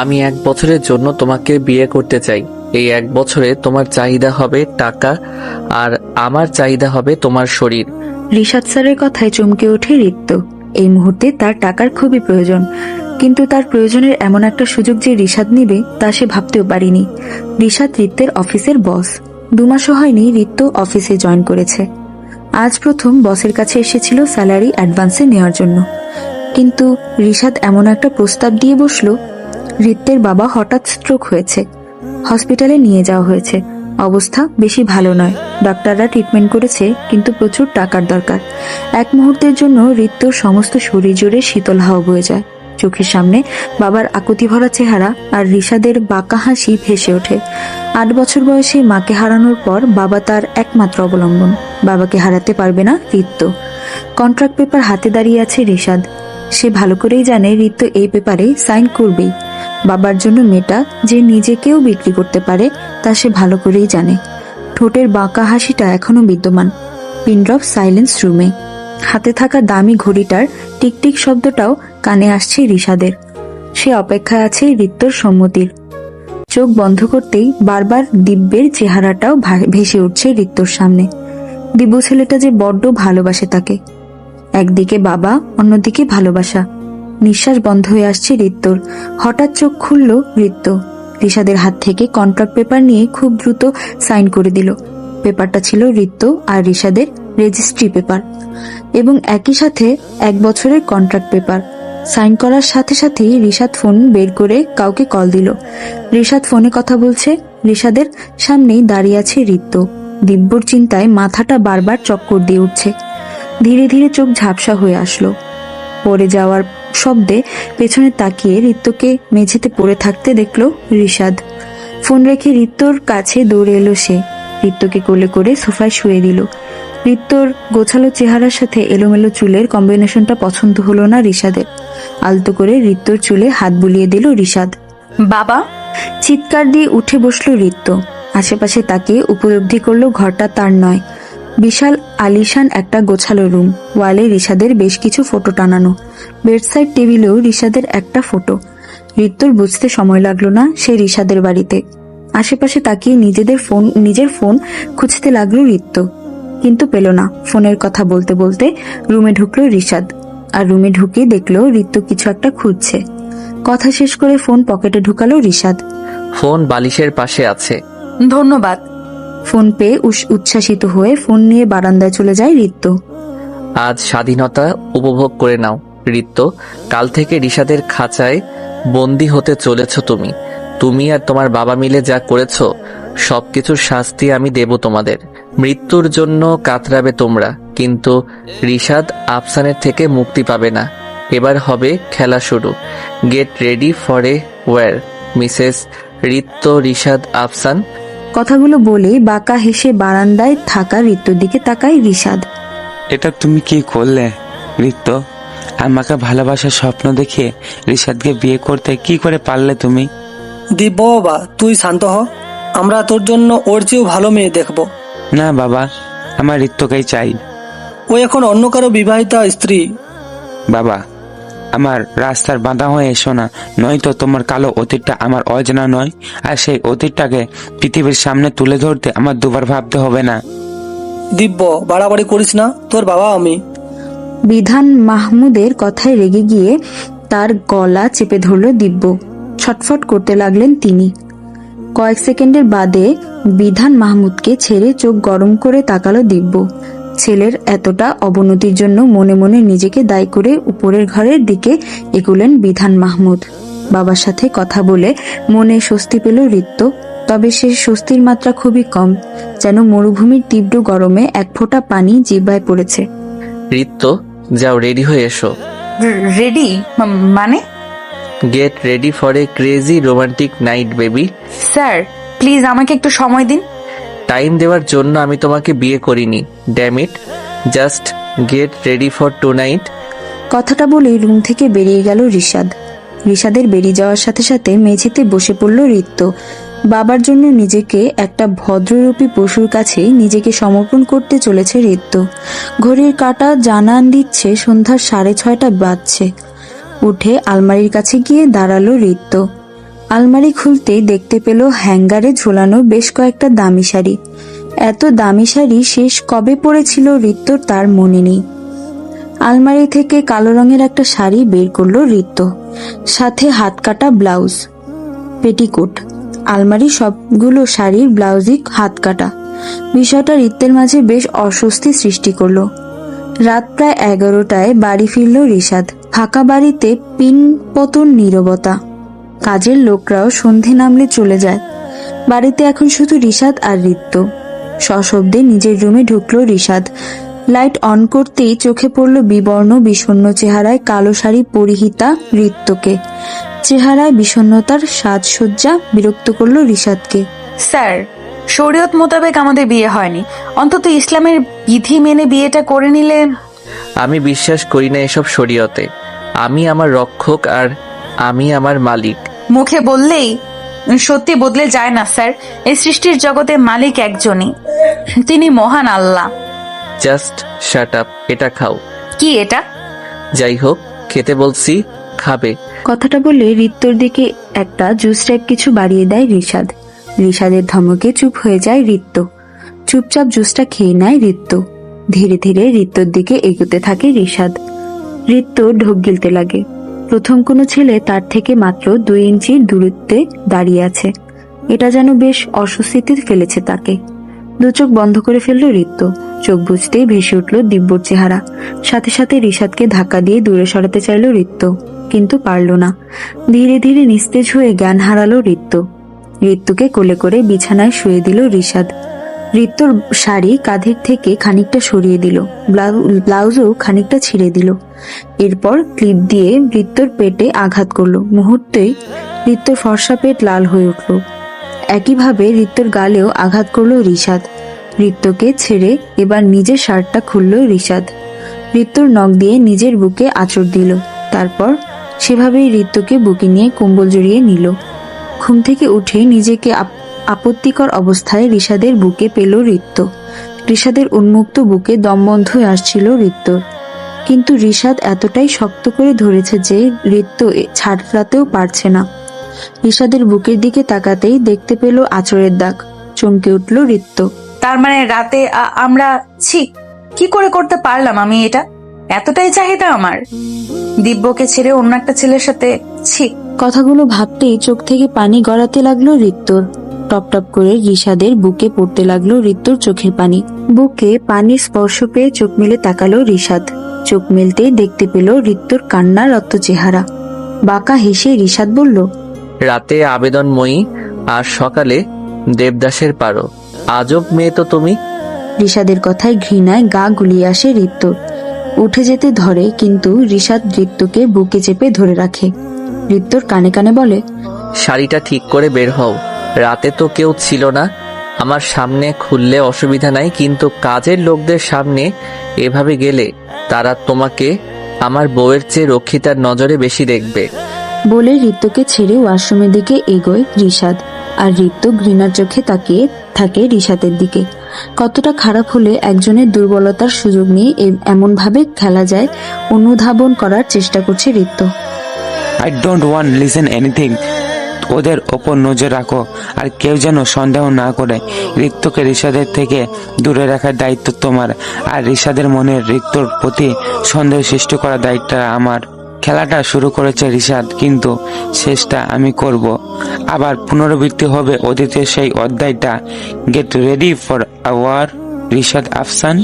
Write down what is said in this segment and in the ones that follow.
আমি 1 বছরের জন্য তোমাকে বিয়ে করতে চাই। এই 1 বছরে তোমার চাহিদা হবে টাকা, আর আমার চাহিদা হবে তোমার শরীর। রিশাদ স্যারের কথায় চমকে ওঠে ঋত্য। এই মুহূর্তে তার টাকার খুবই প্রয়োজন, কিন্তু তার প্রয়োজনের এমন একটা সুযোগ যে রিশাদ নিবে তা সে ভাবতেও পারেনি। রিশাদ ঋত্যের অফিসের বস। 2 মাসও হয়নি ঋত্য অফিসে জয়েন করেছে। আজ প্রথম বসের কাছে এসেছিল স্যালারি অ্যাডভান্সে নেওয়ার জন্য, কিন্তু রিশাদ এমন একটা প্রস্তাব দিয়ে বসলো। ঋত্যের বাবা হঠাৎ স্ট্রোক হয়েছে, হসপিটালে নিয়ে যাওয়া হয়েছে। অবস্থা বেশি ভালো নয়, ডাক্তাররা ট্রিটমেন্ট করেছে, কিন্তু প্রচুর টাকার দরকার। এক মুহূর্তের জন্য ঋত্যর সমস্ত শরীর জুড়ে শীতল হাওয়া বয়ে যায়। চোখের সামনে বাবার আকুতি ভরা চেহারা আর রিশাদের বাঁকা হাসি ভেসে ওঠে। 8 বছর বয়সে মাকে হারানোর পর বাবা তার একমাত্র অবলম্বন। বাবাকে হারাতে পারবে না ঋত্য। কন্ট্রাক্ট পেপার হাতে দাঁড়িয়ে আছে রিশাদ। সে ভালো করেই জানে ঋত্য এই পেপারে সাইন করবেই। বাবার জন্য মেয়েটা যে নিজেকেও বিক্রি করতে পারে তা সে ভালো করেই জানে। ঠোঁটের বাঁকা হাসিটা এখনো বিদ্যমান। পিনড্রপ সাইলেন্স রুমে হাতে থাকা দামি ঘড়িটার টিকটিক শব্দটাও কানে আসছে রিশাদের। সে অপেক্ষায় আছে ঋত্যর সম্মতির। চোখ বন্ধ করতেই বারবার দিব্যের চেহারাটাও ভেসে উঠছে ঋত্যর সামনে। দিব্য ছেলেটা যে বড্ড ভালোবাসে তাকে। একদিকে বাবা, অন্যদিকে ভালোবাসা। নিঃশ্বাস বন্ধ হয়ে আসছে ঋত্যর। হঠাৎ চোখ খুলল ঋত্য। রিশাদের হাত থেকে কন্ট্রাক্ট পেপার নিয়ে খুব দ্রুত সাইন করে দিল। পেপারটা ছিল ঋত্য আর রিশাদের রেজিস্ট্রি পেপার, এবং একই সাথে 1 বছরের কন্ট্রাক্ট পেপার। সাইন করার সাথে সাথেই রিশাদ ফোন বের করে কাউকে কল দিল। রিশাদ ফোনে কথা বলছে। রিশাদের সামনেই দাঁড়িয়ে আছে ঋত্য। দিব্যর চিন্তায় মাথাটা বারবার চক্কর দিয়ে উঠছে। ধীরে ধীরে চোখ ঝাপসা হয়ে আসলো। পড়ে যাওয়ার শব্দে পেছনে তাকিয়ে ঋত্যকে মেঝেতে পড়ে থাকতে দেখলো রিশাদ। ফোন রেখে ঋত্যর কাছে দৌড়ে এলো সে। ঋত্যকে কোলে করে সোফায় শুয়ে দিল। ঋত্যর গোছালো চেহারার সাথে এলোমেলো চুলের কম্বিনেশনটা পছন্দ হলো না রিশাদের। আলতো করে ঋত্যর চুলে হাত বুলিয়ে দিল রিশাদ। বাবা! চিৎকার দিয়ে উঠে বসলো ঋত্য। আশেপাশে তাকিয়ে উপলব্ধি করলো ঘরটা তার নয়। বিশাল আলিশান একটা গোছালো রুম। ওয়ালে রিশাদের বেশ কিছু ফটো টানানো। বেডসাইড টেবিলেও রিশাদের একটা ফটো। ঋত্যর বুঝতে সময় লাগলো না সে রিশাদের বাড়িতে। আশেপাশে তাকিয়ে নিজের ফোন খুঁজতে লাগলো ঋত্য, কিন্তু পেল না। ফোনের কথা বলতে বলতে রুমে ঢুকলো রিশাদ, আর রুমে ঢুকে দেখলো ঋত্য কিছু একটা খুঁজছে। কথা শেষ করে ফোন পকেটে ঢুকালো রিশাদ। ফোন বালিশের পাশে আছে। ধন্যবাদ। ফোন পেয়ে উচ্ছ্বাসিত হয়ে ফোন নিয়ে বারান্দায় চলে যায় ঋত্য। আজ স্বাধীনতা উপভোগ করে নাও ঋত্য। কাল থেকে রিশাদের খাঁচায় বন্দি হতে চলেছ তুমি। তুমি আর তোমার বাবা মিলে যা করেছ সবকিছুর শাস্তি আমি দেব তোমাদের। মৃত্যুর জন্য কাতরাবে তোমরা, কিন্তু রিশাদ আফসানের থেকে মুক্তি পাবে না। এবার হবে খেলা শুরু। Get ready for a war, Mrs Ritya, Rishad, Afsan. কথাগুলো বলে বাঁকা হেসে বারান্দায় থাকা ঋত্যর দিকে তাকায় রিশাদ। এটা তুমি কি করলে ঋত্য? আমাকে ভালোবাসার স্বপ্ন দেখে রিশাদকে বিয়ে করতে কি করে পারলে তুমি? দিব্য বাবা, তুই শান্ত হ। আমরা তোর জন্য ওর চেয়েও ভালো মেয়ে দেখব। না বাবা, আমার ঋত্যকেই চাই। ও এখন অন্য কারো বিবাহিতা স্ত্রী। বাবা, আমার রাস্তার বাধা হয়ে এসো না, নয়তো তোমার কালো অতীতটা আমার অজানা নয়, আর সেই অতীতটাকে পৃথিবীর সামনে তুলে ধরতে আমার দুবার ভাবতে হবে না। দিব্য, বাড়াবাড়ি করিস না, তোর বাবা আমি। বিধান মাহমুদের কথায় রেগে গিয়ে তার গলা চেপে ধরল দিব্য। ছটফট করতে লাগলেন তিনি। কয়েক সেকেন্ডের বাদে বিধান মাহমুদকে ছেড়ে চোখ গরম করে তাকালো দিব্য। ছেলের এতটা অবনতির জন্য মনে মনে নিজেকে দায়ী করে উপরের ঘরের দিকে এগোলেন বিধান মাহমুদ। বাবার সাথে কথা বলে মনে স্বস্তি পেল ঋত্য, তবে সে স্বস্তির মাত্রা খুবই কম, যেন মরুভূমির তীব্র গরমে এক ফোঁটা পানি জিহ্বায় পড়েছে। ঋত্য, যাও রেডি হয়ে এসো। রেডি? মানে? Gate ready for A crazy romantic night baby. Sir, please আমাকে একটু সময় দিন। টাইম দেওয়ার জন্য আমি তোমাকে বিয়ে করিনি, damn it. Just get ready for tonight. কথাটা বলে রুম থেকে বেরিয়ে গেল রিশাদ। রিশাদের বেরিয়ে যাওয়ার সাথে সাথে মেঝেতে বসে পড়ল ঋত্য। বাবার জন্য নিজেকে একটা ভদ্ররূপী পশুর কাছে নিজেকে সমর্পণ করতে চলেছে ঋত্য। ঘড়ির কাঁটা জানান দিচ্ছে সন্ধ্যা 6:30 বাজছে। উঠে আলমারির কাছে গিয়ে দাঁড়ালো ঋত্য। আলমারি খুলতেই দেখতে পেল হ্যাঙ্গারে ঝোলানো বেশ কয়েকটা দামি শাড়ি। এত দামি শাড়ি শেষ কবে পরেছিল ঋত্যর তার মনে নেই। আলমারি থেকে কালো রঙের একটা শাড়ি বের করলো ঋত্য, সাথে হাত কাটা ব্লাউজ, পেটিকোট। আলমারি সবগুলো শাড়ির ব্লাউজই হাত কাটা। বিষয়টা ঋত্যের মাঝে বেশ অস্বস্তি সৃষ্টি করলো। রাত প্রায় 11টায় বাড়ি ফিরল রিশাদ। ফাঁকা বাড়িতে পিন পতন নীরবতা। কাজের লোকরাও সন্ধে নামলে চলে যায়। বাড়িতে এখন শুধু রিশাদ আর ঋত্য। সশব্দে নিজের রুমে ঢুকলো রিশাদ। লাইট অন করতেই চোখে পড়ল বিবর্ণ বিষণ্ণ চেহারায় কালো শাড়ি পরিহিতা ঋত্যকে। চেহারায় বিষণ্ণতার সাজসজ্জা বিরক্ত করলো রিশাদকে। স্যার, শরীয়ত মোতাবেক আমাদের বিয়ে হয়নি, অন্তত ইসলামের বিধি মেনে বিয়েটা করে নিলে। আমি বিশ্বাস করি না এসব শরীয়তে। আমি আমার রক্ষক আর আমি আমার মালিক। মুখে বললেই সত্যি বদলে যায় না স্যার। এই সৃষ্টির জগতে মালিক একজনই, তিনি মহান আল্লাহ। Just shut up. এটা খাও। কি এটা? যাই হোক, খেতে বলছি, খাবে। কথাটা বলে ঋত্যর দিকে একটা জুস টাইপ কিছু বাড়িয়ে দেয় রিশাদ। রিশাদের ধমকে চুপ হয়ে যায় ঋত্য। চুপচাপ জুসটা খেয়ে নেয় ঋত্য। ধীরে ধীরে ঋত্যর দিকে এগোতে থাকে রিশাদ। ঋত্য ঢোক গিলতে লাগে। প্রথম কোনো ছেলে তার থেকে মাত্র 2 ইঞ্চির দূরত্বে দাঁড়িয়ে আছে। এটা যেন বেশ অস্বস্তিতে ফেলেছে তাকে। দু চোখ বন্ধ করে ফেলল ঋত্য। চোখ বুঝতেই ভেসে উঠল দিব্যর চেহারা। সাথে সাথে রিশাদকে ধাক্কা দিয়ে দূরে সরাতে চাইল ঋত্য, কিন্তু পারল না। ধীরে ধীরে নিস্তেজ হয়ে জ্ঞান হারালো ঋত্য। ঋত্যকে কোলে করে বিছানায় শুয়ে দিল রিশাদ। ঋত্যর শাড়ি কাঁধের থেকে খানিকটা সরিয়ে দিল, ব্লাউজও খানিকটা ছিঁড়ে দিল। এরপর ক্লিপ দিয়ে ঋত্যর পেটে আঘাত করলো। মুহূর্তেই ঋত্যর ফর্সা পেট লাল হয়ে উঠল। একইভাবে ঋত্যর গালেও আঘাত করলো রিশাদ। ঋত্যকে ছেড়ে এবার নিজের শার্টটা খুলল রিশাদ। ঋত্যর নখ দিয়ে নিজের বুকে আঁচড় দিল। তারপর সেভাবেই ঋত্যকে বুকে নিয়ে কম্বল জড়িয়ে নিল। ঘুম থেকে উঠে নিজেকে আপত্তিকর অবস্থায় রিশাদের বুকে পেল ঋত্য। রিশাদের উন্মুক্ত বুকে দমবন্ধ হয়ে আসছিল ঋত্যর, কিন্তু রিশাদ এতটাই শক্ত করে ধরেছে যে ঋত্য ছাড়াতেও পারছে না। রিশাদের বুকের দিকে তাকাতেই দেখতে পেল আঁচড়ের দাগ। চমকে উঠল ঋত্য। তার মানে রাতে আমরা কি করে করতে পারলাম আমি এটা? এতটাই চাহিদা আমার দিব্যকে ছেড়ে অন্য একটা ছেলের সাথে? কথাগুলো ভাবতেই চোখ থেকে পানি গড়াতে লাগলো ঋত্যর। টপ টপ করে রিশাদের বুকে পড়তে লাগলো ঋত্যর চোখের পানি। বুকে পানির স্পর্শ পেয়ে চোখ মেলে তাকালো রিশাদ। চোখ মেলতেই দেখতে পেল ঋত্যর কান্নারত চেহারা। বাঁকা হেসে রিশাদ বলল, রাতে আবেদনময়ী আর সকালে দেবদাসের পারো। আজব মেয়ে তো তুমি। রিশাদের কথায় ঘৃণায় গা গুলিয়ে আসে ঋত্যর। উঠে যেতে ধরে, কিন্তু রিশাদ ঋত্যকে বুকে চেপে ধরে রাখে। ঋত্যর কানে কানে বলে, শাড়িটা ঠিক করে বের হও। রাতে তো কেউ ছিল না। আমার সামনে খুললে অসুবিধা নাই, কিন্তু কাজের লোকদের সামনে এভাবে গেলে তারা তোমাকে আমার বউয়ের চেয়ে রক্ষিতার নজরে বেশি দেখবে। বলে ঋত্যকে ছেড়ে ওয়াশরুমের দিকে এগোয় রিশাদ। আর ঋত্য ঘৃণার চোখে তাকিয়ে থাকে রিশাদের দিকে। কতটা খারাপ হলে একজনের দুর্বলতার সুযোগ নিয়ে এমন ভাবে খেলা যায় অনুধাবন করার চেষ্টা করছে Ritya. I don't want listen anything. ওদের ওপর নজর রাখো, আর কেউ যেন সন্দেহ না করে। ঋত্যকে রিশাদের থেকে দূরে রাখার দায়িত্ব তোমার, আর রিশাদের মনে ঋত্যর প্রতি সন্দেহ সৃষ্টি করার দায়িত্ব আমার। খেলাটা শুরু করেছে রিশাদ, কিন্তু শেষটা আমি করব। আবার পুনরাবৃত্তি হবে অতীতের সেই অধ্যায়টা। Get ready for our Rishad Afsan.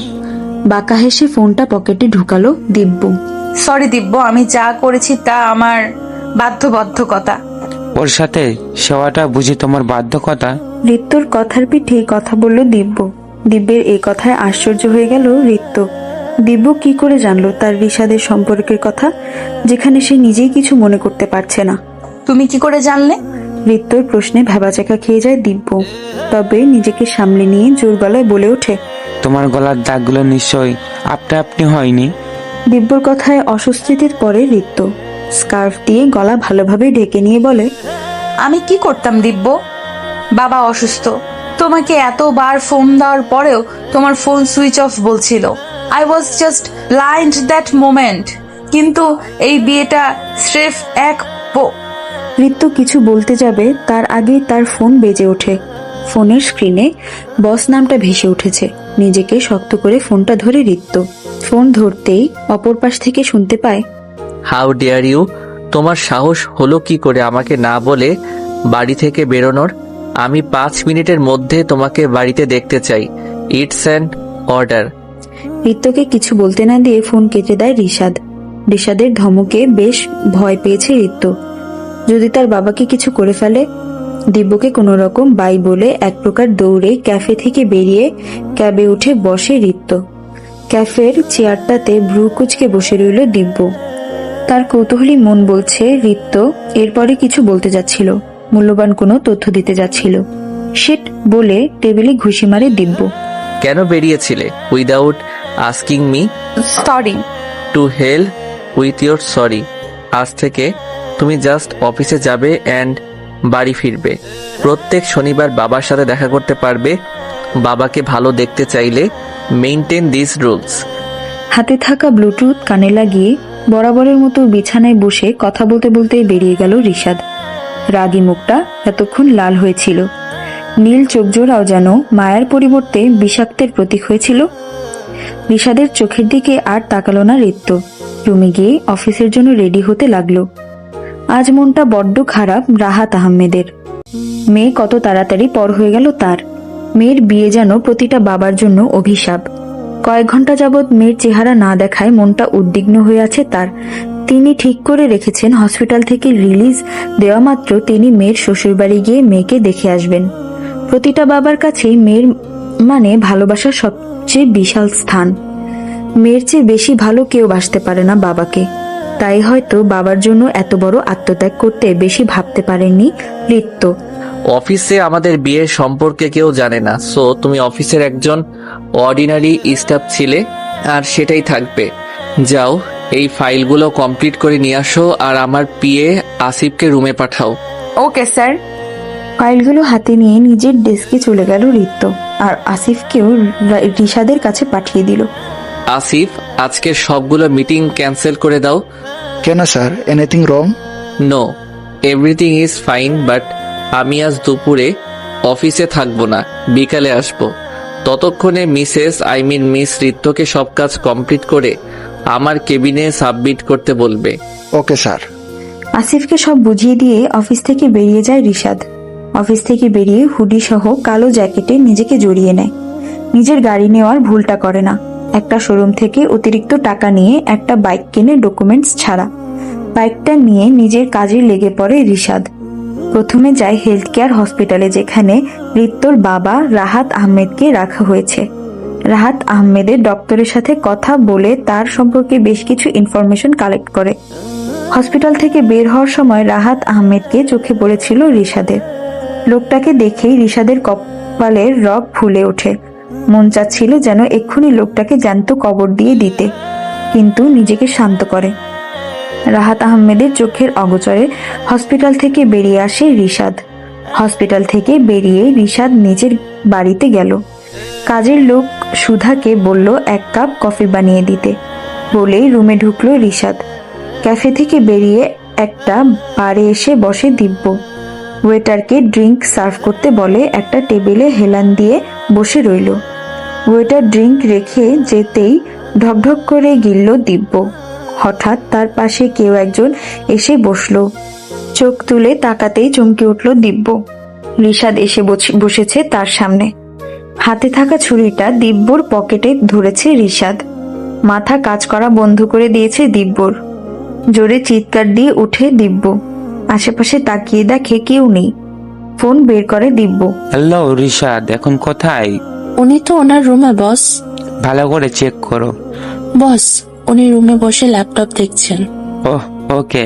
বাঁকা হেসে ফোনটা পকেটে ঢুকালো দিব্য। সরি দিব্য, আমি যা করেছি তা আমার বাধ্যবাধকতা। ওর সাথে সেওয়াটা বুঝি তোমার বাধ্যকতা? ঋত্যর কথার পিঠে কথা বলল দিব্য। দিব্যের এই কথায় আশ্চর্য হয়ে গেল ঋত্য। দিব্য কি করে জানলো তার রিশাদের সম্পর্কের কথা, যেখানে সে নিজেই কিছু মনে করতে পারছে না? তুমি কি করে জানলে? ঋত্যর প্রশ্নে ভেবাচাকা খেয়ে যায় দিব্য। তবে নিজেকে সামলে নিয়ে জোর গলায় বলে ওঠে, তোমার গলার দাগগুলো নিশ্চয়ই আপনা আপনি হয়নি। দিব্যর কথায় অস্বস্তিতে পড়ে ঋত্য। স্কার্ফ দিয়ে গলা ভালোভাবে ঢেকে নিয়ে বলে, আমি কি করতাম দিব্য? বাবা অসুস্থ, তোমাকে এতবার ফোন দেওয়ার পরেও তোমার ফোন সুইচ অফ বলছিল। I was just blind that moment. কিন্তু এই বিয়েটা স্রেফ এক ঋত্য কিছু বলতে যাবে তার আগেই তার ফোন বেজে ওঠে। ফোনের স্ক্রিনে বস নামটা ভেসে উঠেছে। নিজেকে শক্ত করে ফোনটা ধরে ঋত্য। ফোন ধরতেই অপর পাশ থেকে শুনতে পায়, হাউ ডেয়ার ইউ, তোমার সাহস হলো কি করে আমাকে না বলে বাড়ি থেকে বেরোনোর? আমি 5 মিনিটের মধ্যে তোমাকে বাড়িতে দেখতে চাই। It's an order. ঋত্যকে কিছু বলতে না দিয়ে ফোন কেটে দেয় রিশাদ। রিশাদের ধমকে বেশ ভয় পেয়েছে ঋত্য। যদি তার বাবাকে কিছু করে ফেলে। দিব্যকে কোনো রকম বাই বলে এক প্রকার দৌড়ে ক্যাফে থেকে বেরিয়ে ক্যাবে উঠে বসে ঋত্য। ক্যাফের চেয়ারটাতে ভ্রু কুচকে বসে রইল দিব্য। তার কৌতূহলী মন বলছে ঋত্য এরপরে কিছু বলতে যাচ্ছিল, মূল্যবান কোনো তথ্য দিতে যাচ্ছিল। শিট বলে টেবিলে ঘুষি মারে দিব্য। কেন বেরিয়েছিলে without asking me? Sorry. To hell with your sorry. আজ থেকে তুমি জাস্ট অফিসে যাবে অ্যান্ড বাড়ি ফিরবে। প্রত্যেক শনিবার বাবার সাথে দেখা করতে পারবে। বাবাকে ভালো দেখতে চাইলে মেইনটেইন দিস রুলস। হাতে থাকা ব্লুটুথ কানে লাগিয়ে বরাবরের মতো বিছানায় বসে কথা বলতে বলতে বেরিয়ে গেল রিশাদ। রাগী মুখটা এতক্ষণ লাল হয়েছিল। নীল চোখজোড়াও যেন মায়ার পরিবর্তে বিষাক্তের প্রতীক হয়েছিল। রিশাদের চোখের দিকে আর তাকালো না ঋত্য। রুমে গিয়ে অফিসের জন্য রেডি হতে লাগলো। আজ মনটা বড্ড খারাপ রাহাত আহমেদের। মেয়ে কত তাড়াতাড়ি পর হয়ে গেল তার। মেয়ের বিয়ে যেন প্রতিটা বাবার জন্য অভিশাপ। কয়েক ঘন্টা যাবৎ মেয়ের চেহারা না দেখায় মনটা উদ্বিগ্ন হয়ে আছে তার। তিনি ঠিক করে রেখেছেন হসপিটাল থেকে রিলিজ দেওয়া মাত্র তিনি মেয়ের শ্বশুরবাড়ি গিয়ে মেয়েকে দেখে আসবেন। প্রতিটা বাবার কাছেই মেয়ের মানে ভালোবাসার সবচেয়ে বিশাল স্থান। মেয়ের চেয়ে বেশি ভালো কেউ বাসতে পারে না বাবাকে। তাই হয়তো বাবার জন্য এত বড় আত্মত্যাগ করতে বেশি ভাবতে পারেননি ঋত্য। অফিসে আমাদের বিয়ের সম্পর্কে কেউ জানে না, সো তুমি অফিসের একজন অর্ডিনারি স্টাফ ছিলে আর সেটাই থাকবে। যাও, এই ফাইলগুলো কমপ্লিট করে নিয়ে আসো আর আমার পিএ আসিফকে রুমে পাঠাও। Okay sir. ফাইলগুলো হাতে নিয়ে নিজের ডেস্কে চলে গেল ঋত্য আর আসিফকেও রিশাদের কাছে পাঠিয়ে দিল। আসিফ, আজকে সবগুলো মিটিং ক্যান্সেল করে দাও। কেন sir, anything wrong? No, everything is fine, but আমি আজ দুপুরে অফিসে থাকবো না, বিকালে আসবো। ততক্ষণে মিস ঋত্যকে সব কাজ কমপ্লিট করে আমার কেবিনে সাবমিট করতে বলবে। Okay sir. আসিফকে সব বুঝিয়ে দিয়ে অফিস থেকে বেরিয়ে যায় রিশাদ। অফিস থেকে বেরিয়ে হুডি সহ কালো জ্যাকেটে নিজেকে জড়িয়ে নেয়। নিজের গাড়ি নেওয়ার ভুলটা করে না। একটা শোরুম থেকে অতিরিক্ত টাকা নিয়ে একটা বাইক কিনে ডকুমেন্টস ছাড়া বাইকটা নিয়ে নিজের কাজে লেগে পড়ে রিশাদ। প্রথমে যায় হেলথ কেয়ার হসপিটালে, যেখানে ঋত্যর বাবা রাহাত আহমেদকে রাখা হয়েছে। রাহাত আহমেদের ডক্টরের সাথে কথা বলে তার সম্পর্কে বেশ কিছু ইনফরমেশন কালেক্ট করে। হসপিটাল থেকে বের হওয়ার সময় রাহাত আহমেদকে চোখে পড়েছিল রিশাদের। লোকটাকে দেখেই রিশাদের কপালের রগ ফুলে ওঠে। মন চাচ্ছিল যেন এক্ষুনি লোকটাকে জ্যান্ত কবর দিয়ে দিতে, কিন্তু নিজেকে শান্ত করে। রাহাত আহমেদের চোখের অগোচরে হসপিটাল থেকে বেরিয়ে আসে রিশাদ। হসপিটাল থেকে বেরিয়ে রিশাদ নিজের বাড়িতে গেল। কাজের লোক সুধাকে বলল 1 কাপ কফি বানিয়ে দিতে। বলেই রুমে ঢুকলো রিশাদ। ক্যাফে থেকে বেরিয়ে একটা বারে এসে বসে দিব্য। ওয়েটারকে ড্রিঙ্ক সার্ভ করতে বলে একটা টেবিলে হেলান দিয়ে বসে রইল। ওয়েটার ড্রিঙ্ক রেখে যেতেই ঢকঢক করে গিলল দিব্য। হঠাৎ তার পাশে কেউ একজন এসে বসলো। চোখ তুলে তাকাতেই চমকে উঠল দিব্য। রিশাদ এসে বসেছে তার সামনে। হাতে থাকা ছুরিটা দিব্যর পকেটে ধরেছে রিশাদ। মাথা কাজ করা বন্ধ করে দিয়েছে দিব্যর। জোরে চিৎকার দিয়ে উঠে দিব্য। আশেপাশে তাকিয়ে দেখে কেউ নেই। ফোন বের করে দিব্য। হ্যালো রিশাদ, এখন কোথায়? উনি তো ওনার রুমে বস। ভালো করে চেক করো। বস, উনি রুমে বসে ল্যাপটপ দেখছেন। ওহ, ওকে।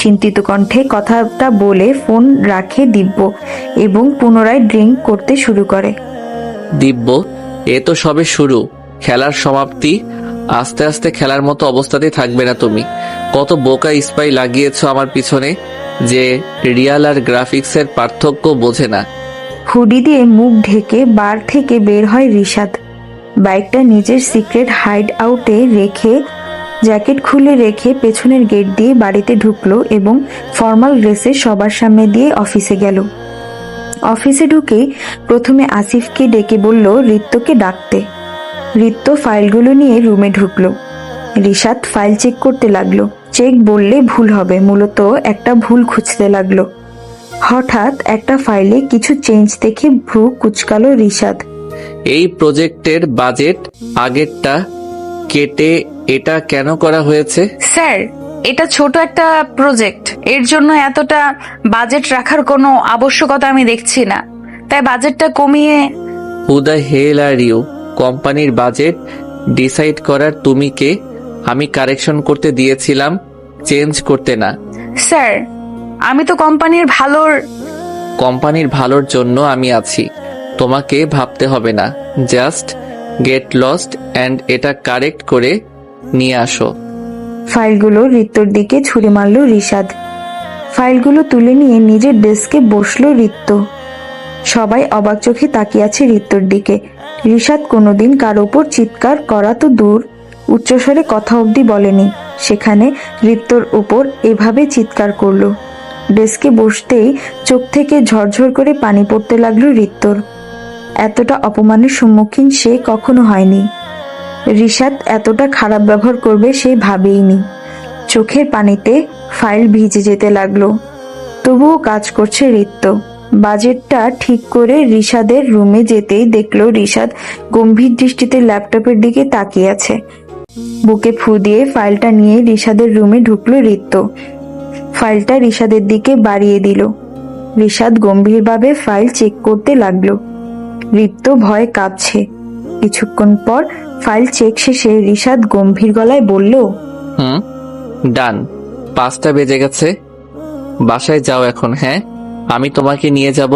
চিন্তিত কণ্ঠে কথাটা বলে ফোন রাখে দিব্য এবং পুনরায় ড্রিঙ্ক করতে শুরু করে। দিব্য, এ তো সবে শুরু, খেলার সমাপ্তি। আস্তে আস্তে খেলার মতো অবস্থাতেই থাকবে না তুমি। কত বোকা স্পাই লাগিয়েছো আমার পিছনে যে রিয়াল আর গ্রাফিক্সের পার্থক্য বোঝে না। হুডি দিয়ে মুখ ঢেকে বার থেকে বের হয় রিশাদ। বাইকটা নিজের সিক্রেট হাইড আউটে রেখে জ্যাকেট খুলে রেখে পেছনের গেট দিয়ে বাড়িতে ঢুকলো এবং ফর্মাল ড্রেসে সবার সামনে দিয়ে অফিসে গেল। অফিসে ঢুকে প্রথমে আসিফকে ডেকে বলল রিত্তকে ডাকতে। রিত্ত ফাইলগুলো নিয়ে রুমে ঢুকলো। রিশাদ ফাইল চেক করতে লাগলো। চেক বললে ভুল হবে, মূলত একটা ভুল খুঁজতে লাগলো। হঠাৎ একটা ফাইলে কিছু চেঞ্জ দেখে ভ্রু কুচকালো রিশাদ। এই প্রজেক্টের বাজেট আগেরটা কেটে এটা কেন করা হয়েছে? স্যার, এটা ছোট একটা প্রজেক্ট, এর জন্য এতটা বাজেট রাখার কোনো আবশ্যকতা আমি দেখছি না, তাই বাজেটটা কমিয়ে। Who the hell are you? কোম্পানির বাজেট ডিসাইড করার তুমি কে? আমি কারেকশন করতে দিয়েছিলাম, চেঞ্জ করতে না। স্যার, আমি তো কোম্পানির ভালোর জন্য আমি আছি, তোমাকে ভাবতে হবে না। জাস্ট গেট লস্ট অ্যান্ড এটা কারেক্ট করে নিয়ে আসো। ফাইলগুলো রিত্তর দিকে ছুঁড়ে মারল রিশাদ। ফাইলগুলো তুলে নিয়ে নিজের ডেস্কে বসলো রিত্ত। সবাই অবাক চোখে তাকিয়ে আছে রিত্তর দিকে। রিশাদ কোনোদিন কারো ওপর চিৎকার করা তো দূর, উচ্চস্বরে কথা অবধি বলেনি, সেখানে রিত্তর উপর এভাবে চিৎকার করলো। ডেস্কে বসতেই চোখ থেকে ঝরঝর করে পানি পড়তে লাগলো রিত্তর। এতটা অপমানের সম্মুখীন সে কখনো হয়নি। রিশাদ এতটা খারাপ ব্যবহার করবে সে ভাবেইনি। চোখের পানিতে ফাইল ভিজে যেতে লাগলো। তবুও কাজ করছে রিত্ত। বাজেটটা ঠিক করে রিশাদের রুমে যেতেই দেখলো রিশাদ গম্ভীর দৃষ্টিতে ল্যাপটপের দিকে তাকিয়ে আছে। বুকে ফু দিয়ে ফাইলটা নিয়ে রিশাদের রুমে ঢুকলো রিত্ত। ফাইলটা রিশাদের দিকে বাড়িয়ে দিল। রিশাদ গম্ভীরভাবে ফাইল চেক করতে লাগলো। রিত্ত ভয়ে কাঁপছে। কিছুক্ষণ পর ফাইল চেক শেষে রিশাদ গম্ভীর গলায় বলল, ডান। 5টা বেজে গেছে, বাসায় যাও এখন। হ্যাঁ, আমি তোমাকে নিয়ে যাব,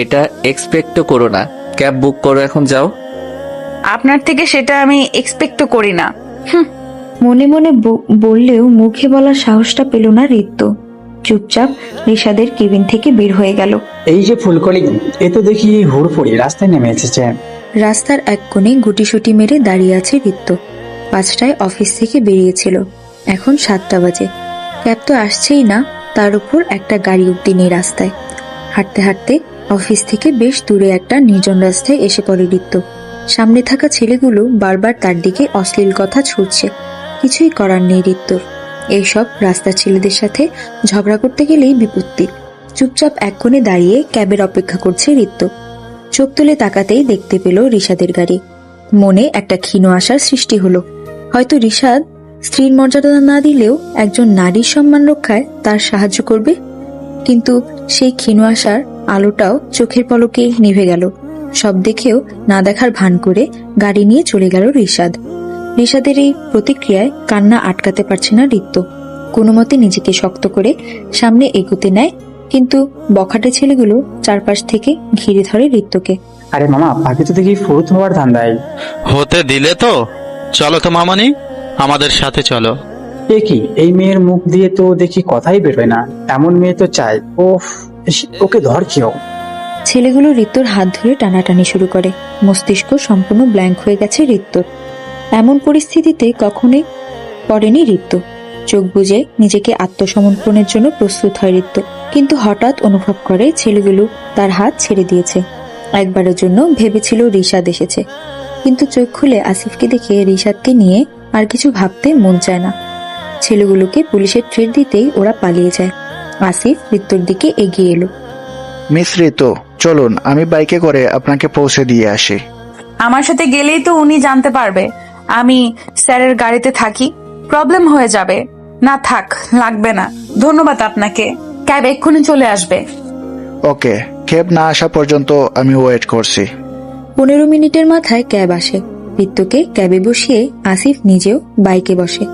এটা এক্সপেক্টও করো না। ক্যাব বুক করো, এখন যাও। আপনার থেকে সেটা আমি এক্সপেক্টও করি না। মনে মনে বললেও মুখে বলার সাহসটা পেল না রিত্ত। চুপচাপ রিশাদের কেবিন থেকে বের হয়ে গেল। এই যে ফুলকলি, এ তো দেখি হুড়ফুড়ি রাস্তায় নেমে এসেছে। রাস্তার এক কোণে গুটিসুটি মেরে দাঁড়িয়ে আছে রিত্ত। 5টায় অফিস থেকে বেরিয়েছিল, এখন 7টা বাজে। ক্যাব তো আসছেই না, তার উপর একটা গাড়ি অব্দি নেই রাস্তায়। হাঁটতে হাঁটতে অফিস থেকে বেশ দূরে একটা নির্জন রাস্তায় এসে পড়ে রিত্ত। সামনে থাকা ছেলেগুলো বারবার তার দিকে অশ্লীল কথা ছুটছে। কিছুই করার নেই রিত্তর। এইসব রাস্তার ছেলেদের সাথে ঝগড়া করতে গেলেই বিপত্তি। চুপচাপ এক কোণে দাঁড়িয়ে ক্যাবের অপেক্ষা করছে রিত্ত। চোখ তুলে তাকাতেই দেখতে পেল রিশাদের গাড়ি। মনে একটা ক্ষীণ আশার সৃষ্টি হলো, হয়তো রিশাদ স্ত্রীর মর্যাদা না দিলেও একজন নারীর সম্মান রক্ষায় তার সাহায্য করবে। কিন্তু সেই ক্ষীণ আশার আলোটাও চোখের পলকে নিভে গেল। সব দেখেও না দেখার ভান করে গাড়ি নিয়ে চলে গেল রিশাদ। রিশাদের এই প্রতিক্রিয়ায় কান্না আটকাতে পারছে না রিত্ত। কোনো মতে নিজেকে শক্ত করে সামনে এগোতে নেয়, কিন্তু বখাটে ছেলেগুলো চারপাশ থেকে ঘিরে ধরে রিত্তকে। আরে মামা, বাকি তো দেখি ফুরুত হওয়ার ধান্দায়। হতে দিলে তো চলো তো মামানি, আমাদের সাথে চলো। এ কি, এই মেয়ের মুখ দিয়ে তো দেখি কথাই বেরোয় না। এমন মেয়ে তো চাই। ওকে ধর কেউ। ছেলেগুলো রিত্তর হাত ধরে টানাটানি শুরু করে। মস্তিষ্ক সম্পূর্ণ ব্ল্যাঙ্ক হয়ে গেছে রিত্তর। এমন পরিস্থিতিতে কখনোই পড়েনি রিত্ত। চোখ বুজে নিজেকে আত্মসমর্পণের জন্য প্রস্তুত হয় রিত্ত, কিন্তু হঠাৎ অনুভব করে ছেলেগুলো তার হাত ছেড়ে দিয়েছে। একবারের জন্য ভেবেছিল রিশাদ এসেছে, কিন্তু চোখ খুলে আসিফকে দেখে রিশাদকে নিয়ে আর কিছু ভাবতে মন চায় না। ছেলেগুলোকে পুলিশের ট্রিট দিতেই ওরা পালিয়ে যায়। আসিফ রিত্তর দিকে এগিয়ে এলো। মিস রিতু, চলুন আমি বাইকে করে আপনাকে পৌঁছে দিয়ে আসি। আমার সাথে গেলেই তো উনি জানতে পারবে আমি স্যারের গাড়িতে থাকি, প্রবলেম হয়ে যাবে। না থাক, লাগবে না, ধন্যবাদ আপনাকে। ক্যাব এক্ষুনি চলে আসবে। ওকে, ক্যাব না আসা পর্যন্ত আমি ওয়েট করছি। 15 মিনিটের মাথায় ক্যাব আসে। রিত্তকে ক্যাবে বসিয়ে আসিফ নিজেও বাইকে বসে।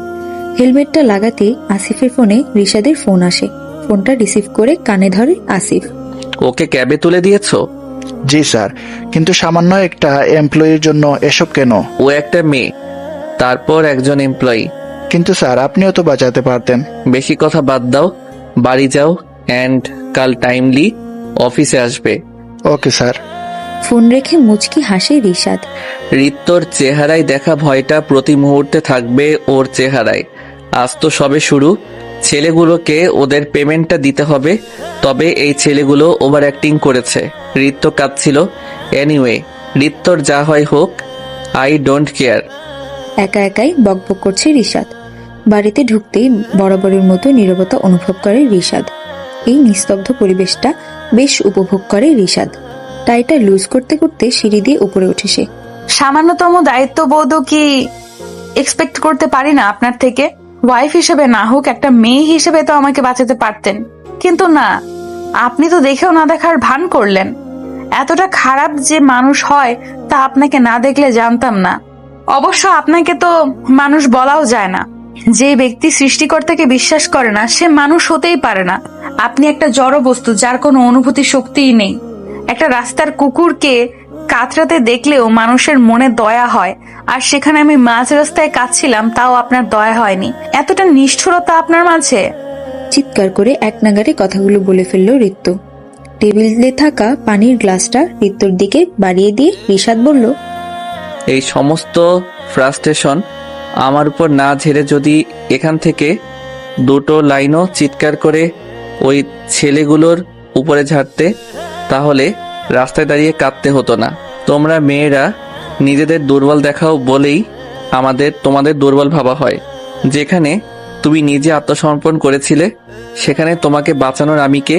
হেলমেটটা লাগাতেই আসিফের ফোনে রিশাদের ফোন আসে। ফোনটা রিসিভ করে কানে ধরে আসিফ। ওকে ক্যাবে তুলে দিয়েছো? জি স্যার, কিন্তু সামান্য একটা এমপ্লয়ির জন্য এসব কেন? ও একটা মেয়ে, তারপর একজন এমপ্লয়ি। কিন্তু স্যার, আপনিও তো বাঁচাতে পারতেন। বেশি কথা বাদ দাও, বাড়ি যাও অ্যান্ড কাল টাইমলি অফিসে আসবে। Okay sir. ফোন রেখে মুচকি হাসে রিশাদ। রিত্ত রিত্তর চেহারায় দেখা ভয়টা প্রতি মুহূর্তে থাকবে ওর চেহারায়। আজ তো সবে শুরু। ছেলেগুলোকে ওদের পেমেন্টটা দিতে হবে। তবে এই ছেলেগুলো ওভার অ্যাক্টিং করেছে। রিত্ত কাঁদছিল। এনিওয়ে, রিত্তর যা হয় হোক, আই ডোন্ট কেয়ার। একা একাই বকবক করছে রিশাদ। বাড়িতে ঢুকতেই বরাবরের মতো নীরবতা অনুভব করে রিশাদ। এই নিস্তব্ধ পরিবেশটা বেশ উপভোগ করে রিশাদ। টাইটা লুজ করতে করতে সিঁড়ি দিয়ে উপরে উঠে সে। সামান্যতম দায়িত্ববোধও কি এক্সপেক্ট করতে পারি না আপনার থেকে? ওয়াইফ হিসেবে না হোক, একটা মেয়ে হিসেবে তো আমাকে বাঁচাতে পারতেন। কিন্তু না, আপনি তো দেখেও না দেখার ভান করলেন। এতটা খারাপ যে মানুষ হয় তা আপনাকে না দেখলে জানতাম না। অবশ্য আপনাকে তো মানুষ বলাও যায় না। যে ব্যক্তি সৃষ্টিকর্তাকে বিশ্বাস করে না সে মানুষ হতেই পারে না। আপনি একটা জড় বস্তু, যার কোনো অনুভূতি শক্তিই নেই। একটা রাস্তার কুকুরকে কাতরাতে দেখলেও মানুষের মনে দয়া হয়, আর সেখানে আমি মাঝ রাস্তায় কাঁদছিলাম, তাও আপনার দয়া হয়নি। এতটা নিষ্ঠুরতা আপনার মাঝে! চিৎকার করে এক নাগারে কথাগুলো বলে ফেলল রিত্ত। টেবিলে থাকা পানির গ্লাসটা রিত্তর দিকে বাড়িয়ে দিয়ে রিশাদ বলল, এই সমস্ত ফ্রাস্ট্রেশন আমার উপর না ঝেড়ে যদি এখান থেকে দুটো লাইনও চিৎকার করে ওই ছেলেগুলোর উপরে ঝাড়তে, তাহলে রাস্তায় দাঁড়িয়ে কাঁদতে হতো না। তোমরা মেয়েরা নিজেদের দুর্বল দেখাও বলেই তোমাদের দুর্বল ভাবা হয়। যেখানে তুমি নিজে আত্মসমর্পণ করেছিলে সেখানে তোমাকে বাঁচানোর আমি কে?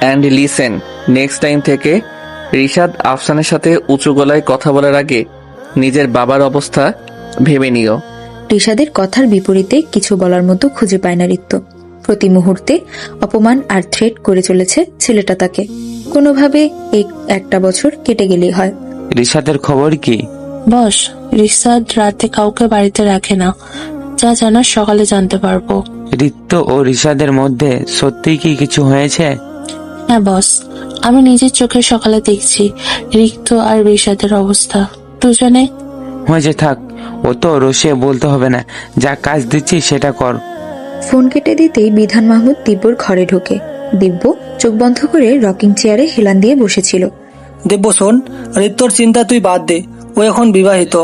অ্যান্ড লিসেন, নেক্সট টাইম থেকে রিশাদ আফসানের সাথে উঁচু গলায় কথা বলার আগে নিজের বাবার অবস্থা ভেবে নিও। রিশাদের কথার বিপরীতে কিছু বলার মতো খুঁজে পায় না রিত্ত। প্রতি মুহূর্তে অপমান আর থ্রেট করে চলেছে ছেলেটা তাকে। কোনোভাবে এই একটা বছর কেটে গেলেই হয়। রিশাদের খবর কি? বস, রিশাদ রাতে কাউকে বাড়িতে রাখে না। যা জানার সকালে জানতে পারবো। রিত্ত ও রিশাদের মধ্যে সত্যিই কি কিছু হয়েছে? হ্যাঁ বস, আমি নিজের চোখে সকালে দেখছি রিক্ত আর রিশাদের অবস্থা। দুজনে হয়েছে, থাক। ও তো রসে বলতে হবে না। যা কাজ দিচ্ছি সেটা কর। ফোন কেটে দিতেই বিধান মাহমুদ দিব্যর ঘরে ঢোকে। দিব্য চোখ বন্ধ করে রকিং চেয়ারে হেলান দিয়ে বসেছিল। দেব্য শোন, ঋতুর চিন্তা তুই বাদ দে। ও এখন বিবাহিত।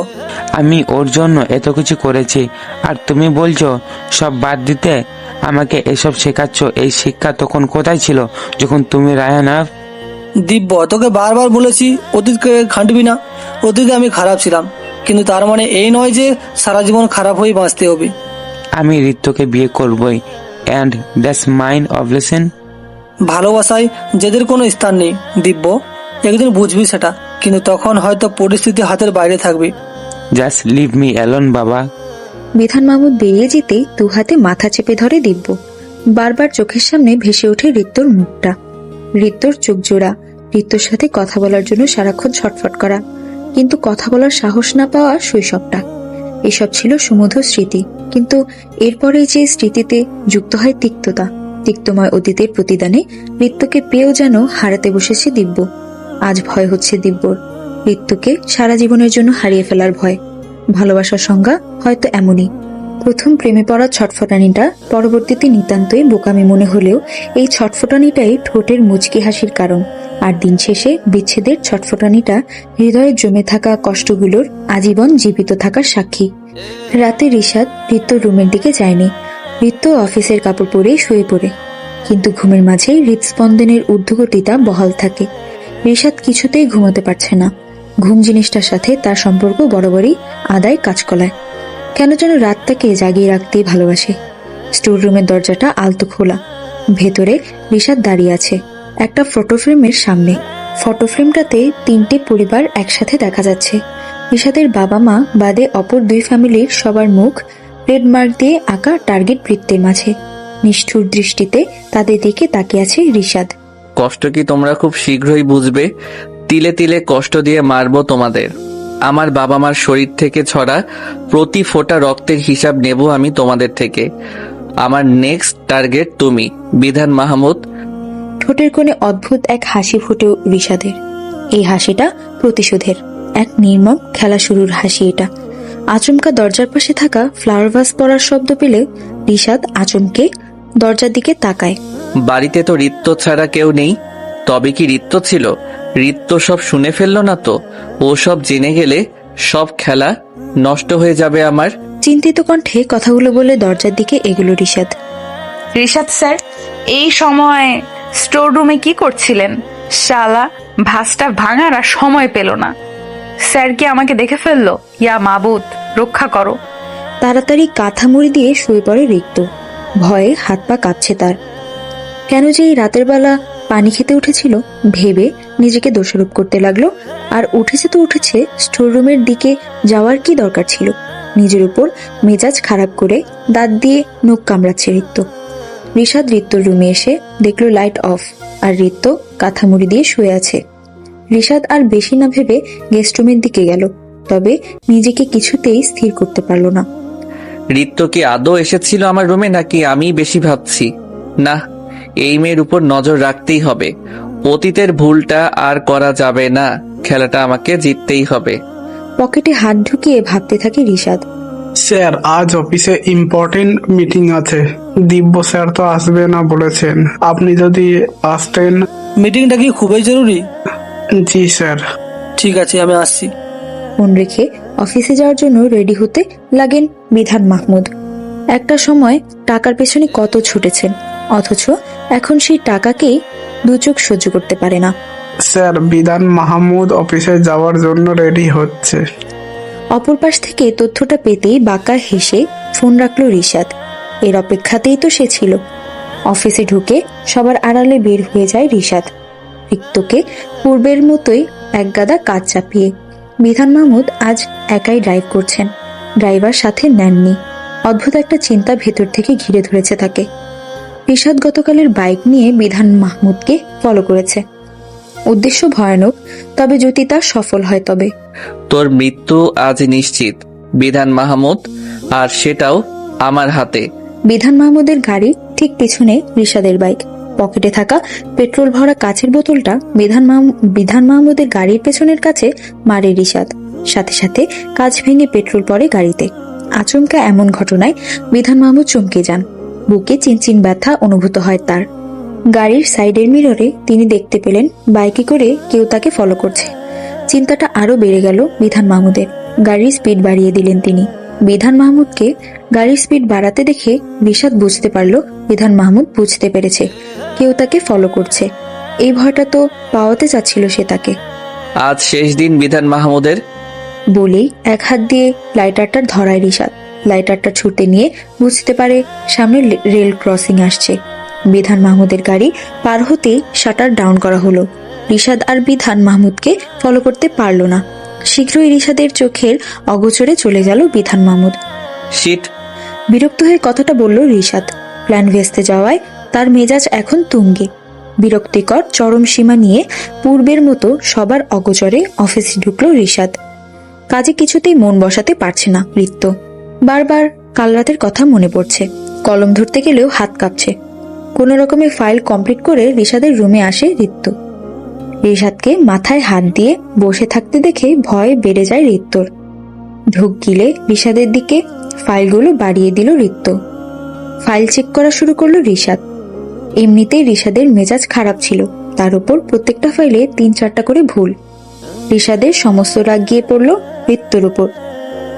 আমি ওর জন্য এত কিছু করেছি, আর তুমি বলছো সব বাদ দিতে? আমাকে এসব শেখাচ্ছ। এই শিক্ষা তখন কোথায় ছিল যখন তুমি রায়ানা? দিব্য, তোকে বারবার বলেছি অতীতকে ঘাঁটবি না। অতীতে আমি খারাপ ছিলাম, কিন্তু তার মানে এই নয় যে সারা জীবন খারাপ হয়ে বাঁচতে হবে। আমি ঋতুকে বিয়ে করবই, অ্যান্ড দ্যাটস মাইন অবলিগেশন। ভালোবাসায় জেদের কোনো স্থান নেই দিব্য। একদিন বুঝবি সেটা, কিন্তু তখন হয়তো পরিস্থিতি হাতের বাইরে থাকবে। জাস্ট লিভ মি অ্যালোন বাবা। বিধান মাহমুদ বেরিয়ে যেতেই দু হাতে মাথা চেপে ধরে দিব্য। বারবার চোখের সামনে ভেসে ওঠে রিত্তর মুখটা। রিত্তর চোখ জোড়া, রিত্তর সাথে কথা বলার জন্য সারাক্ষণ ছটফট করা, কিন্তু কথা বলার সাহস না পাওয়া শৈশবটা। এসব ছিল সুমধুর স্মৃতি, কিন্তু এরপরে যে স্মৃতিতে যুক্ত হয় তিক্ততা। তিক্তময় অতীতের প্রতিদানে রিত্তকে পেয়েও যেন হারাতে বসেছে দিব্য। আজ ভয় হচ্ছে দিব্যর, রিত্তকে সারা জীবনের জন্য হারিয়ে ফেলার ভয়। ভালোবাসার সংজ্ঞা হয়তো এমনই। প্রথম প্রেমে পড়া ছটফটানিটা পরবর্তীতে নিতান্তই বোকামি মনে হলেও এই ছটফটানিটাই ঠোঁটের মুচকি হাসির কারণ। আর দিন শেষে বিচ্ছেদের ছটফটানিটা হৃদয়ে জমে থাকা কষ্টগুলোর আজীবন জীবিত থাকার সাক্ষী। রাতে রিশাদ রিত্তর রুমের দিকে যায়নি। রিত্ত অফিসের কাপড় পরে শুয়ে পড়ে, কিন্তু ঘুমের মাঝেই হৃদস্পন্দনের ঊর্ধ্বগতিটা বহাল থাকে। রিশাদ কিছুতেই ঘুমাতে পারছে না। ঘুম জিনিসটার সাথে তার সম্পর্ক বরাবরই আদায় কাজকলায়। কেন যেন রাতটাকে জাগিয়ে রাখতেই ভালোবাসে। স্টোর রুমের দরজাটা আলতো খোলা। ভেতরে রিশাদ দাঁড়িয়ে আছে একটা ফটো ফ্রেমের সামনে। ফটো ফ্রেমটাতে 3টে পরিবার একসাথে দেখা যাচ্ছে। রিশাদের বাবা মা বাদে অপর 2 ফ্যামিলির সবার মুখ রেড মার্ক দিয়ে আঁকা টার্গেট বৃত্তের মাঝে। নিষ্ঠুর দৃষ্টিতে তাদের দিকে তাকিয়ে আছে রিশাদ। কষ্ট কি তোমরা খুব শীঘ্রই বুঝবে। তিলে তিলে কষ্ট দিয়ে মারবো তোমাদের। আমার বাবা মার শরীর থেকে ছড়া প্রতি ফোঁটা রক্তের হিসাব নেব আমি তোমাদের থেকে। আমার নেক্সট টার্গেট তুমি, বিধান মাহমুদ। ঠোঁটের কোণে অদ্ভুত এক হাসি ফুটে রিশাদের। এই হাসিটা প্রতিশোধের এক নির্মম খেলা শুরুর হাসি এটা। আচমকা দরজার পাশে থাকা ফ্লাওয়ার ভাস পড়ার শব্দ পেলে রিশাদ আচমকে দরজার দিকে তাকায়। বাড়িতে তো রিত্ত ছাড়া কেউ নেই। তবে কি রিত্ত ছিল? রিত্ত সব শুনে ফেললো না তো? ও সব জেনে গেলে সব খেলা নষ্ট হয়ে যাবে আমার। চিন্তিত কণ্ঠে কথাগুলো বলে দরজার দিকে এগুলো রিশাদ। রিশাদ স্যার, এই সময় স্টোর রুমে কি করছিলেন? শালা ভাসটা ভাঙার আর সময় পেল না। স্যার কি আমাকে দেখে ফেললো? ইয়া মাবুদ, রক্ষা করো। তাড়াতাড়ি কাঁথা মুড়ি দিয়ে শুয়ে পড়ে রিক্ত। ভয়ে হাত পা কাঁপছে তার। কেন যে এই রাতের বেলা পানি খেতে উঠেছিল ভেবে নিজেকে দোষারোপ করতে লাগলো। আর উঠেছে তো উঠেছে, স্টোর রুমের দিকে যাওয়ার কি দরকার ছিল? নিজের উপর মেজাজ খারাপ করে দাঁত দিয়ে নখ কামড়াচ্ছে রিক্ত। রিশাদ রিক্তর রুমে এসে দেখলো লাইট অফ আর রিক্ত কাঁথা মুড়ি দিয়ে শুয়ে আছে। রিশাদ আর বেশি না ভেবে গেস্ট রুমের দিকে গেল, তবে নিজেকে কিছুতেই স্থির করতে পারল না। রিত্য কি আদৌ এসেছিল আমার রুমে, নাকি আমি বেশি ভাবছি? না, এই মেয়ের উপর নজর রাখতেই হবে। অতীতের ভুলটা আর করা যাবে না। খেলাটা আমাকে জিততেই হবে। পকেটে হাত ঢুকিয়ে ভাবতে থাকে রিশাদ। স্যার, আজ অফিসে ইম্পর্টেন্ট মিটিং আছে। দিব্য স্যার তো আসবে না বলেছেন, আপনি যদি আসতেন। মিটিংটা কি খুবই জরুরি? জি স্যার। ঠিক আছে, আমি আসছি। ফোন রেখে অফিসে যাওয়ার জন্য রেডি হতে লাগেন বিধান মাহমুদ। একটা সময় টাকার পেছনে কত ছুটেছেন, অথচ এখন সেই টাকাকেই দু চোখ সহ্য করতে পারে না। স্যার, বিধান মাহমুদ অফিসে যাওয়ার জন্য রেডি হচ্ছে। অপর পাশ থেকে তথ্যটা পেতেই বাঁকা হেসে ফোন রাখলো রিশাদ। এর অপেক্ষাতেই তো সে ছিল। অফিসে ঢুকে সবার আড়ালে বের হয়ে যায় রিশাদ, রিক্তকে পূর্বের মতোই একগাদা কাজ চাপিয়ে। বিধান মাহমুদ আজ একাই ড্রাইভ করছেন, ড্রাইভার সাথে নেননি। অদ্ভুত একটা চিন্তা ভেতর থেকে ঘিরে ধরেছে তাকে। রিশাদ গতকালের বাইক নিয়ে বিধান মাহমুদকে ফলো করেছে। উদ্দেশ্য ভয়ানক, তবে যদি তা সফল হয় তবে। তোর মৃত্যু আজ নিশ্চিত বিধান মাহমুদ, আর সেটাও আমার হাতে। বিধান মাহমুদের গাড়ি ঠিক পিছনে রিশাদের বাইক। পকেটে থাকা পেট্রোল ভরা কাচের বোতলটা বিধান মাহমুদের গাড়ির পেছনের কাছে মারে রিশাদ। সাথে সাথে কাঁচ ভেঙে পেট্রোল পড়ে গাড়িতে। আচমকা এমন ঘটনায় বিধান মাহমুদ চমকে যান। বুকে চিনচিন ব্যথা অনুভূত হয় তার। গাড়ির সাইডের মিররে তিনি দেখতে পেলেন বাইকে করে কেউ তাকে ফলো করছে। চিন্তাটা আরো বেড়ে গেল বিধান মাহমুদের। গাড়ির স্পিড বাড়িয়ে দিলেন তিনি। বিধান মাহমুদকে গাড়ির স্পিড বাড়াতে দেখে রিশাদ বুঝতে পারল বিধান মাহমুদ বুঝতে পেরেছে কেউ তাকে ফলো করছে। এই ভয়টা তো পাওয়াতে চাচ্ছিল সে তাকে। আজ শেষ দিন বিধান মাহমুদের। বলেই এক হাত দিয়ে লাইটারটা ধরায় রিশাদ। লাইটারটা ছুটে নিয়ে বুঝতে পারে সামনে রেল ক্রসিং আসছে। বিধান মাহমুদের গাড়ি পার হতেই শাটার ডাউন করা হলো। রিশাদ আর বিধান মাহমুদকে ফলো করতে পারল না। শীঘ্রই রিশাদের চোখের অগোচরে চলে গেল বিধান মাহমুদ। শিট! বিরক্ত হয়ে কথাটা বলল রিশাদ। প্ল্যান ভেস্তে যাওয়ায় তার মেজাজ এখন তুঙ্গে। বিরক্তিকর চরম সীমা নিয়ে পূর্বের মতো সবার অগোচরে অফিসে ঢুকলো রিশাদ। কাজে কিছুতেই মন বসাতে পারছে না রিত্য। বারবার কাল রাতের কথা মনে পড়ছে। কলম ধরতে গেলেও হাত কাঁপছে। কোনো রকমে ফাইল কমপ্লিট করে রিশাদের রুমে আসে রিত্য। রিশাদকে মাথায় হাত দিয়ে বসে থাকতে দেখে ভয় বেড়ে যায় রিত্তর। ঢোক গিলে রিশাদের দিকে ফাইলগুলো বাড়িয়ে দিল রিত্য। ফাইল চেক করা শুরু করলো রিশাদ। এমনিতেই রিশাদের মেজাজ খারাপ ছিল, তার উপর প্রত্যেকটা ফাইলে 3-4টা করে ভুল। রিশাদের সমস্ত রাগ গিয়ে পড়ল রিত্তর উপর।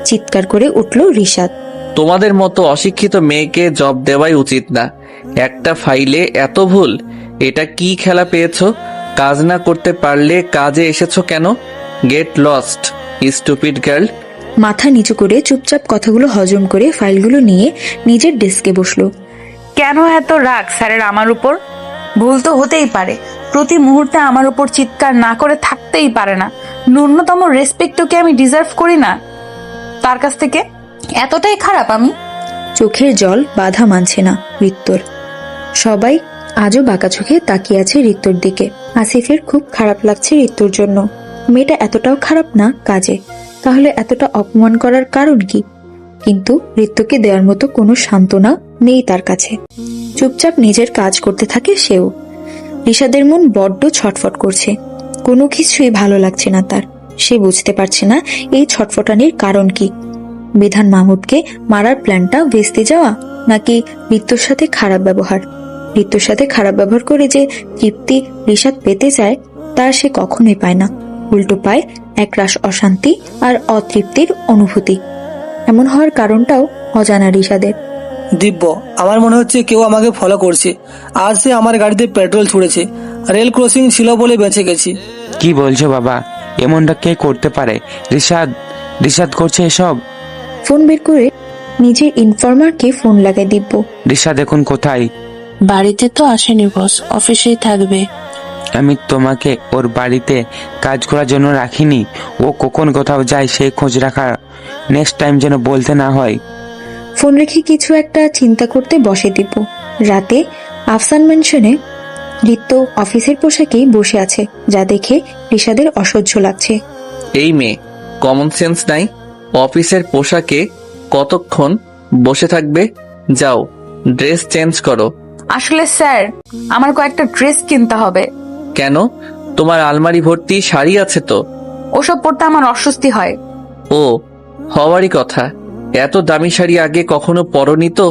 চিৎকার করে উঠল রিশাদ। তোমাদের মতো অশিক্ষিত মেয়েকে জব দেওয়াই উচিত না। একটা ফাইলে এত ভুল! এটা কি খেলা পেয়েছো? কাজ না করতে পারলে কাজে এসেছো কেন? Get lost, stupid girl. মাথা নিচু করে চুপচাপ কথাগুলো হজম করে ফাইলগুলো নিয়ে নিজের ডেস্কে বসলো। কেন এত রাগ স্যারের আমার উপর? ভুল তো হতেই পারে, প্রতি মুহূর্তে আমার উপর চিৎকার না করে থাকতেই পারে না। ন্যূনতম রেসপেক্টও কি আমি ডিজার্ভ করি না তার কাছ থেকে? এতটাই খারাপ আমি? চোখের জল বাধা মানছে না রিত্তর। সবাই আজও বাঁকা চোখে তাকিয়ে আছে রিত্তর দিকে। আসিফের খুব খারাপ লাগছে রিত্তর জন্য। মেয়েটা এতটাও খারাপ না কাজে, তাহলে এতটা অপমান করার কারণ কি? কিন্তু রিত্তকে দেওয়ার মতো কোনো সান্ত্বনা নেই তার কাছে। চুপচাপ নিজের কাজ করতে থাকে সেও। রিশাদের মন বড্ড ছটফট করছে। কোনো কিছুই ভালো লাগছে না তার। সে বুঝতে পারছে না এই ছটফটানির কারণ কি। বিধান মাহমুদকে মারার প্ল্যানটা ভেস্তে যাওয়া, নাকি রিত্তর সাথে খারাপ ব্যবহার? রিত্তর সাথে খারাপ ব্যবহার করে যে তৃপ্তি রিশাদ পেতে চায় তা সে কখনোই পায় না, উল্টো পায় একরাশ অশান্তি আর অতৃপ্তির অনুভূতি। এমন হওয়ার কারণটাও অজানা রিশাদের। দিব্য, আমার মনে হচ্ছে কেউ আমাকে ফলো করছে। আর সে আমার গাড়িতে পেট্রোল ছুড়েছে। রেল ক্রসিং ছিল বলে বেঁচে গেছি। কি বলছো বাবা? এমনটা কে করতে পারে? রিশাদ রিশাদ করছে এসব? ফোন বের করে নিজের ইনফর্মারকে ফোন লাগায় দিব্য। রিশাদ এখন কোথায়? বাড়িতে তো আসেনি বস, অফিসেই থাকবে। আমি তোমাকে ওর বাড়িতে কাজ করার জন্য রাখিনি। ও কখন কোথাও যায় সেই খোঁজ রাখা। নেক্সট টাইম যেন বলতে না হয়। ফোন রেখে কিছু একটা চিন্তা করতে বসে দিব্য। রাতে আফসান ম্যানশনে ঋত্য অফিসের পোশাকেই বসে আছে, যা দেখে রিশাদের অসহ্য লাগছে। এই মেয়ে, কমন সেন্স নাই? অফিসের পোশাকে কতক্ষণ বসে থাকবে? যাও, ড্রেস চেঞ্জ করো। আসলে স্যার, আমার কয়েকটা ড্রেস কিনতে হবে। কেন? তোমার আলমারি ভর্তি শাড়ি আছে তো। ওসব পরতে আমার অস্বস্তি হয়। ও, হওয়ারই কথা। এত দামি শাড়ি আগে কখনো পরনি তো।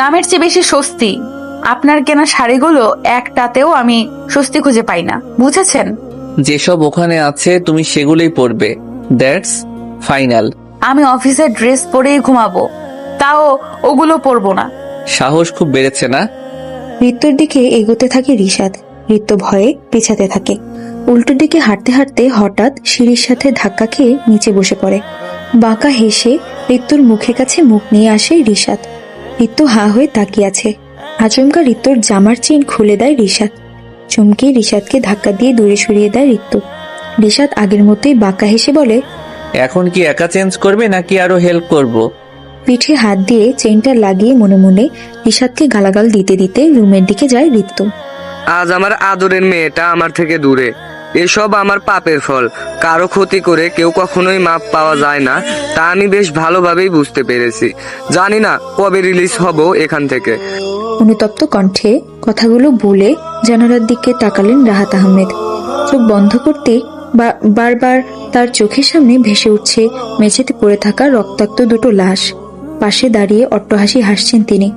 নামের চেয়ে বেশি স্বস্তি। আপনার কেনা শাড়িগুলো একটাতেও আমি স্বস্তি খুঁজে পাই না, বুঝেছেন? যেসব ওখানে আছে তুমি সেগুলোই পরবে। That's final. আমি অফিসের ড্রেস পরেই ঘুমাবো, তাও ওগুলো পরবো না। সাহস খুব বেড়েছে না? ঋত্যর দিকে এগোতে থাকে রিশাদ। ঋত্য ভয়ে পেছাতে থাকে। উল্টো দিকে হাঁটতে হাঁটতে হঠাৎ সিঁড়ির সাথে ধাক্কা খেয়ে নিচে বসে পড়ে। বাঁকা হেসে ঋত্যর মুখের কাছে মুখ নিয়ে আসে রিশাদ। ঋত্য হা হয়ে তাকিয়ে আছে। আচমকা ঋত্যর জামার চেইন খুলে দেয় রিশাদ। চমকে রিশাদকে ধাক্কা দিয়ে দূরে সরিয়ে দেয় ঋত্য। রিশাদ আগের মতোই বাঁকা হেসে বলে, এখন কি একা চেঞ্জ করবে নাকি আরো হেল্প করব? পিঠে হাত দিয়ে চেইনটা লাগিয়ে মনে মনে রিশাদকে গালাগাল দিতে দিতে রুমের দিকে যায় ঋত্য। আজ আমার আদরের মেয়েটা আমার থেকে দূরে। এসব আমার পাপের ফল। কারো ক্ষতি করে কেউ কখনোই মাপ পাওয়া যায় না, তা আমি বেশ ভালোভাবেই বুঝতে পেরেছি। জানি না কবে রিলিজ হব এখান থেকে। অনুতপ্ত কণ্ঠে কথাগুলো বলে জানালার দিকে তাকালেন রাহাত আহমেদ। চোখ বন্ধ করতে বারবার তার চোখের সামনে ভেসে উঠছে মেঝেতে পড়ে থাকা রক্তাক্ত দুটো লাশ। পাশে দাঁড়িয়ে অট্টহাসি হাসছেন তিনি।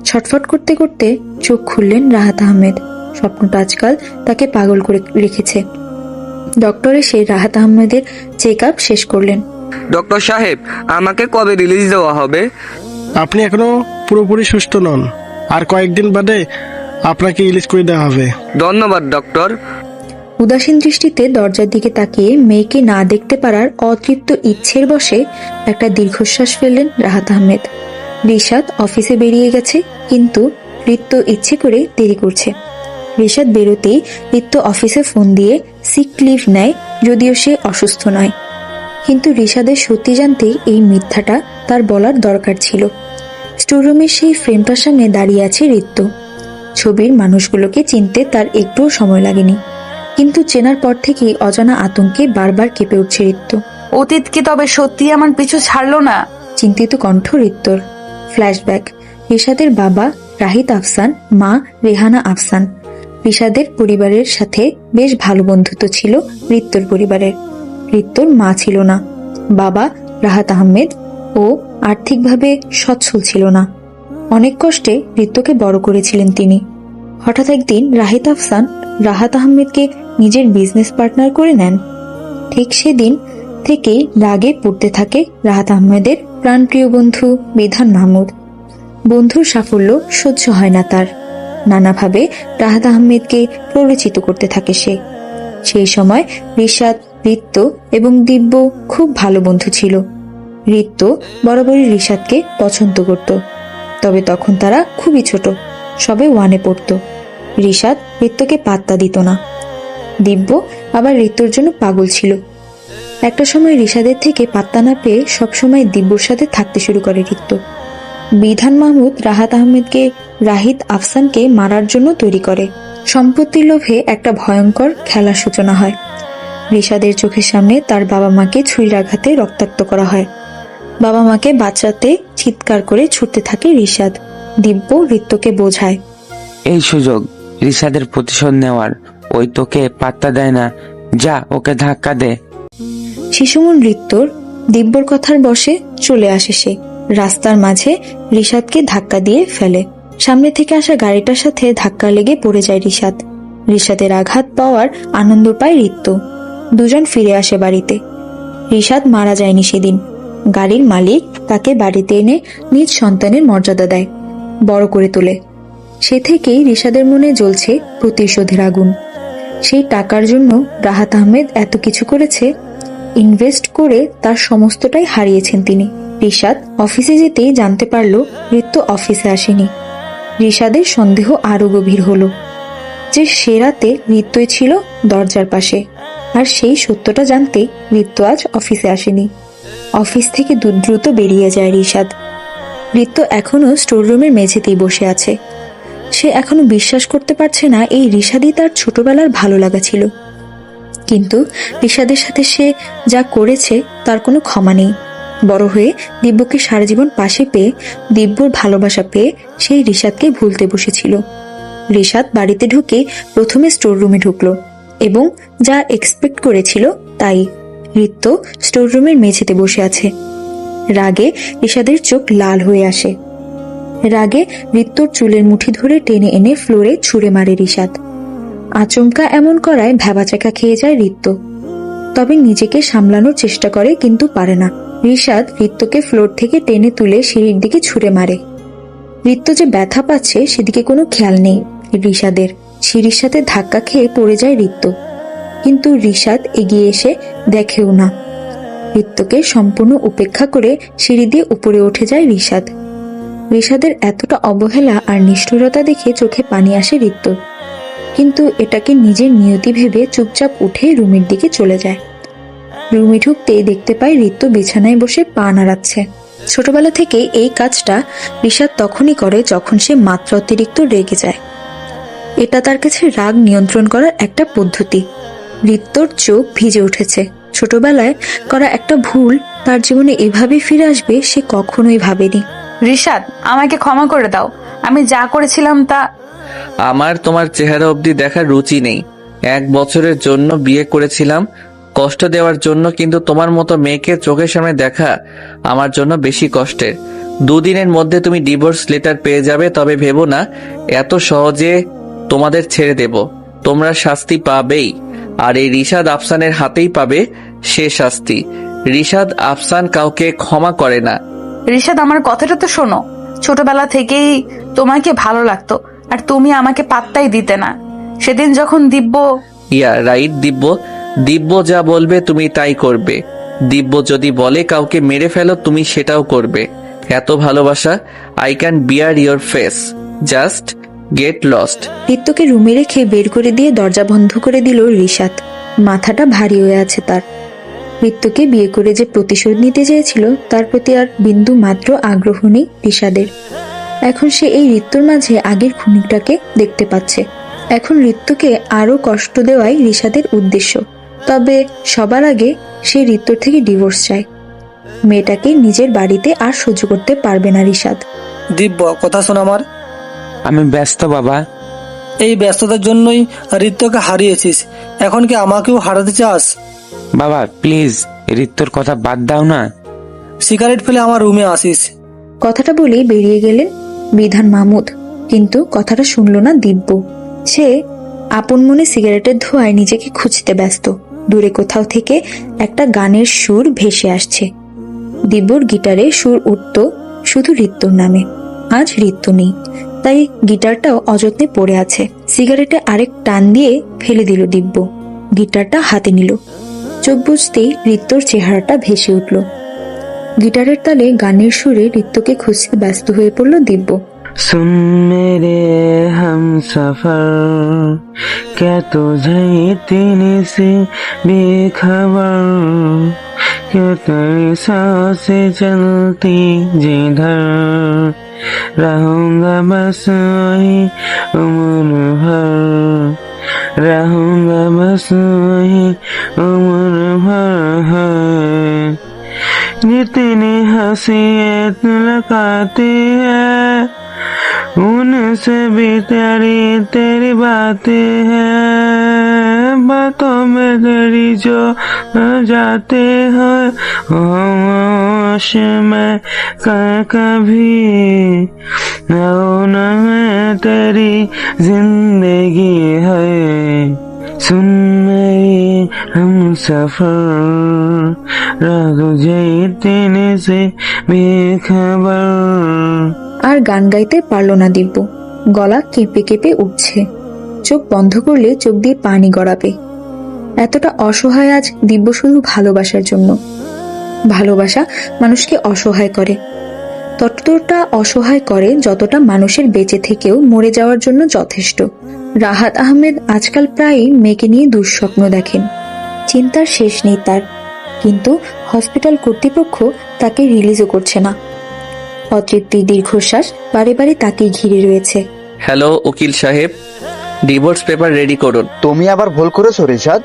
ছটফট করতে করতে চোখ খুললেন রাহাত আহমেদ। স্বপ্নটা আজকাল তাকে পাগল করে রেখেছে। ডক্টর এসে রাহাত আহমেদের চেক আপ শেষ করলেন। ডক্টর সাহেব, আমাকে কবে রিলিজ দেওয়া হবে? আপনি এখনো পুরোপুরি সুস্থ নন। আর কয়েকদিন বাদে আপনাকে রিলিজ করে দেওয়া হবে। ধন্যবাদ ডক্টর। উদাসীন দৃষ্টিতে দরজার দিকে তাকিয়ে মেয়েকে না দেখতে পারার অতৃপ্ত ইচ্ছের বশে একটা দীর্ঘশ্বাস ফেললেন রাহাত আহমেদ। রিশাদ অফিসে বেরিয়ে গেছে, কিন্তু ঋত্য ইচ্ছে করে দেরি করছে। রিশাদ বেরোতেই ঋত্য অফিসে ফোন দিয়ে সিক লিভ নেয়, যদিও সে অসুস্থ নয়। কিন্তু রিশাদের সত্যি জানতে এই মিথ্যাটা তার বলার দরকার ছিল। স্টোররুমের সেই ফ্রেমটার সামনে দাঁড়িয়ে আছে ঋত্য। ছবির মানুষগুলোকে চিনতে তার একটুও সময় লাগেনি, কিন্তু চেনার পর থেকেই অজানা আতঙ্কে বারবার কেঁপে উঠছে ঋত্য। অতীত কি তবে সত্যি আমার পিছু ছাড়লো না? চিন্তিত কণ্ঠ ঋত্যর। ফ্ল্যাশব্যাক। রিশাদের বাবা রাহিত আফসান, মা রেহানা আফসান। রিশাদের পরিবারের সাথে বেশ ভালো বন্ধুত্ব ছিল ঋত্যর পরিবারের। ঋত্যর মা ছিল না, বাবা রাহাত আহমেদ ও আর্থিকভাবে সচ্ছল ছিল না। অনেক কষ্টে ঋত্যকে বড় করেছিলেন তিনি। হঠাৎ একদিন রাহিত আফসান রাহাত আহমেদকে নিজের বিজনেস পার্টনার করে নেন। ঠিক সেদিন থেকেই রাগে পড়তে থাকে রাহাত আহমেদের প্রাণপ্রিয় বন্ধু বিধান মাহমুদ। বন্ধুর সাফল্য সহ্য হয় না তার। নানাভাবে রাহাত আহমেদকে প্ররোচিত করতে থাকে সে। সেই সময় রিশাদ, ঋত্য এবং দিব্য খুব ভালো বন্ধু ছিল। ঋত্য বরাবরই রিশাদকে পছন্দ করত, তবে তখন তারা খুবই ছোট, সবে ওয়ানে পড়ত। রিশাদ ঋত্যকে পাত্তা দিত না। দিব্য আবার ঋত্যর জন্য পাগল ছিল। একটা সময় রিশাদের থেকে পাত্তা না পেয়ে সবসময় দিব্যর সাথে থাকতে শুরু করে ঋত্য। বিধান মাহমুদ রাহাত আহমেদকে রাহিত আফসানকে মারার জন্য তৈরি করে। সম্পত্তির লোভে একটা ভয়ঙ্কর খেলার সূচনা হয়। রিশাদের চোখের সামনে তার বাবা মাকে ছুরির আঘাতে রক্তাক্ত করা হয়। বাবা মাকে বাঁচাতে চিৎকার করে ছুটতে থাকে রিশাদ। দিব্য ঋত্যকে বোঝায়, এই সুযোগ রিশাদের প্রতিশোধ নেওয়ার। ওই তোকে পাত্তা দেয় না, যা ওকে ধাক্কা দে। শিশুমন ঋত্যর দিব্যর কথার বশে চলে আসে সে। রাস্তার মাঝে রিশাদকে ধাক্কা দিয়ে ফেলে। সামনে থেকে আসা গাড়িটার সাথে ধাক্কা লেগে পড়ে যায় রিশাদ। রিশাদের আঘাত পাওয়ার আনন্দ পায় ঋত্য। দুজন ফিরে আসে বাড়িতে। রিশাদ মারা যায়নি সেদিন। গাড়ির মালিক তাকে বাড়িতে এনে নিজ সন্তানের মর্যাদা দেয়, বড় করে তোলে। সে থেকেই রিশাদের মনে জ্বলছে প্রতিশোধের আগুন। সেই টাকার জন্য রাহাত আহমেদ এত কিছু করেছে, ইনভেস্ট করে তার সমস্তটাই হারিয়েছেন তিনি। রিশাদ অফিসে যেতেই জানতে পারল ঋত্য অফিসে আসেনি। রিশাদের সন্দেহ আরো গভীর হলো যে সে রাতে ঋত্যই ছিল দরজার পাশে। আর সেই সত্যটা জানতে ঋত্য আজ অফিসে আসেনি। অফিস থেকে দ্রুত বেরিয়ে যায় রিশাদ। ঋত্য এখনো স্টোররুমের মেঝেতেই বসে আছে। সে এখনো বিশ্বাস করতে পারছে না এই রিশাদই তার ছোটবেলার ভালো লাগা ছিল। কিন্তু রিশাদের সাথে সে যা করেছে তার কোনো ক্ষমা নেই। বড় হয়ে দিব্যকে সারা জীবন পাশে পেয়ে, দিব্যর ভালোবাসা পেয়ে সেই রিশাদকে ভুলতে বসেছিল। রিশাদ বাড়িতে ঢুকে প্রথমে স্টোর রুমে ঢুকলো এবং যা এক্সপেক্ট করেছিল তাই। ঋত্য স্টোর রুমের মেঝেতে বসে আছে। রাগে রিশাদের চোখ লাল হয়ে আসে। রাগে ঋত্যর চুলের মুঠি ধরে টেনে এনে ফ্লোরে ছুঁড়ে মারে রিশাদ। আচমকা এমন করায় ভ্যাবাচাকা খেয়ে যায় ঋত্য। তবে নিজেকে সামলানোর চেষ্টা করে, কিন্তু পারে না। রিশাদ ঋত্যকে ফ্লোর থেকে টেনে তুলে সিঁড়ির দিকে ছুঁড়ে মারে। ঋত্য যে ব্যথা পাচ্ছে সেদিকে কোনো খেয়াল নেই রিশাদের। সিঁড়ির সাথে ধাক্কা খেয়ে পড়ে যায় ঋত্য, কিন্তু রিশাদ এগিয়ে এসে দেখেও না। ঋত্যকে সম্পূর্ণ উপেক্ষা করে সিঁড়ি দিয়ে উপরে উঠে যায় রিশাদ। রিশাদের এতটা অবহেলা আর নিষ্ঠুরতা দেখে চোখে পানি আসে ঋত্যর, কিন্তু এটাকে নিজের নিয়তি ভেবে চুপচাপ উঠে রুমের দিকে চলে যায়। রুমে ঢুকতেই দেখতে পায় ঋত্য বিছানায় বসে পা নাড়াচ্ছে। ছোটবেলা থেকে এই কাজটা রিশাদ তখনই করে যখন সে মাত্রা অতিরিক্ত রেগে যায়। এটা তার কাছে রাগ নিয়ন্ত্রণ করার একটা পদ্ধতি। ঋত্যর চোখ ভিজে উঠেছে। ছোটবেলায় করা একটা ভুল তার জীবনে এভাবে ফিরে আসবে সে কখনোই ভাবেনি। রিশাদ, আমাকে ক্ষমা করে দাও। আমি যা করেছিলাম তা। আমার তোমার চেহারা অবধি দেখার রুচি নেই। 1 বছরের জন্য বিয়ে করেছিলাম কষ্ট দেওয়ার জন্য, কিন্তু তোমার মতো মেয়েকে চোখের সামনে দেখা আমার জন্য বেশি কষ্টের। 2 দিনের মধ্যে তুমি ডিভোর্স লেটার পেয়ে যাবে, তবে ভেবো না এত সহজে তোমাদের ছেড়ে দেব। তোমরা শাস্তি পাবেই, আর এই রিশাদ আফসানের হাতেই পাবে সে শাস্তি। রিশাদ আফসান কাউকে ক্ষমা করে না। রিশাদ, আমার কথাটা তো শোনো। ছোটবেলা থেকেই তোমাকে ভালো লাগতো, আর তুমি আমাকে পাত্তাই দিতে না। সেদিন যখন দিব্য রাইট, দিব্য যা বলবে তুমি তাই করবে। দিব্য যদি বলে কাউকে মেরে ফেলো, তুমি সেটাও করবে। এত ভালোবাসা, I can bear your face, just get lost. ঋত্যকে রুমে রেখে বের করে দিয়ে দরজা বন্ধ করে দিল রিশাদ। মাথাটা ভারী হয়ে আছে তার। ঋত্যকে বিয়ে করে যে প্রতিশোধ নিতে চেয়েছিল তার প্রতি আর বিন্দু মাত্র আগ্রহ নেই রিশাদের। এখন সে এই ঋত্যর মাঝে আগের খুনিটাকে দেখতে পাচ্ছে। এখন ঋত্যকে আরো কষ্ট দেওয়াই রিশাদের উদ্দেশ্য। তবে সবার আগে সে ঋত্যর থেকে ডিভোর্স চায়। মেয়েটাকে নিজের বাড়িতে আর সহ্য করতে পারবে না রিশাদ। দিব্য, কথা শোন আমার। আমি ব্যস্ত বাবা। এই ব্যস্ততার জন্যই ঋত্যকে হারিয়েছিস, এখন কি আমাকেও হারাতে চাস? বাবা প্লিজ, ঋত্যর কথা বাদ দাও না। সিগারেট ফেলে আমার রুমে আসিস। কথাটা বলেই বেরিয়ে গেলেন বিধান মাহমুদ, কিন্তু কথাটা শুনল না দিব্য। সে আপন মনে সিগারেটের ধোঁয়ায় নিজেকে খুঁজতে ব্যস্ত। দূরে কোথাও থেকে একটা গানের সুর ভেসে আসছে। দিব্যর গিটারে সুর উঠত শুধু ঋত্যর নামে। আজ ঋত্য নেই, তাই গিটারটাও অযত্নে পড়ে আছে। সিগারেটে আরেক টান দিয়ে ফেলে দিল দিব্য। গিটারটা হাতে নিল। চোখ বুঝতেই ঋত্যর চেহারাটা ভেসে উঠল। গিটারের তালে গানের সুরে ঋত্যকে খুঁজতে ব্যস্ত হয়ে পড়ল দিব্য। सुन मेरे हम सफर, क्या तुझे इतनी सी बेखबर, क्यों तेरी सांसें चलती जिधर, रहूंगा बस वही उम्र भर, रहूंगा बस वही उम्र भर, जितनी हंसियत लगाती है उनसे भी तेरी बातें हैं, बातों में तेरी जो जाते हैं होश में कभी न में तेरी जिंदगी है। सुन मेरी हम सफर रात तुझे इतने से बेखबर। আর গান গাইতে পারল না দিব্য। গলা কেঁপে কেঁপে উঠছে, চোখ বন্ধ করলে চোখ দিয়ে পানি গড়াবে। এতটা অসহায় আজ দিব্য শুধু ভালোবাসার জন্য। ভালোবাসা মানুষকে অসহায় করে, ততটা অসহায় করে যতটা মানুষের বেঁচে থেকেও মরে যাওয়ার জন্য যথেষ্ট। রাহাত আহমেদ আজকাল প্রায়ই মেয়েকে নিয়ে দুঃস্বপ্ন দেখেন। চিন্তার শেষ নেই তার, কিন্তু হসপিটাল কর্তৃপক্ষ তাকে রিলিজও করছে না। অতৃপ্তির দীর্ঘশ্বাস বারে বারে তাকে ঘিরে রয়েছে। হ্যালো উকিল সাহেব, ডিভোর্স পেপার রেডি করুন। তুমি আবার ভুল করেছো রিশাদ।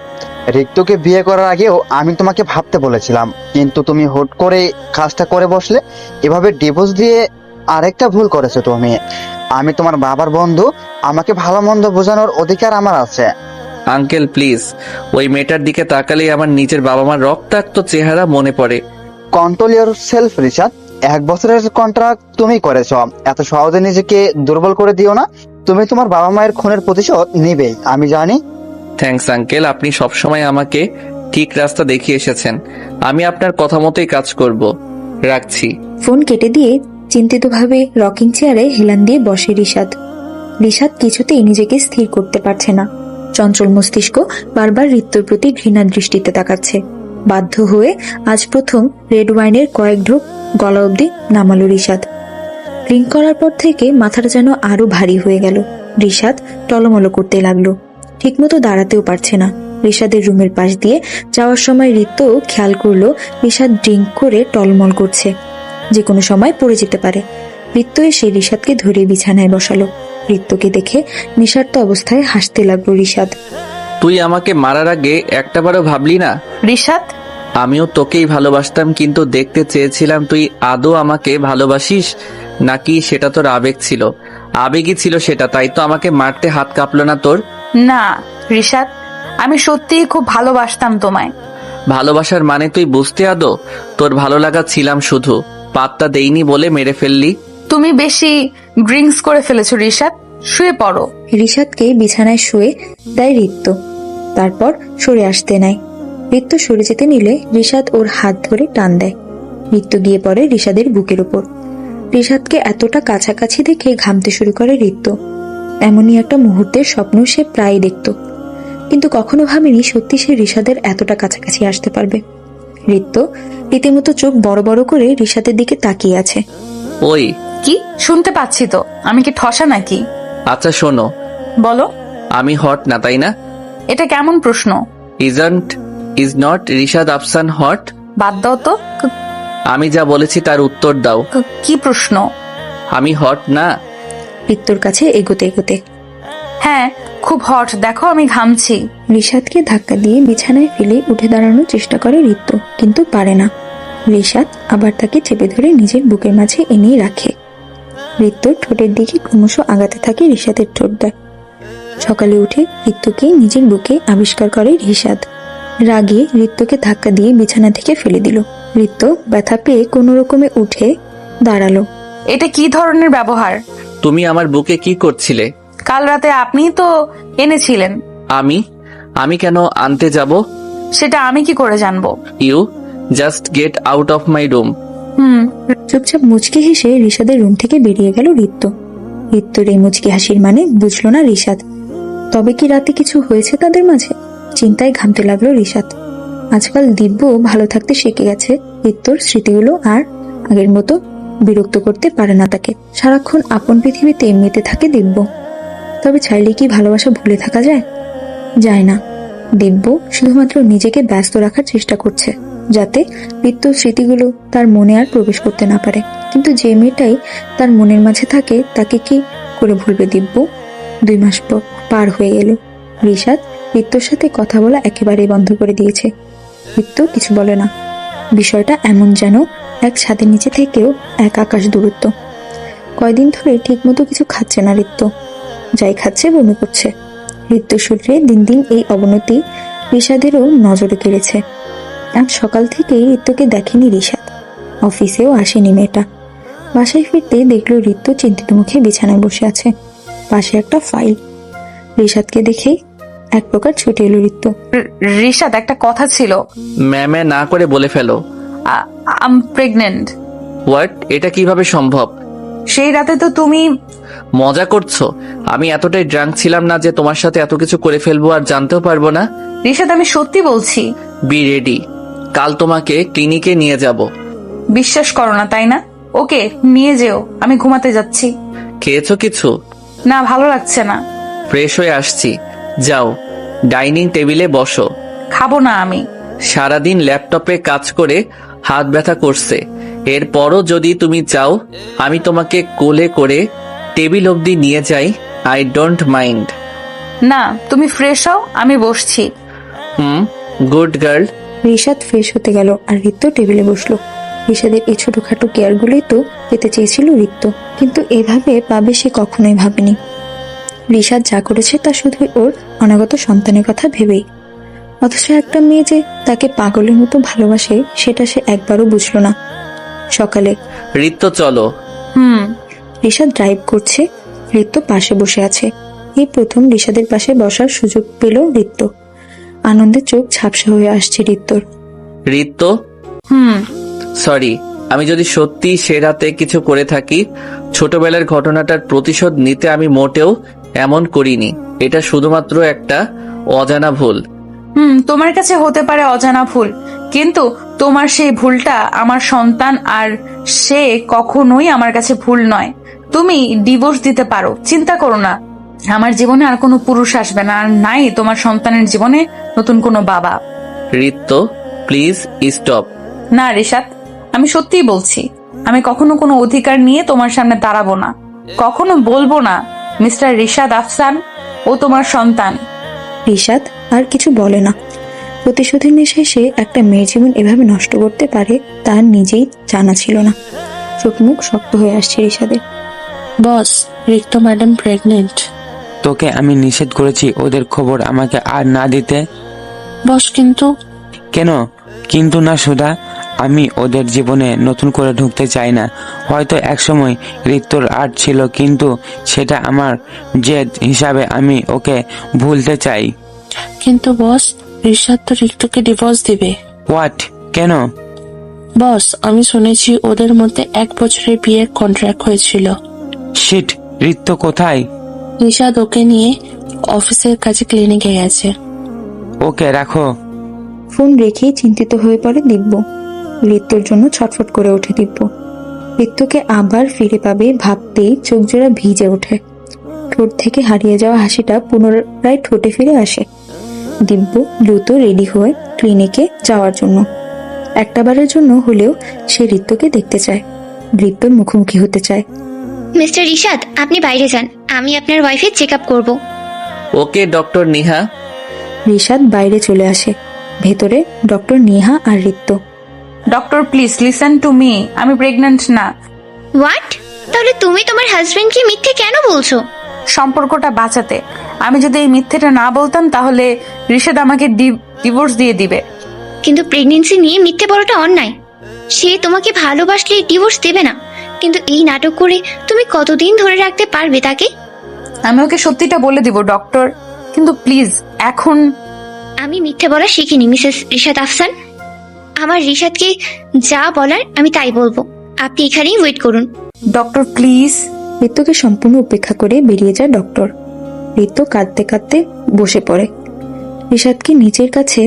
রিক্তকে বিয়ে করার আগেও আমি তোমাকে ভাবতে বলেছিলাম, কিন্তু তুমি হুট করে কাজটা করে বসলে। এভাবে ডিভোর্স দিয়ে আরেকটা ভুল করেছো তুমি। আমি তোমার বাবার বন্ধু, আমাকে ভালো মন্দ বোঝানোর অধিকার আমার আছে। আঙ্কেল প্লিজ, ওই মেয়েটার দিকে তাকালেই আমার নিজের বাবা মার রক্তাক্ত চেহারা মনে পড়ে। Control your self Rishad. 1 বছরের কন্ট্রাক্ট তুমি করেছো, এত সহজে নিজেকে দুর্বল করে দিও না। তুমি তোমার বাবা মায়ের খুনের প্রতিশোধ নিবেই, আমি জানি। থ্যাঙ্কস আঙ্কেল, আপনি সবসময় আমাকে ঠিক রাস্তা দেখিয়ে এসেছেন। আমি আপনার কথা মতোই কাজ করব। রাখছি। ফোন কেটে দিয়ে চিন্তিতভাবে রকিং চেয়ারে হেলান দিয়ে বসে রিশাদ। রিশাদ কিছুতেই নিজেকে স্থির করতে পারছে না। চঞ্চল মস্তিষ্ক বারবার ঋত্যর প্রতি ঘৃণা দৃষ্টিতে তাকাচ্ছে। বাধ্য হয়ে আজ প্রথম রেড ওয়াইনের কয়েক ঢোক গলা অবধি নামালো রিশাদ। ড্রিঙ্ক করার পর থেকে মাথাটা যেন আরো ভারী হয়ে গেল। রিশাদ টলমলো করতে লাগলো, ঠিকমতো দাঁড়াতেও পারছে না। রিশাদের রুমের পাশ দিয়ে যাওয়ার সময় ঋত্য খেয়াল করলো রিশাদ ড্রিঙ্ক করে টলমল করছে, যে কোনো সময় পড়ে যেতে পারে। ঋত্য এসে রিশাদকে ধরে বিছানায় বসালো। ঋত্যকে দেখে নিঃস্বার্থ অবস্থায় হাসতে লাগলো রিশাদ। তুই আমাকে মারার আগে একটাবারও ভাবলি না? রিশাদ, আমিও তোকেই ভালোবাসতাম, কিন্তু দেখতে চেয়েছিলাম তুই আদৌ আমাকে ভালোবাসিস নাকি সেটা তোর আবেগ ছিল। আবেগই ছিল সেটা, তাই তো আমাকে মারতে হাত কাঁপলো না তোর? না রিশাদ, আমি সত্যিই খুব ভালোবাসতাম তোমায়। ভালোবাসার মানে তুই বুঝতে আদৌ? তোর ভালো লাগা ছিলাম শুধু, পাত্তা দেইনি বলে মেরে ফেললি। তুমি বেশি ড্রিঙ্কস করে ফেলেছো রিশাদ, শুয়ে পড়ো। রিশাদকে বিছানায় শুয়ে দেয় ঋত্য, তারপর সরে আসতে নেয়। ঋত্য সরে যেতে নিলে রিশাদ ওর হাত ধরে টান দেয়। ঋত্য গিয়ে পড়ে রিশাদের বুকের উপর। রিশাদকে এতটা কাছাকাছি দেখে ঘামতে শুরু করে ঋত্য। এমনই একটা মুহূর্তের স্বপ্ন সে প্রায় দেখত, কিন্তু কখনো ভাবেনি সত্যি সে রিশাদের এতটা কাছাকাছি আসতে পারবে। ঋত্য রীতিমতো চোখ বড় বড় করে রিশাদের দিকে তাকিয়ে আছে। ওই কি শুনতে পাচ্ছি তো, আমি কি ঠসা নাকি? আচ্ছা শোনো, বলো। আমি হট না, তাই না? এটা কেমন প্রশ্ন? Is not Rishad Afsan hot? বাদ দাও তো। আমি যা বলেছি তার উত্তর দাও। কি প্রশ্ন? আমি হট না? ঋত্যর কাছে এগোতে এগোতে। হ্যাঁ খুব হট, দেখো আমি ঘামছি। রিশাদকে ধাক্কা দিয়ে বিছানায় ফেলে উঠে দাঁড়ানোর চেষ্টা করে ঋত্য, কিন্তু পারে না। রিশাদ আবার তাকে চেপে ধরে নিজের বুকের মাঝে এনে রাখে। ঋত্যর ঠোঁটের দিকে ক্রমশ আগাতে থাকে রিশাদের ঠোঁটটা। সকালে উঠে ঋত্যকে নিজের বুকে আবিষ্কার করে রিশাদ। রাগে ঋত্যকে ধাক্কা দিয়ে বিছানা থেকে ফেলে দিল। ঋত্য ব্যথা পেয়ে কোনো রকমে উঠে দাঁড়ালো। এটা কি ধরনের ব্যবহার? তুমি আমার বুকে কি করছিলে? কাল রাতে আপনিই তো এনেছিলেন। আমি কেন আনতে যাব? সেটা আমি কি করে জানবো? You just get out of my room. চুপচাপ মুচকি হেসে রিশাদের রুম থেকে বেরিয়ে গেল ঋত্য। ঋত্যর এই মুচকি হাসির মানে বুঝলো না রিশাদ। তবে কি রাতে কিছু হয়েছে তাদের মাঝে? চিন্তায় ঘামতে লাগলো রিশাদ। আজকাল দিব্য ভালো থাকতে শিখে গেছে। ঋত্যর স্মৃতিগুলো আর আগের মতো বিরক্ত করতে পারে না তাকে। সারাক্ষণ আপন পৃথিবীতে এমনিতে থাকে দিব্য। তবে চাইলে কি ভালোবাসা ভুলে থাকা যায়? যায় না। দিব্য শুধুমাত্র নিজেকে ব্যস্ত রাখার চেষ্টা করছে, যাতে ঋত্যর স্মৃতিগুলো তার মনে আর প্রবেশ করতে না পারে। কিন্তু যে মেয়েটাই তার মনের মাঝে থাকে তাকে কি করে ভুলবে দিব্য? 2 মাস পার হয়ে গেল। রিশাদ ঋত্যর সাথে কথা বলা একেবারেই বন্ধ করে দিয়েছে। ঋত্য কিছু বলে না। বিষয়টা এমন যেন এক ছাদের নিচে থেকেও এক আকাশ দূরত্ব। কয়দিন ধরে ঠিক মতো কিছু খাচ্ছে না ঋত্য, যাই খাচ্ছে বমি করছে। ঋত্য সূত্রে দিন দিন এই অবনতি রিশাদেরও নজরে কেড়েছে। আজ সকাল থেকেই ঋত্যকে দেখেনি রিশাদ, অফিসেও আসেনি মেয়েটা। বাসায় ফিরতে দেখলো ঋত্য চিন্তিত মুখে বিছানায় বসে আছে, পাশে একটা ফাইল। রিশাদকে দেখেই এক প্রকার ছুটে এলো ঋত্য। রিশাদ, একটা কথা ছিল। ম্যামে না করে বলে ফেলো। আম প্রেগনেন্ট। হোয়াট? এটা কিভাবে সম্ভব? সেই রাতে তো তুমি। মজা করছো? আমি এতটাই ড্রাঙ্ক ছিলাম না যে তোমার সাথে এত কিছু করে ফেলবো আর জানতেও পারবো না। রিশাদ, আমি সত্যি বলছি। বি রেডি, কাল তোমাকে ক্লিনিকে নিয়ে যাব। বিশ্বাস করো না তাই না? ওকে, নিয়ে যেও, আমি ঘুমাতে যাচ্ছি। খেয়েছো কিছু? না, ভালো লাগছে না। ফ্রেশ হয়ে আসছি, যাও ডাইনিং টেবিলে বসো। খাবো না আমি। সারাদিন ল্যাপটপে কাজ করে হাত ব্যথা করছে, এরপরও যদি তুমি চাও আমি তোমাকে কোলে করে টেবিল অবধি নিয়ে যাই, আই ডোন্ট মাইন্ড। না, তুমি ফ্রেশ হও, আমি বসছি। Good girl. ঋষাদ ফ্রেশ হতে গেল আর ঋত্য টেবিলে বসলো। ঋষাদের এই ছোটখাটো কেয়ারগুলোই তো পেতে চেয়েছিল ঋত্য, কিন্তু এভাবে পাবে সে কখনোই ভাবেনি। ঋষাদ যা করেছে তা শুধুই ওর অনাগত সন্তানের কথা ভেবেই। অথচ একটা মেয়ে যে তাকে পাগলের মতো ভালোবাসে সেটা সে একবারও বুঝলো না। সকালে ঋত্য চলো। ঋষাদ ড্রাইভ করছে, ঋত্য পাশে বসে আছে। এই প্রথম ঋষাদের পাশে বসার সুযোগ পেল ঋত্য। আনন্দে চোখ ঝাপসা হয়ে আসছে ঋত্যর। ঋত্য, সরি, আমি যদি সত্যি সে রাতে কিছু করে থাকি, ছোটবেলার ঘটনাটার প্রতিশোধ নিতে আমি মোটেও এমন করিনি। এটা শুধুমাত্র একটা অজানা ভুল। তোমার কাছে হতে পারে অজানা ভুল, কিন্তু তোমার সেই ভুলটা আমার সন্তান, আর সে কখনোই আমার কাছে ভুল নয়। তুমি ডিভোর্স দিতে পারো, চিন্তা করো না। আমার জীবনে আর কোনো পুরুষ আসবে না, আর নাই তোমার সন্তানের জীবনে নতুন কোনো বাবা। ঋত্য, প্লিজ স্টপ। না ঋষাদ, আমি সত্যিই বলছি, আমি কখনো কোনো অধিকার নিয়ে তোমার সামনে দাঁড়াবো না। কখনো বলবো না মিস্টার ঋষাদ আফসান ও তোমার সন্তান। ঋষাদ আর কিছু বলে না। প্রতিশোধের নেশায় সে একটা মেয়ের জীবন এভাবে নষ্ট করতে পারে তার নিজেই জানা ছিল না। চোখ মুখ শক্ত হয়ে আসছে ঋষাদের। বস, রিক্ত ম্যাডাম প্রেগনেন্ট। তোকে আমি নিষেধ করেছি ওদের খবর আমাকে আর না দিতে। বস, কিন্তু। কেন কিন্তু না সুধা? আমি ওদের জীবনে নতুন করে ঢুকতে চাই না। হয়তো একসময় ঋত্যর আর্ট ছিল, কিন্তু সেটা আমার জেদ হিসাবে আমি ওকে ভুলতে চাই। কিন্তু বস, ঋষাদ তো রিক্তকে ডিভোর্স দিবে। হোয়াট? কেন? বস, আমি শুনেছি ওদের মধ্যে 1 বছরের বিয়ের কন্ট্রাক্ট হয়েছিল। শিট, ঋত্য কোথায়? ঋষাদ ওকে নিয়ে অফিসের কাছে ক্লিনিকে গেছে। ওকে রাখো। ফোন রেখে চিন্তিত হয়ে পড়ে দিব্য। ঋত্যর জন্য ছটফট করে ওঠে দিব্য। ঋত্যকে আবার ফিরে পাবে ভাবতেই চোখ জোড়া ভিজে ওঠে। ঠোঁট থেকে হারিয়ে যাওয়া হাসিটা পুনরায় ঠোঁটে ফিরে আসে। দিব্য দ্রুত রেডি হয়ে ক্লিনিকে যাওয়ার জন্য। একটাবারের জন্য হলেও সে ঋত্যকে দেখতে চায়, ঋত্যর মুখোমুখি হতে চায়। মিস্টার ঋষাদ, আপনি বাইরে যান, আমি আপনার ওয়াইফের চেক আপ করবো। ওকে ডক্টর নিহা। ঋষাদ বাইরে চলে আসে। ভেতরে ডক্টর নিহা আর Ritya. Doctor please listen to me, আমি প্রেগন্যান্ট না। হোয়াট? তাহলে তুমি তোমার হাজবেন্ডকে মিথ্যে কেন বলছো? সম্পর্কটা বাঁচাতে। আমি যদি এই মিথ্যেটা না বলতাম তাহলে ঋষাদ আমাকে ডিভোর্স দিয়ে দিবে। কিন্তু প্রেগনেন্সি নিয়ে মিথ্যে বলাটা অন্যায়। সে তোমাকে ভালোবাসলে ডিভোর্স দেবে না, কিন্তু এই নাটক করে তুমি কতদিন ধরে রাখতে পারবে তাকে? আমি ওকে সত্যিটা বলে দিব ডক্টর, কিন্তু প্লিজ এখন। আমি মিথ্যে বলা শিখিনি মিসেস ঋষাদ আফসান। আমার ঋষাদকে যা বলার আমি তাই বলবো। আপনি এখানেই ওয়েট করুন। Doctor please. ঋত্যকে সম্পূর্ণ উপেক্ষা করে বেরিয়ে যায় ডক্টর। ঋত্য কাঁদতে কাঁদতে বসে পড়ে। ঋষাদকে নিজের কাছে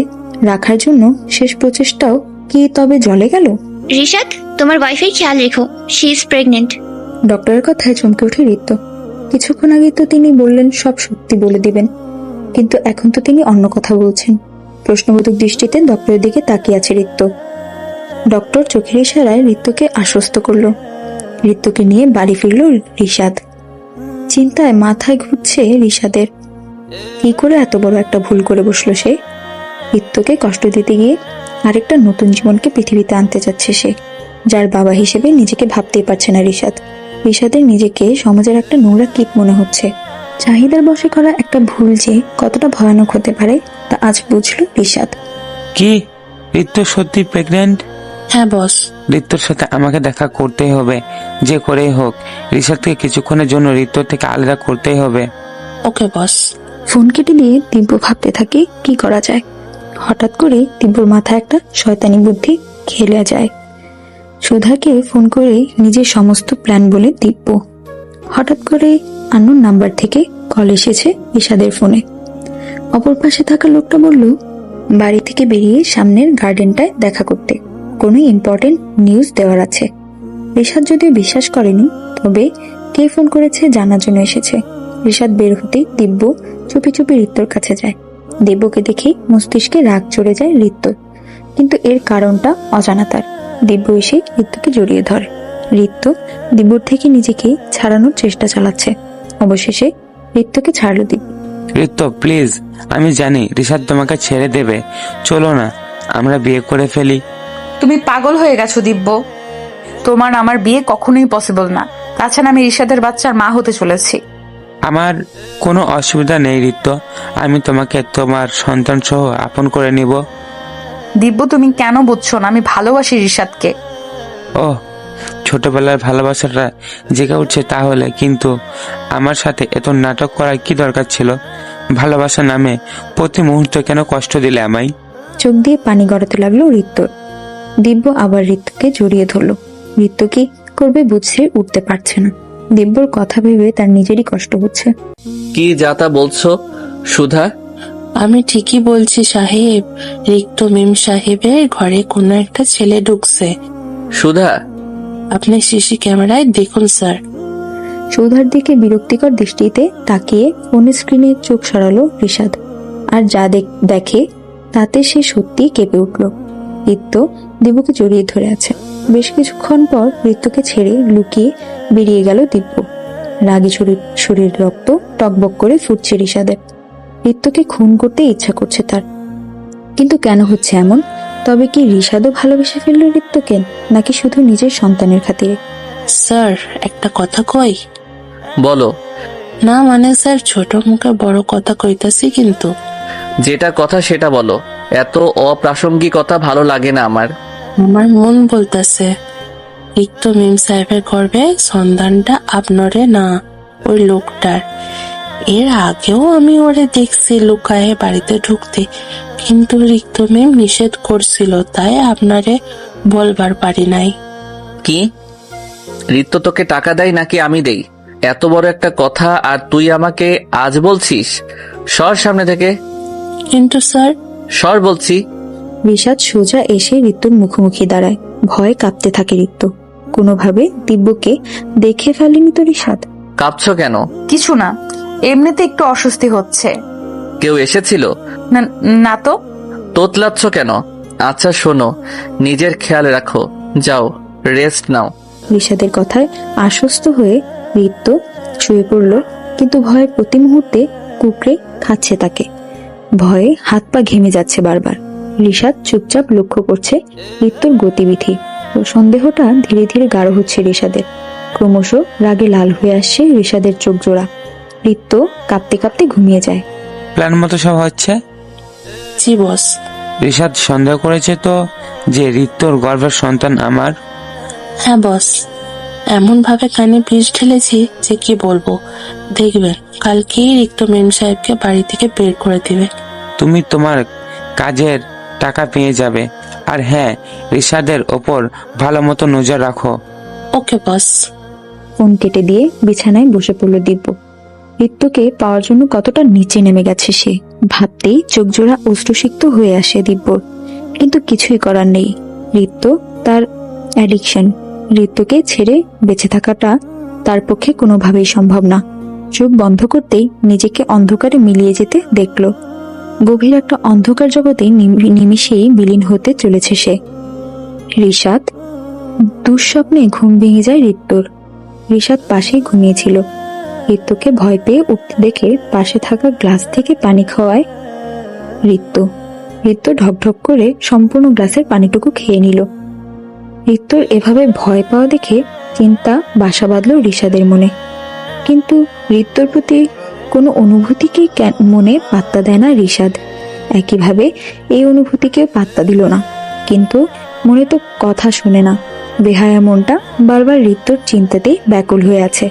রাখার জন্য শেষ প্রচেষ্টাও কি তবে জলে গেল? ঋষাদ, তোমার ওয়াইফের খেয়াল রেখো, শি ইজ প্রেগনেন্ট। ডক্টরের কথায় চমকে ওঠে ঋত্য। কিছুক্ষণ আগে তো তিনি বললেন সব সত্যি বলে দিবেন, কিন্তু এখন তো তিনি অন্য কথা বলছেন। প্রশ্নবোধক দৃষ্টিতে ডক্টরের দিকে তাকিয়ে আছে ঋত্য। ডক্টর চোখের ইশারায় ঋত্যকে আশ্বস্ত করলো। ঋত্যকে নিয়ে বাড়ি ফিরল ঋষাদ। চিন্তায় মাথায় ঘুরছে ঋষাদের। কি করে এত বড় একটা ভুল করে বসলো সে? ঋত্যকে কষ্ট দিতে গিয়ে আরেকটা নতুন জীবনকে পৃথিবীতে আনতে যাচ্ছে সে, যার বাবা হিসেবে নিজেকে ভাবতেই পারছে না ঋষাদ। ঋষাদের নিজেকে সমাজের একটা নোংরা কীট মনে হচ্ছে। চাহিদার বশে করা একটা ভুল যে কতটা ভয়ানক হতে পারে তা আজ বুঝলো ঋষাদ। কি ঋত্য সত্যি প্রেগনেন্ট? হ্যাঁ বস। ঋত্যর সাথে আমাকে দেখা করতেই হবে, যে করেই হোক। ঋষাদকে কিছুক্ষণের জন্য ঋত্য থেকে আলাদা করতেই হবে। ওকে বস। ফোন কেটে দিয়ে দিব্য ভাবতে থাকে কি করা যায়। হঠাৎ করে দিব্যর মাথায় একটা শয়তানি বুদ্ধি খেলে যায়। সুধাকে ফোন করে নিজের সমস্ত প্ল্যান বলে দিব্য। হঠাৎ করে আননোন নাম্বার থেকে কল এসেছে রিশাদের ফোনে। অপর পাশে থাকা লোকটা বলল বাড়ি থেকে বেরিয়ে সামনের গার্ডেনটায় দেখা করতে, কোনো ইম্পর্টেন্ট নিউজ দেওয়ার আছে। রিশাদ যদিও বিশ্বাস করেনি, তবে কে ফোন করেছে জানার জন্য এসেছে। রিশাদ বের হতেই দিব্য চুপি চুপি ঋত্যর কাছে যায়। দিব্যকে দেখেই মস্তিষ্কে রাগ চড়ে যায় ঋত্যর, কিন্তু এর কারণটা অজানা তার। দিব্য এসে ঋত্যকে জড়িয়ে ধরে। ঋত্য দিব্যর থেকে নিজেকে ছাড়ানোর চেষ্টা চালাচ্ছে। অবশেষে ঋত্যকে ছাড়লো দিব্য। ঋত্য প্লিজ, আমি জানি রিশাদ তোমাকে ছেড়ে দেবে, চলো না আমরা বিয়ে করে ফেলি। তুমি পাগল হয়ে গেছো দিব্য, তোমার আমার বিয়ে কখনোই পসিবল না। তাছাড়া আমি রিশাদের বাচ্চার মা হতে চলেছি। আমার কোনো অসুবিধা নেই ঋত্য, আমি তোমাকে তোমার সন্তান সহ আপন করে নিব। দিব্য তুমি কেন বুঝছো না, আমি ভালোবাসি রিশাদকে। ও, ছোটবেলার ভালোবাসাটা জেগে উঠছে তাহলে, কিন্তু আমার সাথে এত নাটক করার কি দরকার ছিল? ভালোবাসা নামে প্রতি মুহূর্তে কেন কষ্ট দিলে আমায়? চোখ দিয়ে পানি গড়াতে লাগলো ঋত্যর। দিব্য আবার ঋত্যকে জড়িয়ে ধরলো। ঋত্য কি করবে বুঝে উঠতে পারছে না। দিব্যর কথা ভেবে তার নিজেরই কষ্ট হচ্ছে। কি যা তা বলছো সুধা? আমি ঠিকই বলছি সাহেব, রিক্ত মেম সাহেবের ঘরে কোনো একটা ছেলে ঢুকছে। সুধা? আপনি সিসি ক্যামেরায় দেখুন স্যার। সুধার দিকে বিরক্তিকর দৃষ্টিতে তাকিয়ে ফোনের স্ক্রিনে চোখ সরালো রিশাদ। আর যা দেখে তাতে সে সত্যি কেঁপে উঠল। ঋত্য দিব্যকে জড়িয়ে ধরে আছে। বেশ কিছুক্ষণ পর ঋত্যকে ছেড়ে লুকিয়ে বেরিয়ে গেল দিব্য। রাগে শরীর রক্ত টকবক করে ফুটছে রিশাদের। ঋত্যকে খুন করতে ইচ্ছা করছে তার, কিন্তু কেন হচ্ছে এমন? তবে কি রিশাদও ভালোবেসে ফেলল ঋত্যকে, নাকি শুধু নিজের সন্তানের খাতিরে? স্যার একটা কথা কই। বলো। না মানে স্যার, ছোট মুখে বড় কথা কইতাছি কিন্তু। যেটা কথা সেটা বলো, এত অপ্রাসঙ্গিকতা ভালো লাগে না আমার। আমার মন বলতেছে রিক্ত মিম সাহেবের গর্ভে সন্তানটা আপনারে না, ওই লোকটার। এর আগেও আমি ওরে দেখছি লুকায়ে বাড়িতে ঢুকতে, কিন্তু রিক্ত মিম নিষেধ করছিল, তাই আপনারে বলবার পারি নাই। কি? ঋত্য তোকে টাকা দেয় নাকি আমি দেই? এত বড় একটা কথা আর তুই আমাকে আজ বলছিস? সর সামনে থেকে। কিন্তু স্যার। সর বলছি। রিশাদ সোজা এসে ঋত্যর মুখোমুখি দাঁড়ায়। ভয়ে কাঁপতে থাকে ঋত্য। কোনোভাবে দিব্যকে দেখে ফেলেনি তো রিশাদ। কাঁপছো কেন? কিছু না, এমনিতে একটু অস্বস্তি হচ্ছে। কেউ এসেছিল? না তো। তোতলাচ্ছ কেন? আচ্ছা শোনো, নিজের খেয়াল রাখো, যাও রেস্ট নাও। রিশাদের কথায় আশ্বস্ত হয়ে ঋত্য শুয়ে পড়ল, কিন্তু ভয়ে প্রতি মুহূর্তে কুকড়ে খাচ্ছে তাকে। ভয়ে হাত পা ঘেমে যাচ্ছে বারবার। রিশাদ চুপচাপ লক্ষ্য করছে ঋত্যর গতিবিধি। সন্দেহটা ধীরে ধীরে গাঢ় হচ্ছে রিশাদের। ক্রমশ রাগে লাল হয়ে আসছে রিশাদের চোখ জোড়া। ঋত্য কাঁপতে কাঁপতে ঘুমিয়ে যায়। প্ল্যান মতো সব হচ্ছে? জি বস। রিশাদ সন্দেহ করেছে তো যে ঋত্যর গর্ভের সন্তান আমার? হ্যাঁ বস, এমন ভাবে কানে বিষ ঢেলেছি যে কি বলবো। দেখবেন কালকেই রিক্ত মেম সাহেবকে বাড়ি থেকে বের করে দিবে। তুমি তোমার কাজের টাকা পেয়ে যাবে। আর হ্যাঁ, রিশাদের ওপর ভালো মতো নজর রাখো। ওকে বস। ফোন কেটে দিয়ে বিছানায় বসে পড়ল দিব্য। ঋত্যকে পাওয়ার জন্য কতটা নিচে নেমে গেছে সে ভাবতেই চোখ জোড়া অশ্রুসিক্ত হয়ে আসে দিব্যর। কিন্তু কিছুই করার নেই। ঋত্য তার অ্যাডিকশন। ঋত্যকে ছেড়ে বেঁচে থাকাটা তার পক্ষে কোনোভাবেই সম্ভব না। চোখ বন্ধ করতেই নিজেকে অন্ধকারে মিলিয়ে যেতে দেখল। গভীর একটা অন্ধকার জগতে নিমিষেই বিলীন হতে চলেছে সে। রিশাদ। দুঃস্বপ্নে ঘুম ভেঙে যায় ঋত্যর। রিশাদ পাশেই ঘুমিয়েছিল। ঋত্যকে ভয় পেয়ে উঠতে দেখে পাশে থাকা গ্লাস থেকে পানি খাওয়ায় ঋত্য। ঋত্য ঢকঢক করে সম্পূর্ণ গ্লাসের পানিটুকু খেয়ে নিল। ঋত্যর এভাবে ভয় পাওয়া দেখে চিন্তা বাসা বাঁধল রিশাদের মনে, কিন্তু ঋত্যর প্রতি কোনো অনুভূতিকে মনে পাত্তা দেয় না রিশাদ। একইভাবে এই অনুভূতিকেও পাত্তা দিল না, কিন্তু মনে তো কথা শুনে না। বেহায়া মনটা বারবার ঋত্যর চিন্তাতেই ব্যাকুল হয়ে আছে।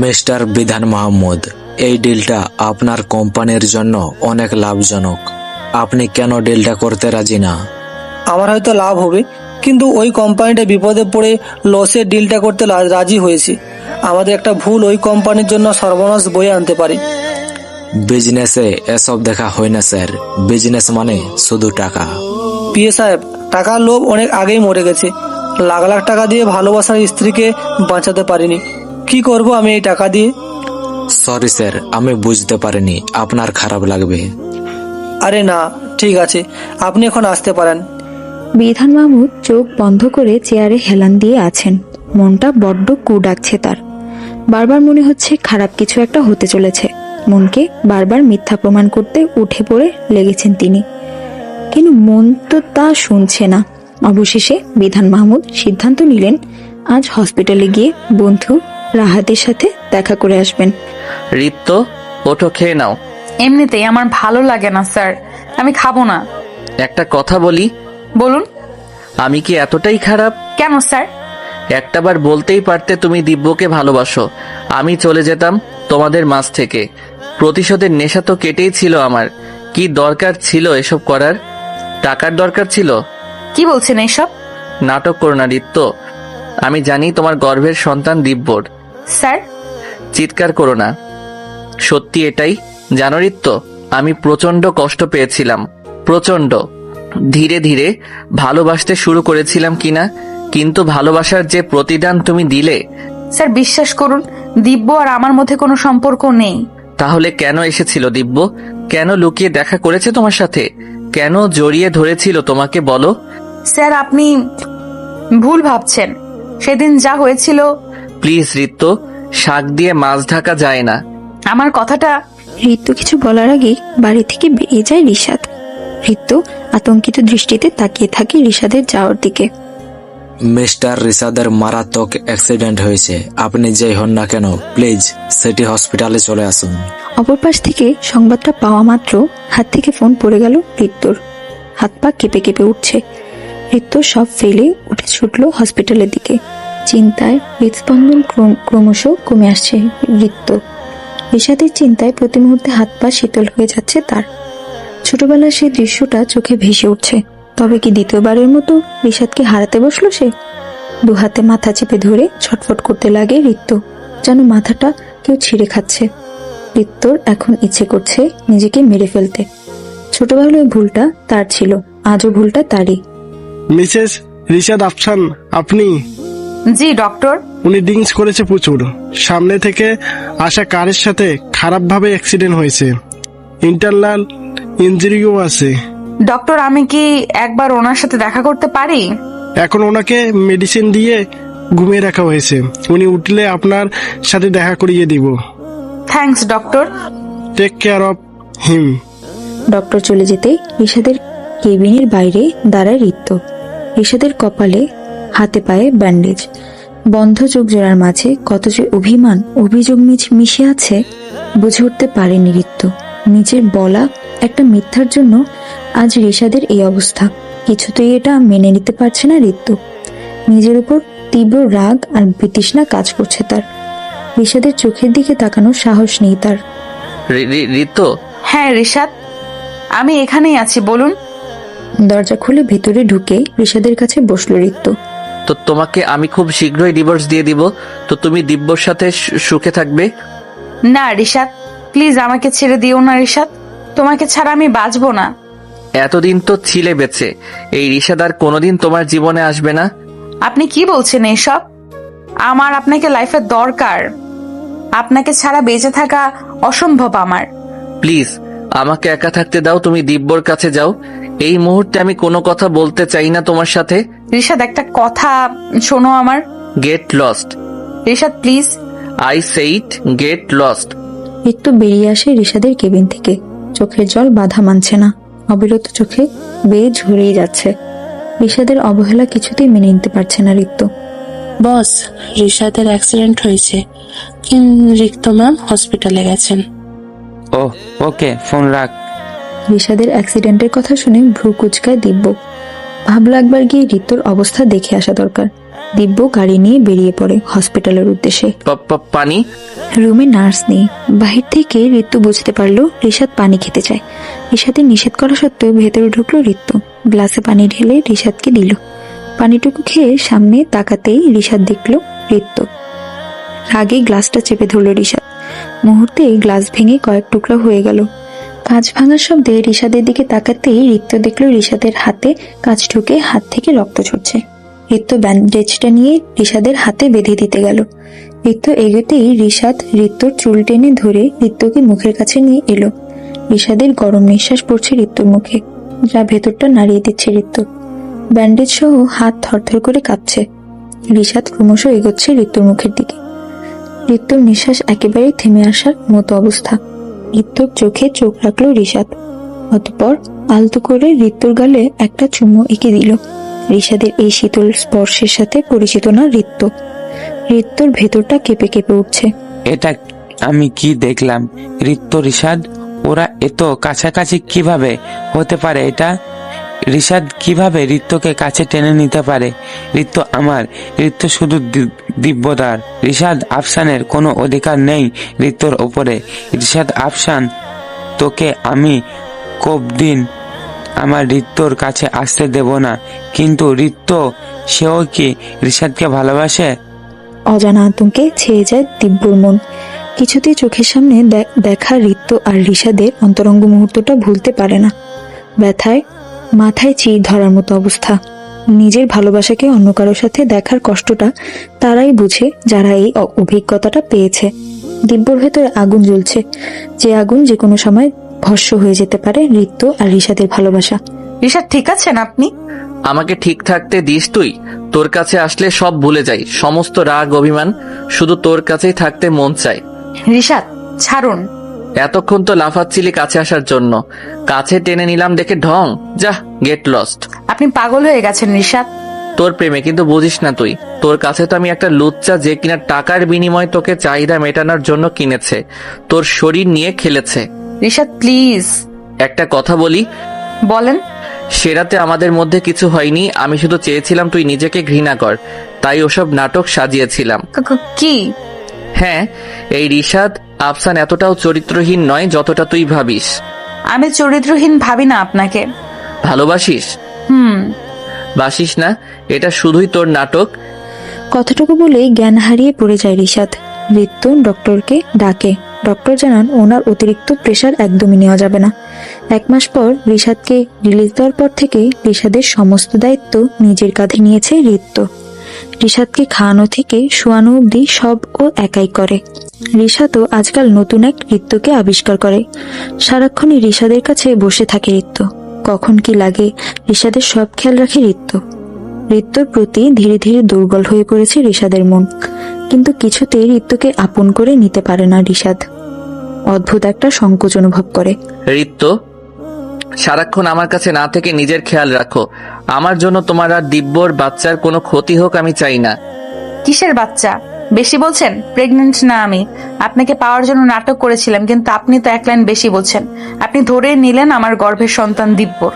মিস্টার বিধান মাহমুদ, এই ডিলটা আপনার কোম্পানির জন্য অনেক লাভজনক। আপনি কেন ডিলটা করতে রাজি না? আমার হয়তো লাভ হবে, কিন্তু ওই কোম্পানিটা বিপদে পড়ে লসের ডিলটা করতে রাজি হয়েছে। আমাদের একটা ভুল ওই কোম্পানির জন্য সর্বনাশ বয়ে আনতে পারে। বিজনেসে এসব দেখা হয় না স্যার। বিজনেস মানে শুধু টাকা। পিএ সাহেব, টাকার লোভ অনেক আগেই মরে গেছে। লাখ লাখ টাকা দিয়ে ভালোবাসার স্ত্রীকে বাঁচাতে পারিনি। কি করব আমি এই টাকা দিয়ে? সরি স্যার, আমি বুঝতে পারিনি, আপনার খারাপ লাগবে। আরে না, ঠিক আছে, আপনি এখন আসতে পারেন। বিধান মাহমুদ চোখ বন্ধ করে চেয়ারে হেলান দিয়ে আছেন। মনটা বড্ড কু ডাকছে তার। বারবার মনে হচ্ছে খারাপ কিছু একটা হতে চলেছে। মনকে বারবার মিথ্যা প্রমাণ করতে উঠে পড়ে লেগেছেন তিনি, কিন্তু মন তো তা শুনছে না। অবশেষে বিধান মাহমুদ সিদ্ধান্ত নিলেন আজ হসপিটালে গিয়ে বন্ধু রাহাতের সাথে দেখা করে আসবেন। রিত্য, ওঠো, খেয়ে নাও। এমনিতেই আমার ভালো লাগে না স্যার, আমি খাবো না। একটা কথা বলি। বলুন। আমি কি এতটাই খারাপ? কেন স্যার? একটাবার বলতেই পারতে তুমি দিব্যকে ভালোবাসো। আমি চলে যেতাম তোমাদের মাঝ থেকে। প্রতিশোধের নেশা তো কেটেই ছিল আমার। কি দরকার ছিল এসব করার? টাকার দরকার ছিল। কি বলছেন এইসব? নাটক করো না রিত্য। আমি জানি তোমার গর্ভের সন্তান দিব্যর। স্যার। চিৎকার করো না, সত্যি এটাই। জানো রিত্য, আমি প্রচন্ড কষ্ট পেয়েছিলাম, প্রচন্ড। ধীরে ধীরে ভালোবাসতে শুরু করেছিলাম কিনা, কিন্তু ভালোবাসার যে প্রতিদান তুমি দিলে। স্যার বিশ্বাস করুন, দিব্য আর আমার মধ্যে কোনো সম্পর্ক নেই। তাহলে কেন এসেছিল দিব্য? কেন লুকিয়ে দেখা করেছে তোমার সাথে? কেন জড়িয়ে ধরেছিল তোমাকে বলো? স্যার আপনি ভুল ভাবছেন। সেদিন যা হয়েছিল। প্লিজ রিত্য, শাক দিয়ে মাছ ঢাকা যায় না। আমার কথাটা। ঋতু কিছু বলার আগেই বাড়ি থেকে বেরিয়ে যায় রিশাদ। ঋতু আতঙ্কিত দৃষ্টিতে তাকিয়ে থাকে রিশাদের যাওয়ার দিকে। মিস্টার রিশাদের মারাত্মক অ্যাক্সিডেন্ট হয়েছে। আপনি যেই হন না কেন, প্লিজ সিটি হসপিটালে চলে আসুন। অপর পাশ থেকে সংবাদটা পাওয়া মাত্র হাত থেকে ফোন পড়ে গেল ঋতুর। হাত পা কেঁপে কেঁপে উঠছে। ঋতু সব ফেলে উঠে ছুটলো হসপিটালের দিকে। চিন্তায় হৃদস্পন্দন ক্রমশ কমে আসছে ঋতু। রিশাদের চিন্তায় প্রতি মুহূর্তে হাত পা শীতল হয়ে যাচ্ছে তার। ছোটবেলার সেই দৃশ্যটা চোখে ভেসে উঠছে। তবে কি দ্বিতীয়বারের মতো রিশাদকে হারাতে বসলো সে? দুহাতে মাথা চেপে ধরে ছটফট করতে লাগে ঋতু, যেন মাথাটা কেউ ছিঁড়ে খাচ্ছে। ঋতুর এখন ইচ্ছে করছে নিজেকে মেরে ফেলতে। ছোটবেলায় ভুলটা তার ছিল, আজও ভুলটা তারই। মিসেস রিশাদ আফসান, আপনি? জি ডক্টর। উনি ড্রিঙ্কস করেছে প্রচুর। সামনে থেকে আসা কারের সাথে খারাপভাবে অ্যাক্সিডেন্ট হয়েছে। ইন্টারনাল ইনজুরিও আছে। ডক্টর, আমি কি একবার ওনার সাথে দেখা করতে পারি? এখন ওনাকে মেডিসিন দিয়ে ঘুমিয়ে রাখা হয়েছে। উনি উঠলে আপনার সাথে দেখা করিয়ে দিব। Thanks doctor. Take care of him. Doctor চলে যেতে রিশাদের কেবিনের বাইরে দাঁড়ায় ঋতু। রিশাদের কপালে হাতে পায়ে ব্যান্ডেজ। বন্ধ চোখ জোড়ার মাঝে কত যে অভিমান অভিযোগ মিশে আছে বুঝে উঠতে পারেনি ঋতু। নিজের বলা একটা মিথ্যার জন্য আজ রিশাদের এই অবস্থা। কিছুতেই এটা মেনে নিতে পারছে না ঋতু। নিজের উপর তীব্র রাগ আর বিতৃষ্ণা কাজ করছে তার। রিশাদের চোখের দিকে তাকানোর সাহস নেই তার। ঋতু। হ্যাঁ রিশাদ, আমি এখানেই আছি, বলুন। দরজা খুলে ভেতরে ঢুকে রিশাদের কাছে বসলো ঋতু। তো তোমাকে আমি খুব শীঘ্রই ডিভোর্স দিয়ে দিব। তো তুমি দিব্যর সাথে সুখে থাকবে। না রিশাদ, প্লিজ আমাকে ছেড়ে দিও না রিশাদ। তোমাকে ছাড়া আমি বাঁচবো না। এতদিন তো ছিলে বেঁচে, এই রিশাদ আর কোনোদিন তোমার জীবনে আসবে না। আপনি কি বলছেন এইসব? আমার আপনাকে লাইফে দরকার। আপনাকে ছাড়া বেঁচে থাকা অসম্ভব আমার। প্লিজ আমাকে একা থাকতে দাও। তুমি দিব্যর কাছে যাও। এই মুহূর্তে আমি কোনো কথা বলতে চাই না তোমার সাথে। রিশাদ, একটা কথা শোনো আমার। Get lost. Rishad please. I said get lost. Ritu বেরিয়ে আসে রিশাদের কেবিন থেকে। চোখের জল বাধা মানছে না, অবিরত চোখে বেয়ে ঝরেই যাচ্ছে। রিশাদের অবহেলা কিছুতেই মেনে নিতে পারছে না ঋতু। বস, রিশাদের অ্যাক্সিডেন্ট হয়েছে, রিক্ত ম্যাম হসপিটালে গেছেন। ও ওকে, ফোন রাখ। রিশাদের অ্যাক্সিডেন্টের কথা শুনে ভ্রু কুচকায় দিব্য। ভাবলো একবার গিয়ে ঋতুর অবস্থা দেখে আসা দরকার। দিব্য গাড়ি নিয়ে বেরিয়ে পড়ে হসপিটালের উদ্দেশ্যে। পানি। রুমে নার্স নেই। বাহির থেকে ঋতু বুঝতে পারলো রিশাদ পানি খেতে চায়। রিশাদের নিষেধ করা সত্ত্বেও ভেতরে ঢুকলো ঋতু। গ্লাসে পানি ঢেলে রিশাদকে দিল। পানিটুকু খেয়ে সামনে তাকাতেই রিশাদ দেখলো ঋতু। রাগে গ্লাসটা চেপে ধরলো রিশাদ। মুহূর্তে গ্লাস ভেঙে কয়েক টুকরা হয়ে গেল। কাঁচ ভাঙার শব্দে রিশাদের দিকে তাকাতেই ঋতু দেখলো রিশাদের হাতে কাঁচ ঢুকে হাত থেকে রক্ত ঝরছে। ঋতু ব্যান্ডেজটা নিয়ে রিশাদের হাতে বেঁধে দিতে গেল। ঋতু এগোতেই রিশাদ ঋতুর চুল টেনে ধরে ঋতুকে মুখের কাছে নিয়ে এলো। রিশাদের গরম নিঃশ্বাস পড়ছে ঋতুর মুখে, যা ভেতরটা নাড়িয়ে দিচ্ছে ঋতু। ব্যান্ডেজ সহ হাত থরথর করে কাঁপছে। রিশাদ ক্রমশ এগোচ্ছে ঋতুর মুখের দিকে। ঋতুর নিঃশ্বাস একেবারেই থেমে আসার মতো অবস্থা। ঋতুর চোখে চোখ রাখলো রিশাদ। অতঃপর আলতো করে ঋতুর গালে একটা চুমু এঁকে দিল। রিশাদের এই শীতল স্পর্শের সাথে পরিচিত না ঋতু। ঋতুর ভেতরটা কেঁপে কেঁপে উঠছে। এটা আমি কি দেখলাম? ঋত্য রিশাদ ওরা এত কাছাকাছি কিভাবে হতে পারে? এটা রিশাদ কিভাবে ঋত্যকে কাছে টেনে নিতে পারে? ঋত্য আমার, ঋত্য শুধু দিব্যদার। রিশাদ আফসানের কোনো অধিকার নেই ঋত্যর ওপরে। রিশাদ আফসান, তোকে আমি কবদিন আমার ঋত্যর কাছে আসতে দেব না। কিন্তু ঋত্য, সেও কি রিশাদকে ভালোবাসে? অজানা আতঙ্কে ছেয়ে যায় দিব্যর মন। কিছুতেই চোখের সামনে দেখা ঋতু আর রিশাদের অন্তরঙ্গ মুহূর্তটা ভুলতে পারে না। ব্যথায় মাথায় চির ধরার মতো অবস্থা। নিজের ভালোবাসাকে অন্য কারোর সাথে দেখার কষ্টটা তারাই বুঝে যারা এই অভিজ্ঞতাটা পেয়েছে। দিব্যর ভেতরে আগুন জ্বলছে, যে আগুন যে কোনো সময় ভস্ম হয়ে যেতে পারে ঋতু আর রিশাদের ভালোবাসা। রিশাদ ঠিক আছেন আপনি? আমাকে ঠিক থাকতে দিস তুই? তোর কাছে আসলে সব ভুলে যাই, সমস্ত রাগ অভিমান, শুধু তোর কাছেই থাকতে মন চায়। রিশাদ ছাড়ুন। এতক্ষণ তো লাফাচ্ছিলি কাছে আসার জন্য, কাছে টেনে নিলাম দেখে ঢং। যা, গেট লস্ট। আপনি পাগল হয়ে গেছেন রিশাদ। তোর প্রেমে কিন্তু বুঝিস না তুই। তোর কাছে তো আমি একটা লুচ্চা, যে কিনা টাকার বিনিময়ে তোকে চাহিদা মেটানোর জন্য কিনেছে, তোর শরীর নিয়ে খেলেছে। রিশাদ প্লিজ। একটা কথা বলি? বলেন। সেরাতে আমাদের মধ্যে কিছু হয়নি, আমি শুধু চেয়েছিলাম তুই নিজেকে ঘৃণা কর, তাই ওসব নাটক সাজিয়েছিলাম। কি? হ্যাঁ, এই রিশাদ আফসান এতটাও চরিত্রহীন নয় যতটা তুই ভাবিস। আমি চরিত্রহীন ভাবি না আপনাকে। ভালোবাসিস? বাসিস না, এটা শুধুই তোর নাটক। কথাটুকু বলেই জ্ঞান হারিয়ে পড়ে যায় রিশাদ। ঋতু ডক্টরকে ডাকে। ডক্টর জানান ওনার অতিরিক্ত প্রেশার একদমই নেওয়া যাবে না। 1 মাস পর রিশাদকে রিলিজ দেওয়ার পর থেকে রিশাদের সমস্ত দায়িত্ব নিজের কাঁধে নিয়েছে ঋতু। রিশাদকে খাওয়ানো থেকে শোয়ানো অবধি সব ও একাই করে। রিশাদও আজকাল নতুন এক ঋতুকে আবিষ্কার করে। সারাক্ষণই রিশাদের কাছে বসে থাকে ঋতু। কখন কি লাগে রিশাদের সব খেয়াল রাখে ঋতু। ঋতুর প্রতি ধীরে ধীরে দুর্বল হয়ে পড়েছে রিশাদের মন, কিন্তু কিছুতেই ঋতুকে আপন করে নিতে পারে না রিশাদ। অদ্ভুত একটা সংকোচ অনুভব করে। ঋতু, সারাক্ষণ আমার কাছে না থেকে নিজের খেয়াল রাখো। আমার জন্য তোমার আর দিব্যর বাচ্চার কোনো ক্ষতি হোক আমি চাই না। কিসের বাচ্চা? বেশি বলছেন। প্রেগনেন্ট না আমি। আপনাকে পাওয়ার জন্য নাটক করেছিলাম, কিন্তু আপনি তো 1 লাইন বেশি বলছেন। আপনি ধরে নিলেন আমার গর্ভের সন্তান দিব্যর।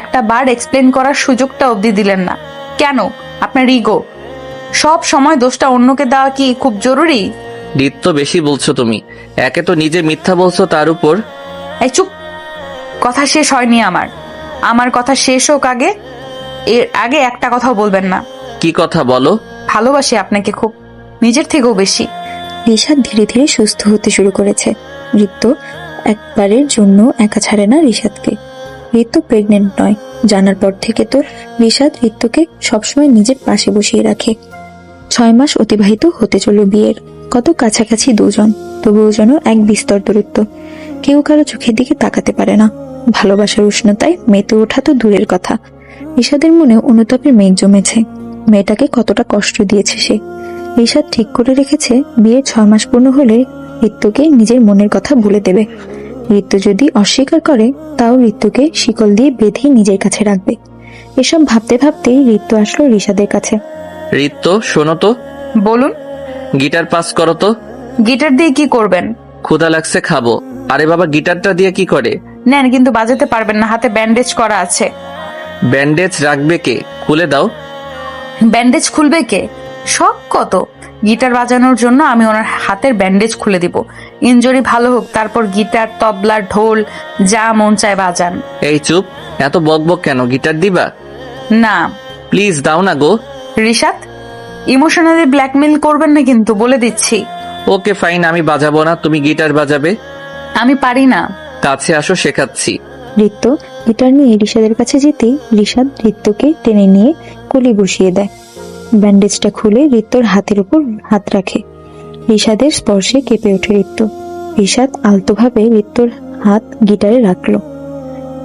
একটা বার এক্সপ্লেন করার সুযোগটা অবধি দিলেন না। কেন? আপনার ইগো। সব সময় দোষটা অন্যকে দেওয়া কি খুব জরুরি? ঋতু, বেশি বলছো তুমি। একে তো নিজে মিথ্যা বলছো, তার উপর। এই চুপ। কথা শেষ হয়নি আমার। আমার কথা শেষ হোক আগে। এর আগে একটা কথাও বলবেন না। কি কথা বলো? ভালোবাসি আপনাকে খুব, নিজের থেকেও বেশি। রিশাদ ধীরে ধীরে সুস্থ হতে শুরু করেছে। ঋতু একবারের জন্য একা ছাড়ে না রিশাদকে। ঋতু প্রেগনেন্ট নয় জানার পর থেকে তো রিশাদ ঋতুকে সবসময় নিজের পাশে বসিয়ে রাখে। 6 মাস অতিবাহিত হতে চলল বিয়ের। কত কাছাকাছি দুজন, তবুও যেন এক বিস্তর দূরত্ব। কেউ কারো চোখের দিকে তাকাতে পারে না। ভালোবাসার উষ্ণতায় মেতে ওঠা তো দূরের কথা, রিশাদের মনে অনুতাপের মেঘ জমেছে। মেয়েটাকে কতটা কষ্ট দিয়েছে সে। রিশাদ ঠিক করে রেখেছে বিয়ের 6 মাস পূর্ণ হলে ঋতুকে নিজের মনের কথা বলে দেবে। ঋতু যদি অস্বীকার করে তাও ঋতুকে শিকল দিয়ে বেঁধে নিজের কাছে রাখবে। এসব ভাবতে ভাবতেই ঋতু আসলো রিশাদের কাছে। ঋতু, শোনো তো। বলুন। গিটার পাস করো তো। গিটার দিয়ে কি করবেন? ক্ষুধা লাগছে, খাবো। আরে বাবা, গিটারটা দিয়ে কি করে? নেন, কিন্তু বাজাতে পারবেন না, হাতে ব্যান্ডেজ করা আছে। ব্যান্ডেজ রাখবে কে? খুলে দাও। ব্যান্ডেজ খুলবে কে? শখ কত! গিটার বাজানোর জন্য আমি ওনার হাতের ব্যান্ডেজ খুলে দিব। ইনজুরি ভালো হোক, তারপর গিটার, তবলা, ঢোল যা মন চায় বাজান। এই চুপ, এত বকবক কেন? গিটার দিবা? না। প্লিজ দাও না গো। রিশাদ, ইমোশনালি ব্ল্যাকমেল করবেন না কিন্তু, বলে দিচ্ছি। ওকে ফাইন, আমি বাজাবো না, তুমি গিটার বাজাবে। আমি পারি না। কাছে আসো, শেখাচ্ছি। ঋত্য গিটার নিয়ে রিশাদের কাছে যেতেই রিশাদ ঋত্যকে টেনে নিয়ে কোলে বসিয়ে দেয়। ব্যান্ডেজটা খুলে ঋত্যর হাতের উপর হাত রাখে। রিশাদের স্পর্শে কেঁপে ওঠে ঋত্য। রিশাদ আলতোভাবে ঋত্যর হাত গিটারে রাখলো।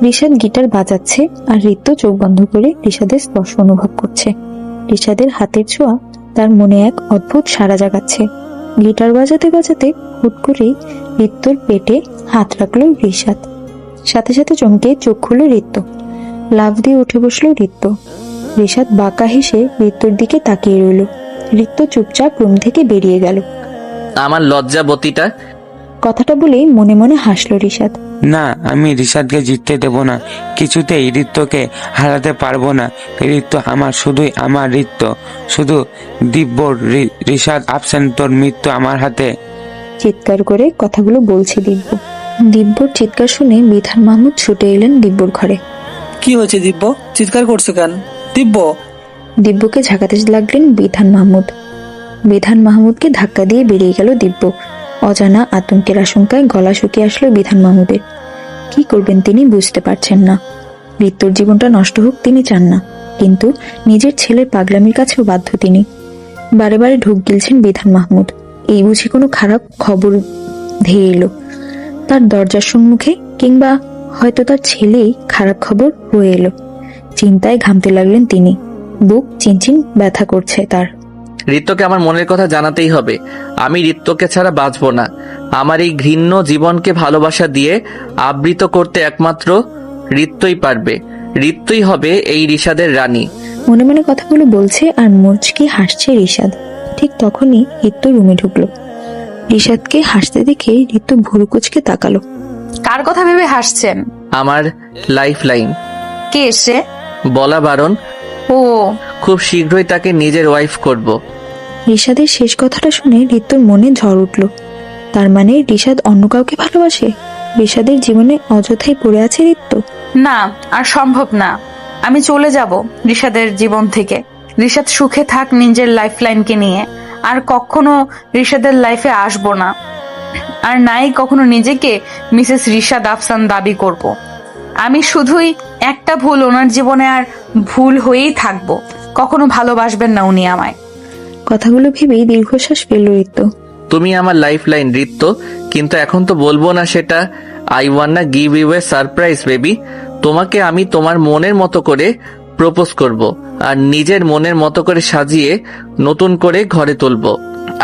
রিশাদ গিটার বাজাচ্ছে আর ঋত্য চোখ বন্ধ করে রিশাদের স্পর্শ অনুভব করছে। রিশাদের হাতের ছোঁয়া তার মনে এক অদ্ভুত সাড়া জাগাচ্ছে। গিটার বাজাতে বাজাতে হুট করেই ঋত্যর পেটে হাত রাখলো রিশাদ। সাথে সাথে চমকে চোখ খুলল ঋত্য। লাফ দিয়ে উঠে বসলো ঋত্য। রিশাদ বাঁকা হেসে ঋত্যর দিকে তাকিয়ে রইল। ঋত্য চুপচাপ রুম থেকে বেরিয়ে গেল। আমার লজ্জাবতীটা। কথাটা বলেই মনে মনে হাসলো রিশাদ। না, আমি রিশাদকে জিততে দেব না, কিছুতেই ঋত্যকে হারাতে পারবো না। ঋত্য আমার, শুধুই আমার ঋত্য, শুধু দিব্যর রিশাদ আফসেন, তোর মৃত্যু আমার হাতে। চিৎকার করে কথাগুলো বলছে দিব্য। দিব্যর চিৎকার শুনে বিধান মাহমুদ ছুটে এলেন দিব্যর ঘরে। কি হয়েছে দিব্য? চিৎকার করছো কেন দিব্য? দিব্যকে ঝাঁকাতে লাগলেন বিধান মাহমুদ। বিধান মাহমুদকে ধাক্কা দিয়ে বেরিয়ে গেল দিব্য। অজানা আতঙ্কের আশঙ্কায় গলা শুকিয়ে আসলো বিধান মাহমুদের। কি করবেন তিনি বুঝতে পারছেন না। ঋত্যর জীবনটা নষ্ট হোক তিনি চান না, কিন্তু নিজের ছেলের পাগলামির কাছেও বাধ্য তিনি। বারে বারে ঢোক গিলছেন বিধান মাহমুদ। এই বুঝি কোনো খারাপ খবর ধেয়ে এলো তার দরজার সম্মুখে, কিংবা হয়তো তার ছেলেই খারাপ খবর হয়ে এলো। চিন্তায় ঘামতে লাগলেন তিনি। বুক চিনচিন ব্যথা করছে তার। ঋত্যকে আমার মনের কথা জানাতেই হবে। আমি ঋত্যকে ছাড়া বাঁচবো না। আমার এই ঘৃণ্য জীবনকে ভালোবাসা দিয়ে আবৃত করতে একমাত্র ঋত্যই পারবে। ঋত্যই হবে এই রিশাদের রানী। মনে মনে কথাগুলো বলছে আর মুচকি হাসছে রিশাদ। ঠিক তখনই ঋত্য রুমে ঢুকলো। রিশাদকে হাসতে দেখে ঋত্য ভুরু কুঁচকে তাকালো। কার কথা ভেবে হাসছেন? আমার লাইফ লাইন। কে এসে? বলা বারণ। ও, খুব শীঘ্রই তাকে নিজের ওয়াইফ করব। রিশাদের শেষ কথাটা শুনে ঋত্যর মনে ঝড় উঠল। তার মানে রিশাদ অন্য কাউকে ভালোবাসে? রিশাদের জীবনে অযথাই পড়ে আছে ঋত্য? না, আর সম্ভব না। আমি চলে যাব রিশাদের জীবন থেকে। রিশাদ সুখে থাক নিজের লাইফ লাইনকে নিয়ে। আর কখনো রিশাদের লাইফে আসবো না। আর নাই কখনো নিজেকে মিসেস রিশাদ আফসান দাবি করব। আমি শুধুই একটা ভুল ওনার জীবনে আর ভুল হয়েই থাকবো। কখনো ভালোবাসবেন না উনি আমায়। কথাগুলো ভেবেই দীর্ঘশ্বাস ফেলল ঋত্য। তুমি আমার লাইফ লাইন ঋত্য, কিন্তু এখন তো বলবো না সেটা। I wanna give you a surprise baby. তোমাকে আমি তোমার মনের মতো করে প্রপোজ করব, আর নিজের মনের মতো করে সাজিয়ে নতুন করে ঘরে তুলবো।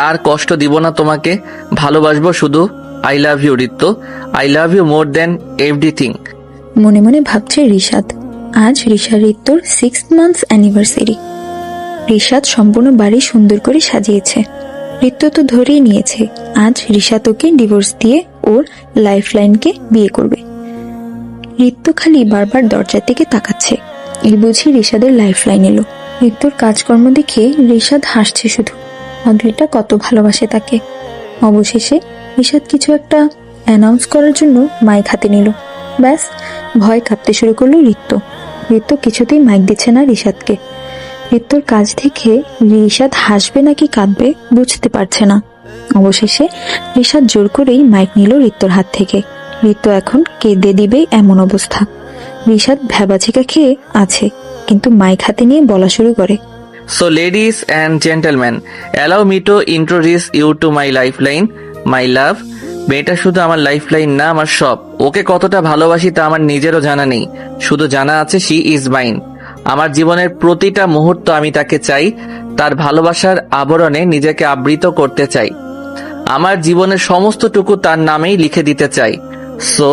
আর কষ্ট দিব না তোমাকে, ভালোবাসবো শুধু। I love you Ritya, I love you more than everything. মনে মনে ভাবছে রিশাদ। আজ ঋত্যর 6 months অ্যানিভার্সারি। রিশাদ সম্পূর্ণ বাড়ি সুন্দর করে সাজিয়েছে। ঋত্য তো ধরেই নিয়েছে আজ রিশাদ ওকে ডিভোর্স দিয়ে ওর লাইফ লাইনকে বিয়ে করবে। ঋত্য খালি বারবার দরজার দিকে তাকাচ্ছে। এই বুঝি রিশাদের লাইফ লাইন এলো। ঋত্যর কাজকর্ম দেখে রিশাদ হাসছে শুধু। অদ্রিটা কত ভালোবাসে তাকে। অবশেষে রিশাদ কিছু একটা অ্যানাউন্স করার জন্য মাইক হাতে নিল। ব্যাস, ভয় কাঁপতে শুরু করলো ঋত্য। ঋত্য কিছুতেই মাইক দিচ্ছে না রিশাদকে। ঋত্যর কাজ দেখে রিশাদ হাসবে নাকি কাঁদবে বুঝতে পারছে না। অবশেষে রিশাদ জোর করেই মাইক নিল ঋত্যর হাত থেকে। ঋত্য এখন কেঁদে দিবে এমন অবস্থা। রিশাদ ভ্যাবাচিকা খেয়ে আছে, কিন্তু মাইক হাতে নিয়ে বলা শুরু করে। So ladies and gentlemen, allow me to introduce you to my lifeline, my love. মেয়েটা শুধু আমার লাইফলাইন না, আমার সব। ওকে কতটা ভালোবাসি তা আমার নিজেরও জানা নেই, শুধু জানা আছে শি ইজ মাইন। আমার জীবনের প্রতিটা মুহূর্ত আমি তাকে চাই, তার ভালোবাসার আবরণে নিজেকে আবৃত করতে চাই। আমার জীবনের সমস্তটুকু তার নামেই লিখে দিতে চাই। So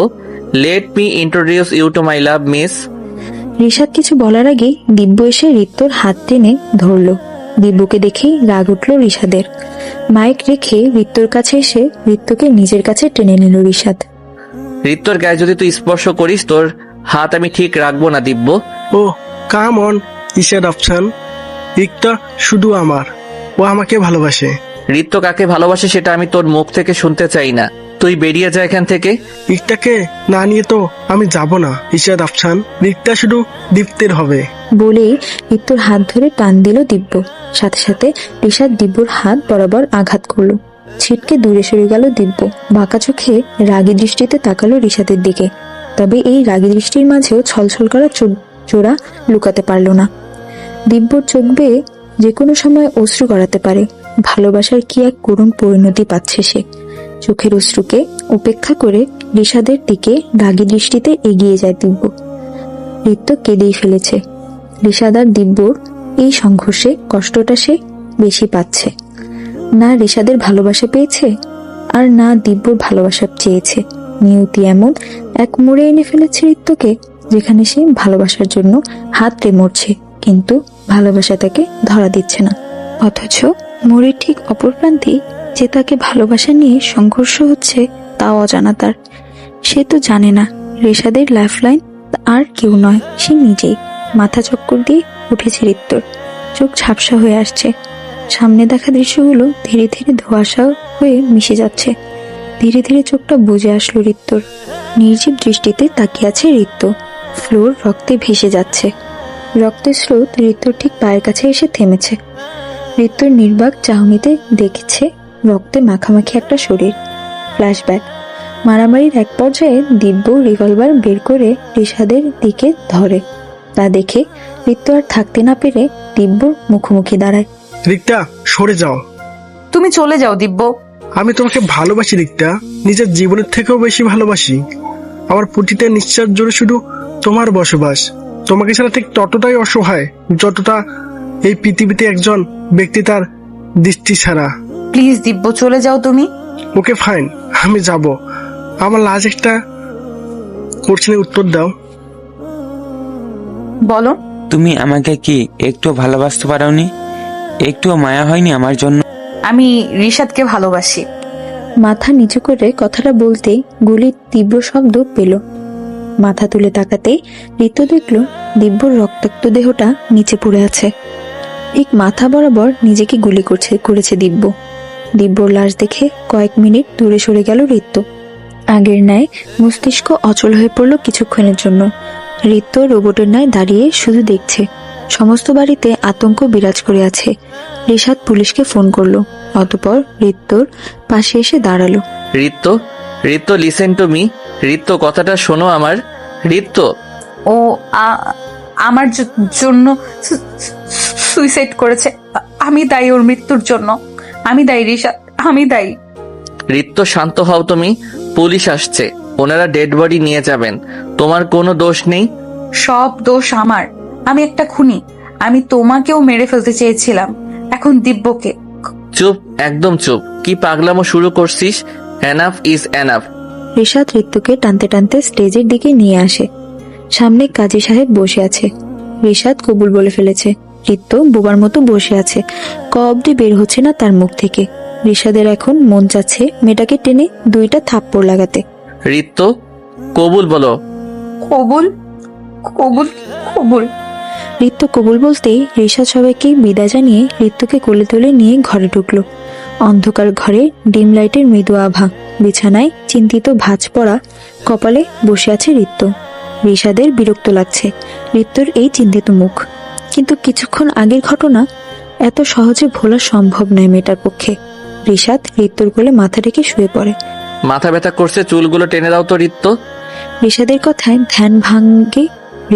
let me introduce you to my love miss. Rishad কিছু বলার আগে দিব্য এসে ঋত্যর হাত টেনে ধরল। দিব্যকে দেখেই রাগ উঠল রিশাদের। মাইক রেখে ঋত্যর কাছে এসে ঋত্যকে নিজের কাছে টেনে নিল রিশাদ। ঋত্যর গায়ে যদি তুই স্পর্শ করিস তোর হাত আমি ঠিক রাখবো না দিব্য। ও কাম অন ইশাদ আফসান, রিক্তা শুধু আমার, ও আমাকে ভালোবাসে। রিক্ত কাকে ভালোবাসে সেটা আমি তোর মুখ থেকে শুনতে চাই না। তুই বেরিয়ে যা এখান থেকে। রিক্তাকে না নিয়ে তো আমি যাব না ইশাদ আফসান, রিক্তা শুধু দীপ্তের হবে। বলে ঋত্যুর হাত ধরে টান দিল দিব্য। সাথে সাথে রিশাদ দিব্যর হাত বরাবর আঘাত করলো। ছিটকে দূরে সরে গেল দিব্য। বাঁকা চোখে রাগী দৃষ্টিতে তাকালো রিশাদের দিকে। তবে এই রাগী দৃষ্টির মাঝেও ছলছল করা চোখ জোড়া লুকাতে পারল না। দিব্যর চোখ বেয়ে যে কোনো সময় অশ্রু গড়াতে পারে। ভালোবাসার কি এক করুণ পরিণতি পাচ্ছে সে। চোখের অশ্রুকে উপেক্ষা করে রিশাদের দিকে রাগী দৃষ্টিতে এগিয়ে যায় দিব্য। ঋত্য কেঁদেই ফেলেছে। রিশাদ আর দিব্যর এই সংঘর্ষে কষ্টটা সে বেশি পাচ্ছে। না রিশাদের ভালোবাসা পেয়েছে, আর না দিব্যর ভালোবাসা চেয়েছে। নিয়তি এমন এক মোড়ে এনে ফেলেছে ঋত্যকে, যেখানে সে ভালোবাসার জন্য হাতড়ে মরছে, কিন্তু ভালোবাসা তাকে ধরা দিচ্ছে না। অথচ মোড়ের ঠিক অপর প্রান্তে যে তাকে ভালোবাসা নিয়ে সংঘর্ষ হচ্ছে, তাও অজানা তার। সে তো জানে না রিশাদের লাইফলাইন আর কেউ নয়, সে নিজেই। মাথা চক্কর দিয়ে উঠেছে ঋত্যর, চোখ ঝাপসা হয়ে আসছে। সামনে দেখা দৃশ্যগুলো ধীরে ধীরে ধোঁয়াশা হয়ে মিশে যাচ্ছে। ধীরে ধীরে চোখটা বুজে আসলো ঋত্যর। নির্জীব দৃষ্টিতে তাকিয়ে আছে ঋত্য। ফ্লোর রক্তে ভেসে যাচ্ছে। রক্তের স্রোত ঋত্যর ঠিক পায়ের কাছে এসে থেমেছে। ঋত্যর নির্বাক চাহনিতে দেখেছে রক্তে মাখামাখি একটা শরীর। ফ্ল্যাশব্যাক। মারামারির এক পর্যায়ে দিব্য রিভলভার বের করে রিশাদের দিকে ধরে। তা দেখে ঋত্য আর থাকতে না পেরে দিব্যর মুখোমুখি দাঁড়ায়। রিক্তা সরে যাও। তুমি চলে যাও দিব্য। আমি তোমাকে ভালোবাসি রিক্তা, নিজের জীবনের থেকেও বেশি ভালোবাসি। আমার প্রতিটা নিঃশ্বাস জুড়ে শুধু তোমার বসবাস। তোমাকে ছাড়া ঠিক ততটাই অসহায় যতটা এই পৃথিবীতে একজন ব্যক্তি তার দৃষ্টি ছাড়া। প্লিজ দিব্য, চলে যাও তুমি। ওকে ফাইন, আমি যাব। আমার লাজ একটা কোশ্চেনে উত্তর দাও। বলো। তুমি আমাকে কি একটু ভালোবাসতে পারোনি? একটুও মায়া হয়নি আমার জন্য? আমি রিশাদকে ভালোবাসি। মাথা নিচু করে কথাটা বলতে গুলির তীব্র শব্দ পেল। মাথা তুলে তাকাতে ঋতু দেখল দিব্যর রক্তাক্ত দেহটা নিচে পড়ে আছে। ঠিক মাথা বরাবর নিজেকে গুলি করেছে দিব্য। দিব্যর লাশ দেখে কয়েক মিনিট দূরে সরে গেল ঋতু। আগের ন্যায় মস্তিষ্ক অচল হয়ে পড়ল কিছুক্ষণের জন্য। ঋতু রোবটের ন্যায় দাঁড়িয়ে শুধু দেখছে। সমস্ত বাড়িতে আতঙ্ক বিরাজ করে আছে। রিশাদ পুলিশকে ফোন করলো। অতঃপর ঋত্যর পাশে এসে দাঁড়ালো। ঋত্য লিসেন টু মি। ঋত্য কথাটা শোনো আমার। ঋত্য ও আমার জন্য সুইসাইড করেছে। আমি দায়ী ওর মৃত্যুর জন্য। আমি দায়ী রিশাদ, আমি দায়ী। ঋত্য শান্ত হও তুমি। পুলিশ আসছে, ওনারা ডেড বডি নিয়ে যাবেন। তোমার কোনো দোষ নেই। সব দোষ আমার। আমি একটা খুনি। আমি তোমাকেও মেরে ফেলতে চেয়েছিলাম, এখন দিব্যকে। চুপ, একদম চুপ। কি পাগলামো শুরু করছিস? Enough is enough. রিশাদ ঋত্যকে টানতে টানতে স্টেজের দিকে নিয়ে আসে। সামনে কাজী সাহেব বসে আছে। রিশাদ কবুল বলে ফেলেছে। ঋত্য বোবার মতো বসে আছে। ক অব্দি বের হচ্ছে না তার মুখ থেকে। রিশাদের এখন মন চাচ্ছে মেয়েটাকে টেনে দুইটা থাপ্পড় লাগাতে। ঋত্য কবুল বলো। কবুল কবুল কবুল। ঋত্য কবুল বলতেই রিশাদ সবাইকে বিদায় জানিয়ে ঋত্যকে কোলে তুলে নিয়ে ঘরে ঢুকলো। অন্ধকার ঘরে ডিম লাইটের মৃদু আভা। বিছানায় চিন্তিত ভাঁজ পড়া কপালে বসে আছে ঋত্য। রিশাদের বিরক্ত লাগছে ঋত্যর এই চিন্তিত মুখ। কিন্তু কিছুক্ষণ আগের ঘটনা এত সহজে ভোলা সম্ভব নয় মেয়েটার পক্ষে। রিশাদ ঋত্যর কোলে মাথা রেখে শুয়ে পড়ে। মাথা ব্যথা করছে, চুলগুলো টেনে দাও তো ঋত্য। রিশাদের কথায় ধ্যান ভাঙ্গে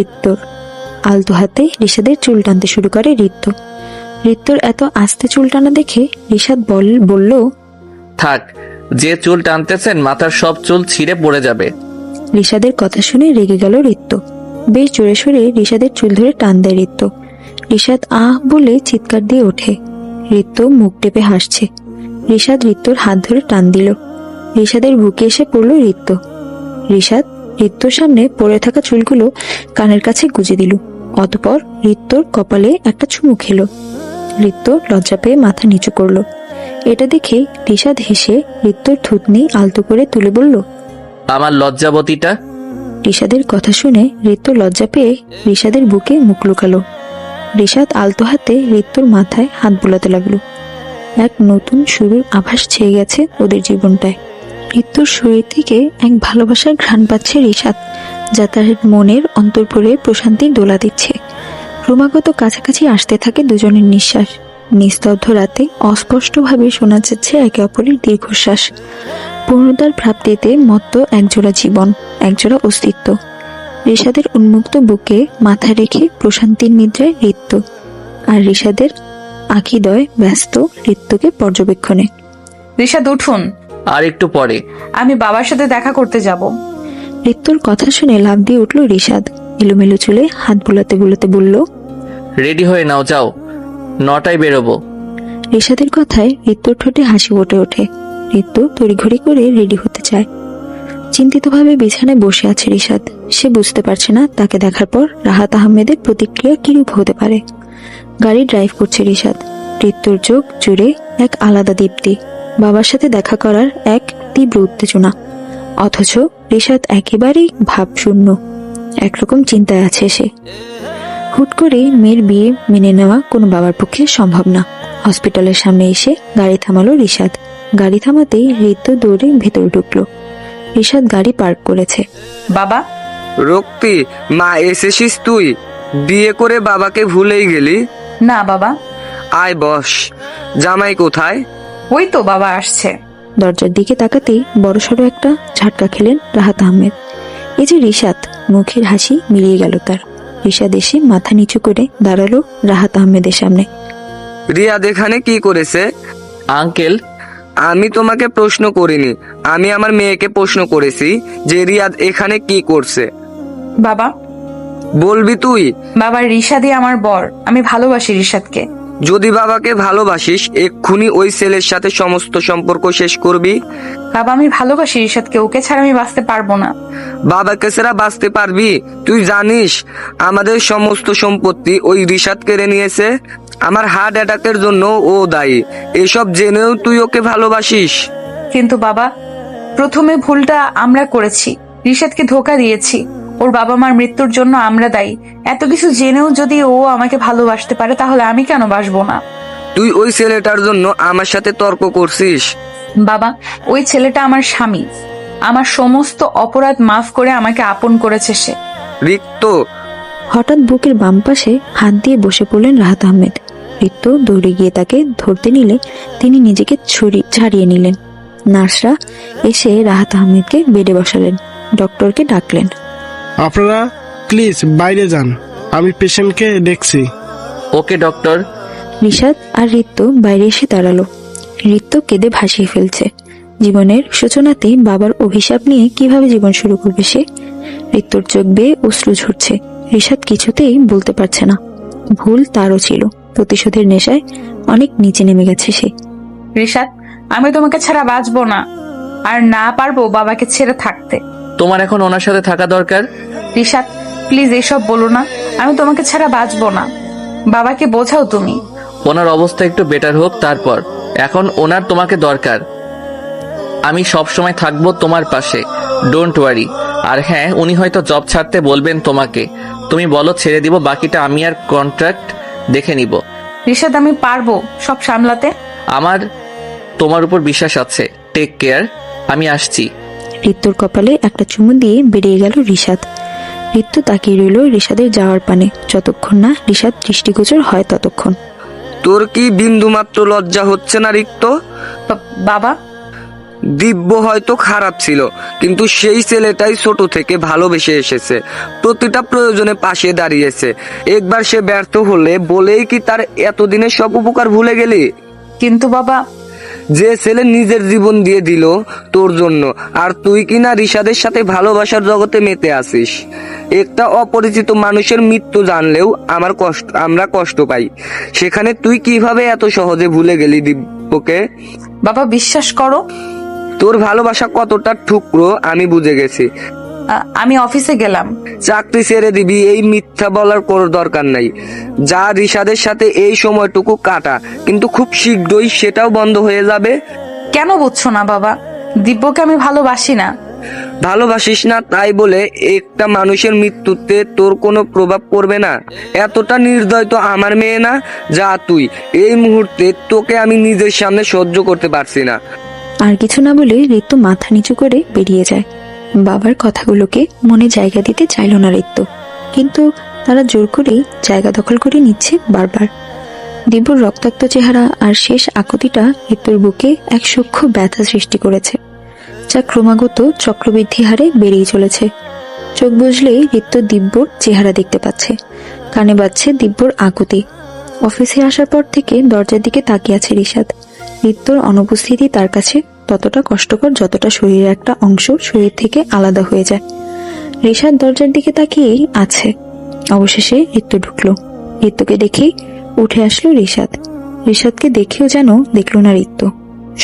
ঋত্যর। আলতো হাতে রিশাদের চুল টানতে শুরু করে ঋত্য। ঋত্যর এত আস্তে চুল টানা দেখে রিশাদ বলল, থাক, যে চুল টানতেছেন মাথার সব চুল ছিঁড়ে পড়ে যাবে। রিশাদের কথা শুনে রেগে গেল ঋত্য। বেশ জোরে সোরে রিশাদের চুল ধরে টান দেয় ঋত্য। রিশাদ আহ বলে চিৎকার দিয়ে ওঠে। ঋত্য মুখ টেপে হাসছে। রিশাদ ঋত্যর হাত ধরে টান দিল। রিশাদের বুকে এসে পড়ল ঋত্য। রিশাদ ঋত্যর সামনে পড়ে থাকা চুলগুলো কানের কাছে গুজে দিল। অতঃপর ঋত্যর কপালে একটা চুমু খেলো। ঋত্য লজ্জা পেয়ে মাথা নিচু করলো। এটা দেখে রিশাদ হেসে ঋত্যর থুতনি আলতো করে তুলে বলল, আমার লজ্জাবতীটা। রিশাদের কথা শুনে ঋতু লজ্জা পেয়ে রিশাদের বুকে মুখ লুকালো। রিশাদ আলতো হাতে ঋতুর মাথায় হাত বোলাতে লাগলো। এক নতুন শুরুর আভাস ছেয়ে গেছে ওদের জীবনটায়। ঋতুর শরীর থেকে এক ভালোবাসার ঘ্রাণ পাচ্ছে রিশাদ, যা তার মনের অন্তরপুরে প্রশান্তির দোলা দিচ্ছে। ক্রমাগত কাছাকাছি আসতে থাকে দুজনের নিঃশ্বাস। নিস্তব্ধ রাতে অস্পষ্টভাবে শোনা যাচ্ছে একে অপরের দীর্ঘশ্বাস। পূর্ণতার প্রাপ্তিতে মত্ত একজোড়া জীবন, একজোড়া অস্তিত্ব। রিশাদের উন্মুক্ত বুকে মাথা রেখে প্রশান্তির নিদ্রায় ঋতু, আর রিশাদের আখিদয় ব্যস্ত ঋতুকে পর্যবেক্ষণে। রিশাদ উঠুন, আর একটু পরে। আমি বাবার সাথে দেখা করতে যাব। ঋতুর কথা শুনে লাফ দিয়ে উঠল রিশাদ। এলোমেলো চুলে হাত বুলাতে বুলাতে বলল, রেডি হয়ে নাও, যাও, 9টায় বেরোবো। রিশাদের কথায় ঋতুর ঠোঁটে হাসি ফুটে ওঠে। ঋতু তড়িঘড়ি করে রেডি হতে চায়। চিন্তিতভাবে বিছানায় বসে আছে রিশাদ। সে বুঝতে পারছে না তাকে দেখার পর রাহাত আহমেদের প্রতিক্রিয়া কিরূপ হতে পারে। গাড়ি ড্রাইভ করছে রিশাদ। ঋতুর চোখ জুড়ে এক আলাদা দীপ্তি, বাবার সাথে দেখা করার এক তীব্র উত্তেজনা। অথচ রিশাদ একেবারেই ভাবশূন্য, একরকম চিন্তায় আছে সে। হুট করে মেয়ের বিয়ে মেনে নেওয়া কোনো বাবার পক্ষে সম্ভব না। হসপিটালের সামনে এসে গাড়ি থামালো রিশাদ। গাড়ি থামাতেই ঋতু দৌড়ে ভেতরে ঢুকলো। রিশাদ গাড়ি পার্ক করেছে। বাবা। রক্তি, মা এসেছিস তুই? বিয়ে করে বাবাকে ভুলেই গেলি? না বাবা। আয় বস। জামাই কোথায়? ওই তো বাবা আসছে। দরজার দিকে তাকাতেই বড়সড় একটা ঝাটকা খেলেন রাহাত আহমেদ। এই যে রিশাদ, মুখের হাসি মিলিয়ে গেল তার। রিশাদ এসে মাথা নিচু করে দাঁড়ালো রাহাত আহমেদের সামনে। রিয়াদ এখানে কি করেছে? আঙ্কেল, আমি তোমাকে প্রশ্ন করিনি, আমি আমার মেয়েকে প্রশ্ন করেছি যে রিয়াদ এখানে কি করছে। বাবা। বলবি তুই? বাবা, রিশাদই আমার বর, আমি ভালোবাসি রিশাদকে। যদি বাবাকে ভালোবাসিস এক্ষুনি ওই ছেলের সাথে সমস্ত সম্পর্ক শেষ করবি। বাবা, আমি ভালোবাসি রিশাদকে, ওকে ছাড়া আমি বাঁচতে পারবো না। বাবাকে ছাড়া বাঁচতে পারবি? তুই জানিস আমাদের সমস্ত সম্পত্তি ওই রিশাদ কেড়ে নিয়েছে। আমার হার্ট অ্যাটাকের জন্য ও দায়ী। এসব জেনেও তুই ওকে ভালোবাসিস? কিন্তু বাবা, প্রথমে ভুলটা আমরা করেছি, রিশাদকে ধোঁকা দিয়েছি। ওর বাবা মার মৃত্যুর জন্য আমরা দায়ী। এত কিছু জেনেও যদি ও আমাকে ভালোবাসতে পারে, তাহলে আমি কেন বাসবো না? তুই ওই ছেলেটার জন্য আমার সাথে তর্ক করছিস? বাবা, ওই ছেলেটা আমার স্বামী, আমার সমস্ত অপরাধ মাফ করে আমাকে আপন করেছে সে। রিক্ত। হঠাৎ বুকের বাম পাশে হাত দিয়ে বসে পড়লেন রাহাত আহমেদ। ঋতু দৌড়ে গিয়ে তাকে ধরতে নিলে তিনি নিজেকে ছাড়িয়ে নিলেন। নার্সরা এসে রাহাত আহমেদকে বেডে বসালেন। ডক্টরকে ডাকলেন। আপনারা প্লিজ বাইরে যান, আমি পেশেন্টকে দেখছি। ওকে ডক্টর। রিশাদ আর ঋতু বাইরে এসে দাঁড়ালো। ঋতু কেঁদে ভাসিয়ে ফেলছে। জীবনের সূচনাতে বাবার অভিশাপ নিয়ে কিভাবে জীবন শুরু করবে সে। ঋতুর চোখ বেয়ে অশ্রু ঝরছে। রিশাদ কিছুতেই বলতে পারছে না। ভুল তারও ছিল, প্রতিশোধের নেশায় অনেক নিচে নেমে গেছে সে। রিশাদ, আমি তোমাকে ছাড়া বাঁচবো না, আর না পারবো বাবাকে ছেড়ে থাকতে। তোমার এখন ওনার সাথে থাকা দরকার। রিশাদ, প্লিজ এসব বলো না, আমি তোমাকে ছাড়া বাঁচবো না। বাবাকে বোঝাও তুমি। ওনার অবস্থা একটু বেটার হোক, তারপর। এখন ওনার তোমাকে দরকার। আমি সব সময় থাকবো তোমার পাশে, ডোন্ট ওয়ারি। আর হ্যাঁ, উনি হয়তো জব ছাড়তে বলবেন তোমাকে, তুমি বলো ছেড়ে দিব, বাকিটা আমি আর কন্ট্রাক্ট দেখে নিব। রিশাদ, আমি পারবো সব সামলাতে। আমার তোমার উপর বিশ্বাস আছে। টেক কেয়ার, আমি আসছি। ঋতুর কপালে একটা চুমু দিয়ে বেরিয়ে গেল রিশাদ। ঋতু তাকিয়ে রইল রিশাদের যাওয়ার পানে। যতক্ষণ না রিশাদ দৃষ্টিগোচর হয় ততক্ষণ। তোর কি বিন্দুমাত্র লজ্জা হচ্ছে না রিক্ত? বাবা। দিব্য হয়তো খারাপ ছিল, কিন্তু সেই ছেলেটাই ছোট থেকে ভালোবেসে এসেছে, প্রতিটা প্রয়োজনে পাশে দাঁড়িয়েছে। একবার সে ব্যর্থ হলে বলেই কি তার এতদিনের সব উপকার ভুলে গেলি? কিন্তু বাবা, যে ছেলে নিজের জীবন দিয়ে দিল তোর জন্য, আর তুই কিনা রিশাদের সাথে ভালোবাসার জগতে মেতে আসিস। একটা অপরিচিত মানুষের মৃত্যু জানলেও আমরা কষ্ট পাই, সেখানে তুই কিভাবে এত সহজে ভুলে গেলি দিব্যকে? বাবা, বিশ্বাস করো, তোর ভালোবাসা কতটা ঠুকরো আমি বুঝে গেছি। আমি অফিসে গেলাম। চাকরি ছেড়ে দিবি এই মিথ্যা বলার কোনো দরকার নাই। যা রিশাদের সাথে এই সময়টুকু কাটা, কিন্তু খুব শীঘ্রই সেটাও বন্ধ হয়ে যাবে। কেন বুঝছো না বাবা? দিব্যকে আমি ভালোবাসি না। ভালোবাসিস না তাই বলে একটা মানুষের মৃত্যুতে তোর কোনো প্রভাব পড়বে না? এতটা নির্দয় তো আমার মেয়ে না। যা তুই, এই মুহূর্তে তোকে আমি নিজের সামনে সহ্য করতে পারছি না। আর কিছু না বলে ঋতু মাথা নিচু করে বেরিয়ে যায়। বাবার কথাগুলোকে মনে জায়গা দিতে চাইল না ঋতু, কিন্তু তারা জোর করেই জায়গা দখল করে নিচ্ছে বারবার। দিব্যর রক্তাক্ত চেহারা আর শেষ আকুতিটা ঋতুর বুকে এক সূক্ষ্ম ব্যথা সৃষ্টি করেছে, যা ক্রমাগত চক্রবৃদ্ধি হারে বেড়েই চলেছে। চোখ বুঝলেই ঋতু দিব্যর চেহারা দেখতে পাচ্ছে, কানে বাজছে দিব্যর আকুতি। অফিসে আসার পর থেকে দরজার দিকে তাকিয়ে আছে রিশাদ। ঋতুর অনুপস্থিতি তার কাছে ততটা কষ্টকর যতটা শরীরের একটা অংশ শরীর থেকে আলাদা হয়ে যায়। রিশাদ দরজার দিকে তাকিয়েই আছে। অবশেষে ঋতু ঢুকলো। ঋতুকে দেখেই উঠে আসলো রিশাদ। রিশাদকে দেখেও যেন দেখলো না ঋতু।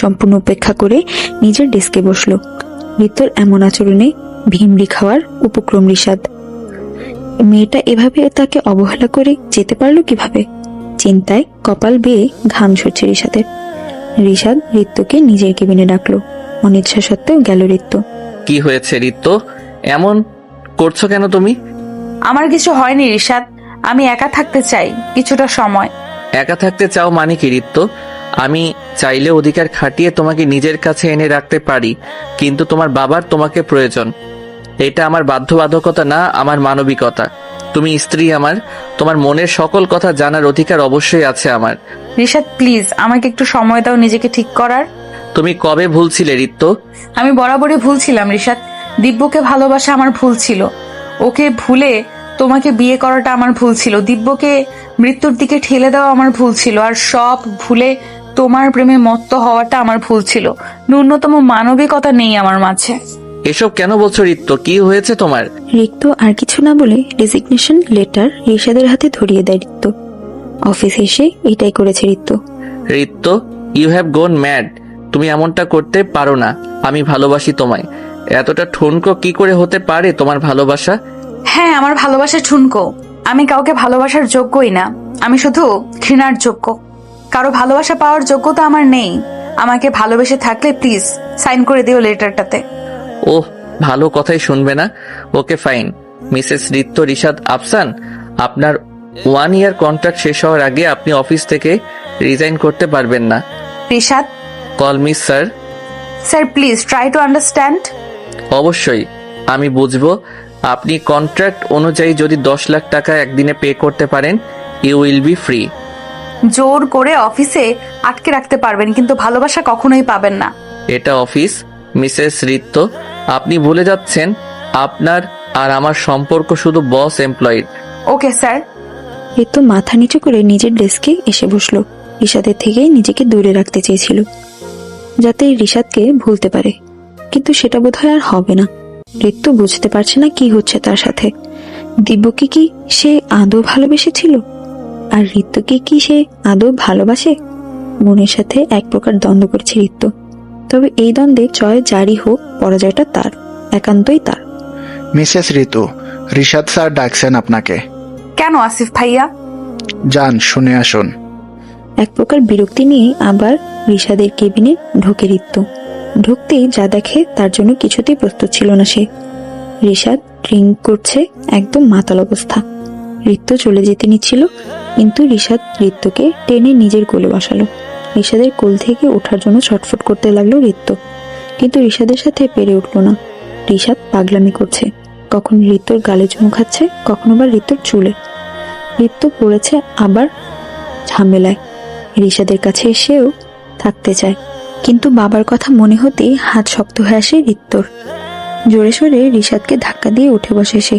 সম্পূর্ণ উপেক্ষা করে নিজের ডেস্কে বসলো। ঋতুর এমন আচরণে ভিমড়ি খাওয়ার উপক্রম রিশাদ। মেয়েটা এভাবে তাকে অবহেলা করে যেতে পারলো কিভাবে? চিন্তায় কপাল বেয়ে ঘাম ঝরছে রিশাদের। রিশাদ ঋতুকে নিজের কেবিনে ডাকলো। অনিচ্ছা সত্ত্বেও গেল ঋতু। কি হয়েছে ঋতু, এমন করছো কেন তুমি? আমার কিছু হয়নি রিশাদ, আমি একা থাকতে চাই কিছুটা সময়। একা থাকতে চাও মানে কি ঋতু? আমি চাইলে অধিকার খাটিয়ে তোমাকে নিজের কাছে এনে রাখতে পারি, কিন্তু তোমার বাবার তোমাকে প্রয়োজন। এটা আমার বাধ্যবাধকতা না, আমার মানবিকতা। তুমি স্ত্রী আমার, তোমার মনের সকল কথা জানার অধিকার অবশ্যই আছে আমার। রিশাদ প্লিজ আমাকে একটু সময় দাও নিজেকে ঠিক করার। তুমি কবে ভুলছিলে ঋতু? আমি বরাবরই ভুল ছিলাম রিশাদ। দিব্যকে ভালোবাসা আমার ভুল ছিল, ওকে ভুলে তোমাকে বিয়ে করাটা আমার ভুল ছিল, দিব্যকে মৃত্যুর দিকে ঠেলে দেওয়া আমার ভুল ছিল, আর সব ভুলে তোমার প্রেমে মত্ত হওয়াটা আমার ভুল ছিল। ন্যূনতম মানবিকতা নেই আমার মাঝে। এসব কেন বলছো ঋতু? কি হয়েছে তোমার? ঋতু আর কিছু না বলে রেজিগনেশন লেটার রিশাদের হাতে ধরিয়ে দেয় ঋতু। অফিসে এসে এটাই করেছে ঋতু। ঋতু, ইউ হ্যাভ গোন ম্যাড। তুমি এমনটা করতে পারো না। আমি ভালোবাসি তোমায়। এতটা ঠুনকো কি করে হতে পারে তোমার ভালোবাসা? হ্যাঁ, আমার ভালোবাসা ঠুনকো। আমি কাউকে ভালোবাসার যোগ্যই না, আমি শুধু ঘৃণার যোগ্য। কারো ভালোবাসা পাওয়ার যোগ্যতা আমার নেই। আমাকে ভালোবেসে থাকলে প্লিজ সাইন করে দিও লেটারটাতে। ওহ, ভালো কথাই শুনবে না? Okay fine. মিসেস ঋতু রিশাদ আফসান, আপনার 1 ইয়ার কন্ট্রাক্ট শেষ হওয়ার আগে আপনি অফিস থেকে রিজাইন করতে পারবেন না। Rishad, call me sir. Sir please try to understand. অবশ্যই আমি বুঝবো। আপনি কন্ট্রাক্ট অনুযায়ী যদি 10 লাখ টাকা একদিনে পে করতে পারেন, ইউ উইল বি ফ্রি। জোর করে অফিসে আটকে রাখতে পারবেন, কিন্তু ভালোবাসা কখনোই পাবেন না। এটা অফিস মিসেস ঋতু, আপনি ভুলে যাচ্ছেন আপনার আর আমার সম্পর্ক শুধু বস এমপ্লয়ির। Okay sir. ঋতু মাথা নিচু করে নিজের ডেস্কে এসে বসলো। রিশাদের থেকে নিজেকে দূরে রাখতে চেয়েছিল, যাতে রিশাদকে ভুলতে পারে, কিন্তু সেটা বোধহয় আর হবে না। ঋতু বুঝতে পারছে না কি হচ্ছে তার সাথে। দিব্যকে কি সে আদৌ ভালোবেসেছিল, আর ঋতুকে কি সে আদৌ ভালোবাসে? মনের সাথে এক প্রকার দ্বন্দ্ব করছে ঋতু। তবে এই দ্বন্দ্বে জয় জারি হোক, পরাজয়টা তার, একান্তই তার। মিসেস ঋতু, রিশাদ স্যার ডাকছেন আপনাকে। কেন আসিফ ভাইয়া? যান, শুনে আসুন। এক প্রকার বিরক্তি নিয়ে আবার রিশাদের কেবিনে ঢোকে ঋতু। ঢুকতেই যা দেখে তার জন্য কিছুতেই প্রস্তুত ছিল না সে। রিশাদ ড্রিঙ্ক করছে, একদম মাতাল অবস্থা। ঋতু চলে যেতে নিচ্ছিল, কিন্তু রিশাদ ঋতুকে টেনে নিজের কোলে বসালো। রিশাদের কোল থেকে ওঠার জন্য ছটফট করতে লাগলো ঋতু, কিন্তু রিশাদের সাথে পেরে উঠলো না। রিশাদ পাগলামি করছে, কখনো ঋতুর গালে চুমু খাচ্ছে, কখনো বা ঋতুর চুলে। ঋতু পড়েছে আবার ঝামেলায়। রিশাদের কাছে এসেও থাকতে চায়, কিন্তু বাবার কথা মনে হতেই হাত শক্ত হয়ে আসে ঋতুর। জোরে সোরে রিশাদকে ধাক্কা দিয়ে উঠে বসে সে।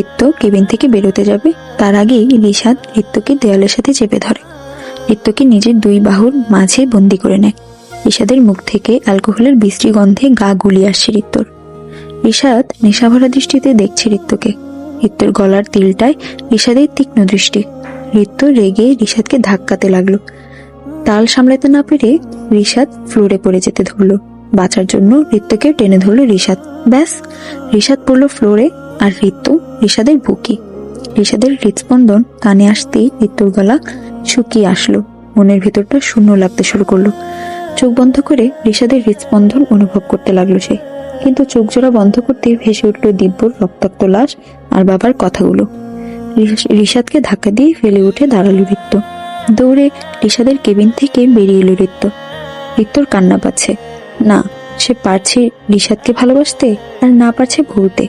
ঋতু কেবিন থেকে বেরোতে যাবে, তার আগেই রিশাদ ঋতুকে দেয়ালের সাথে চেপে ধরে। ঋতুকে নিজের 2 বাহুর মাঝে বন্দি করে নেয়। রিশাদের মুখ থেকে অ্যালকোহলের বিশ্রী গন্ধে গা গুলিয়ে আসছে ঋতুর। রিশাদ নেশাভরা দৃষ্টিতে দেখছে ঋতুকে। ঋতুর গলার তিলটায় রিশাদের তীক্ষ্ণ দৃষ্টি। ঋতু রেগে রিশাদকে ধাক্কাতে লাগলো। তাল সামলাতে না পেরে রিশাদ ফ্লোরে পড়ে যেতে ধরলো। বাঁচার জন্য ঋতুকে টেনে ধরলো রিশাদ। ব্যাস, রিশাদ পড়লো ফ্লোরে, আর ঋতু রিশাদের বুকে। রিশাদের হৃদস্পন্দন কানে আসতেই ঋতুর গলা শুকিয়ে আসলো। মনের ভেতরটা শূন্য লাগতে শুরু করলো। চোখ বন্ধ করে রিশাদের হৃদস্পন্দন অনুভব করতে লাগলো সে। কিন্তু চোখ জোড়া বন্ধ করতে ভেসে উঠল দিব্যর রক্তাক্ত লাশ আর বাবার কথাগুলো। রিশাদকে ধাক্কা দিয়ে ফেলে উঠে দাঁড়ালো রিত্ত। দৌড়ে রিশাদের কেবিন থেকে বেরিয়ে এলো রিত্ত। রিত্তর কান্না পাচ্ছে না, সে পারছে রিশাদকে ভালোবাসতে আর না পারছে ভুলতে।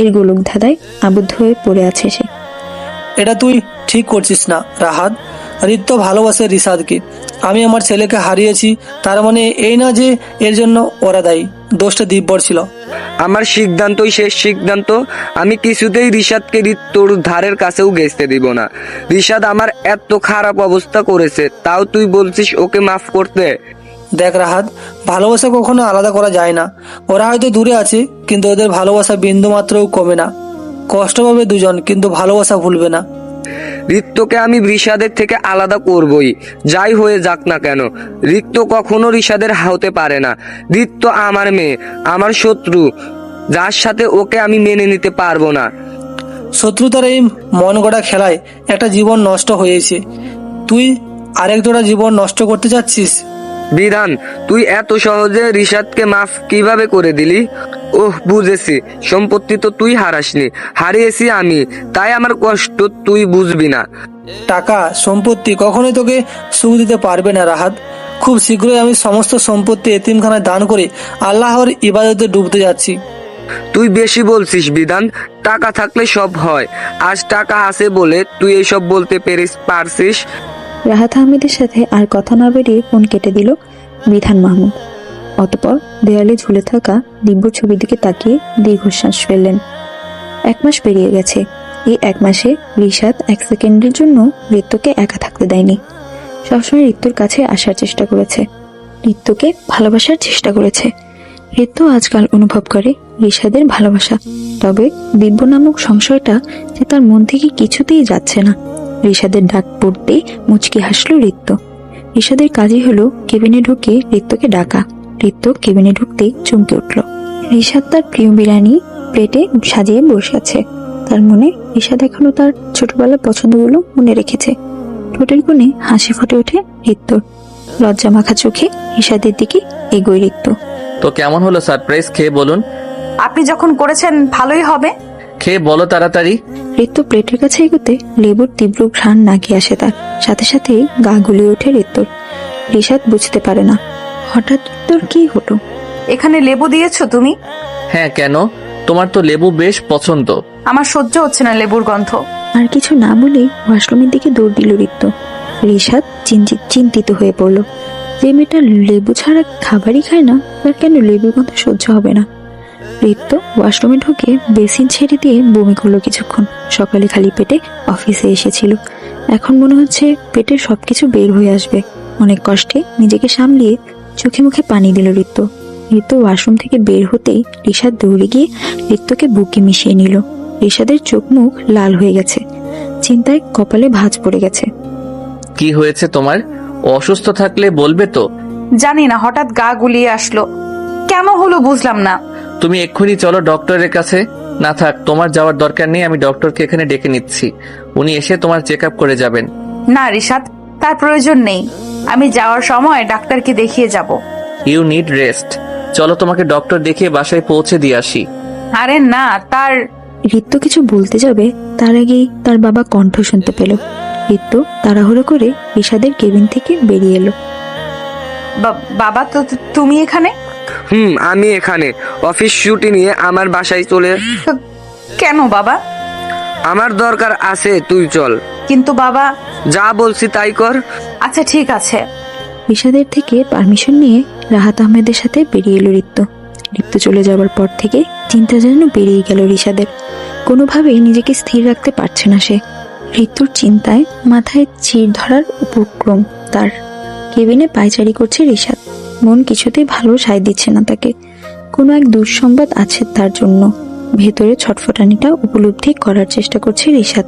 এর গোলক ধাঁধায় আবদ্ধ হয়ে পড়ে আছে সে। এটা তুই ঠিক করছিস না রাহাত। রিত্ত ভালোবাসে রিশাদকে। আমি আমার ছেলেকে হারিয়েছি, তার মানে এই না যে এর জন্য ওরা দায়ী। দোষটা দিব্যর ছিল। আমার সিদ্ধান্তই শেষ সিদ্ধান্ত। আমি কিছুতেই রিশাদকে ঋতুর ধারের কাছেও ঘেঁচতে দিব না। রিশাদ আমার এত খারাপ অবস্থা করেছে, তাও তুই বলছিস ওকে মাফ করতে? দেখ রাহাত, ভালোবাসা কখনো আলাদা করা যায় না। ওরা হয়তো দূরে আছে, কিন্তু ওদের ভালোবাসা বিন্দু মাত্রও কমে না। কষ্ট পাবে দুজন, কিন্তু ভালোবাসা ভুলবে না। ঋতুকে আমি রিশাদের থেকে আলাদা করবই, যাই হয়ে যাক না কেন। ঋতু কখনো রিশাদের হতে পারে না। ঋতু আমার মেয়ে, আমার শত্রু, যার সাথে ওকে আমি মেনে নিতে পারবো না। শত্রুতার এই মন গড়া খেলায় একটা জীবন নষ্ট হয়েছে। তুই আরেক জোড়া জীবন নষ্ট করতে চাচ্ছিস? বিধান, তুই এত সহজে রিশাদকে মাফ কিভাবে করে দিলি? ওহ, বুঝেছি। সম্পত্তি তো তুই হারাসনি, হারিয়েছি আমি, তাই আমার কষ্ট তুই বুঝবি না। টাকা সম্পত্তি কখনোই তোকে সুখ দিতে পারবে না রাহাত। খুব শীঘ্রই আমি সমস্ত সম্পত্তি এতিমখানায় দান করে আল্লাহর ইবাদতে ডুবতে যাচ্ছি। তুই বেশি বলছিস বিধান। টাকা থাকলে সব হয়। আজ টাকা আছে বলে তুই এইসব বলতে পারছিস। রাহাত আহমেদের সাথে আর কথা না বেরিয়ে ফোন কেটে দিল বিধান মাহমুদ। অতঃপর দেয়ালে ঝুলে থাকা দিব্যর ছবির দিকে তাকিয়ে দীর্ঘশ্বাস ফেললেন। 1 মাস পেরিয়ে গেছে। এই 1 মাসে রিশাদ 1 সেকেন্ডের জন্য ঋতুকে একা থাকতে দেয়নি। সবসময় ঋতুর কাছে আসার চেষ্টা করেছে, ঋতুকে ভালোবাসার চেষ্টা করেছে। ঋতু আজকাল অনুভব করে রিশাদের ভালোবাসা, তবে দিব্য নামক সংশয়টা যে তার মন থেকে কিছুতেই যাচ্ছে না। রিশাদের ডাক পড়তেই মুচকি হাসলো ঋতু। রিশাদের কাজই হলো কেবিনে ঢুকে ঋতুকে ডাকা। ঋতু কেবিনে ঢুকতেই চমকে উঠল। রিশাদ তার প্রিয় বিরিয়ানি প্লেটে সাজিয়ে বসে আছে। তার মনে রিশাদ এখনো তার ছোটবেলার পছন্দগুলো মনে রেখেছে। ঠোঁটের কোণে হাসি ফুটে ওঠে ঋতুর। লজ্জা মাখা চোখে রিশাদের দিকে এগোয় ঋতু। তো কেমন হলো সারপ্রাইজ, খেয়ে বলুন। আপনি যখন করেছেন ভালোই হবে। খেয়ে বলো তাড়াতাড়ি। ঋতু প্লেটের কাছে এগোতে লেবুর তীব্র ঘ্রাণ নাকে আসে তার। সাথে সাথে গা গুলিয়ে ওঠে ঋতুর। রিশাদ বুঝতে পারে না হঠাৎ তোর কি হলো। এখানে লেবু দিয়েছো তুমি? হ্যাঁ, কেন? তোমার তো লেবু বেশ পছন্দ। আমার সহ্য হচ্ছে না লেবুর গন্ধ। আর কিছু না বলে ওয়াশরুমের দিকে দৌড় দিল ঋতু। রিশাদ চিন্তিত হয়ে পড়ল। যে মেয়েটা লেবু ছাড়া খাবারই খায় না, তার কেন লেবুর গন্ধ সহ্য হবে না? ঋতু ওয়াশরুমে ঢুকে বেসিন ছেড়ে দিয়ে বমি করলো কিছুক্ষণ। সকালে খালি পেটে অফিসে এসেছিল, এখন মনে হচ্ছে পেটের সবকিছু বের হয়ে আসবে। অনেক কষ্টে নিজেকে সামলিয়ে চোখে মুখে পানি দিল ঋতু। ঋতু ওয়াশরুম থেকে বের হতেই রিশাদ দৌড়ে গিয়ে ঋতুকে বুকে মিশিয়ে নিল। রিশাদের চোখ মুখ লাল হয়ে গেছে, চিন্তায় কপালে ভাঁজ পড়ে গেছে। কি হয়েছে তোমার? অসুস্থ থাকলে বলবে তো। জানি না, হঠাৎ গা গুলিয়ে আসলো। কেন হলো বুঝলাম না। তুমি এক্ষুনি চলো ডক্টরের কাছে। না থাক, তোমার যাওয়ার দরকার নেই, আমি ডক্টরকে এখানে ডেকে নিচ্ছি। উনি এসে তোমার চেক আপ করে যাবেন। না রিশাদ, তার প্রয়োজন নেই। আমি যাওয়ার সময় ডাক্তারকে দেখিয়ে যাব। You need rest. চলো তোমাকে ডক্টর দেখিয়ে বাসায় পৌঁছে দিয়ে আসি। আরে না, তার ঋতু কিছু বলতে যাবে তার আগেই তার বাবা কণ্ঠ শুনতে পেল। ঋতু তাড়াহুড়ো করে রিশাদের কেবিন থেকে বেরিয়ে এলো। বাবা, তো তুমি এখানে? আমি এখানে অফিস ছুটি নিয়ে আমার বাসায় চলে। কেন বাবা? আমার দরকার আছে, তুই চল। কিন্তু বাবা। যা বলছি তাই কর। আচ্ছা ঠিক আছে। রিশাদের থেকে পারমিশন নিয়ে রাহাত আহমেদের সাথে বেরিয়ে এলো ঋতু। ঋতু চলে যাওয়ার পর থেকে চিন্তা যেন বেরিয়ে গেল রিশাদের। কোনোভাবেই নিজেকে স্থির রাখতে পারছে না সে। ঋতুর চিন্তায় মাথায় চির ধরার উপক্রম তার। কেবিনে পায়চারি করছে রিশাদ। মন কিছুতেই ভালো সায় দিচ্ছে না তাকে। কোনো এক দুঃসংবাদ আছে তার জন্য। ভেতরে ছটফটানিটা উপলব্ধি করার চেষ্টা করছে রিশাদ।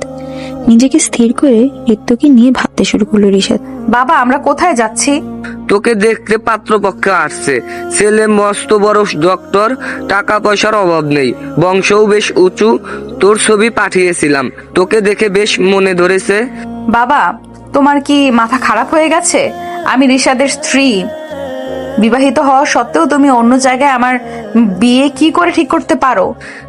নিজেকে স্থির করে ঋতুকে নিয়ে ভাবতে শুরু করলো রিশাদ। বাবা, আমরা কোথায় যাচ্ছি? তোকে দেখতে পাত্রপক্ষে আসছে। ছেলে মস্ত বড় ডক্টর, টাকা পয়সার অভাব নেই, বংশও বেশ উঁচু। তোর ছবি পাঠিয়েছিলাম, তোকে দেখে বেশ মনে ধরেছে। বাবা, তোমার কি মাথা খারাপ হয়ে গেছে? আমি রিশাদের স্ত্রী। বিবাহিত হওয়া সত্ত্বেও তুমি অন্য জায়গায় আমার বিয়ে কি করে ঠিক করতে পারো?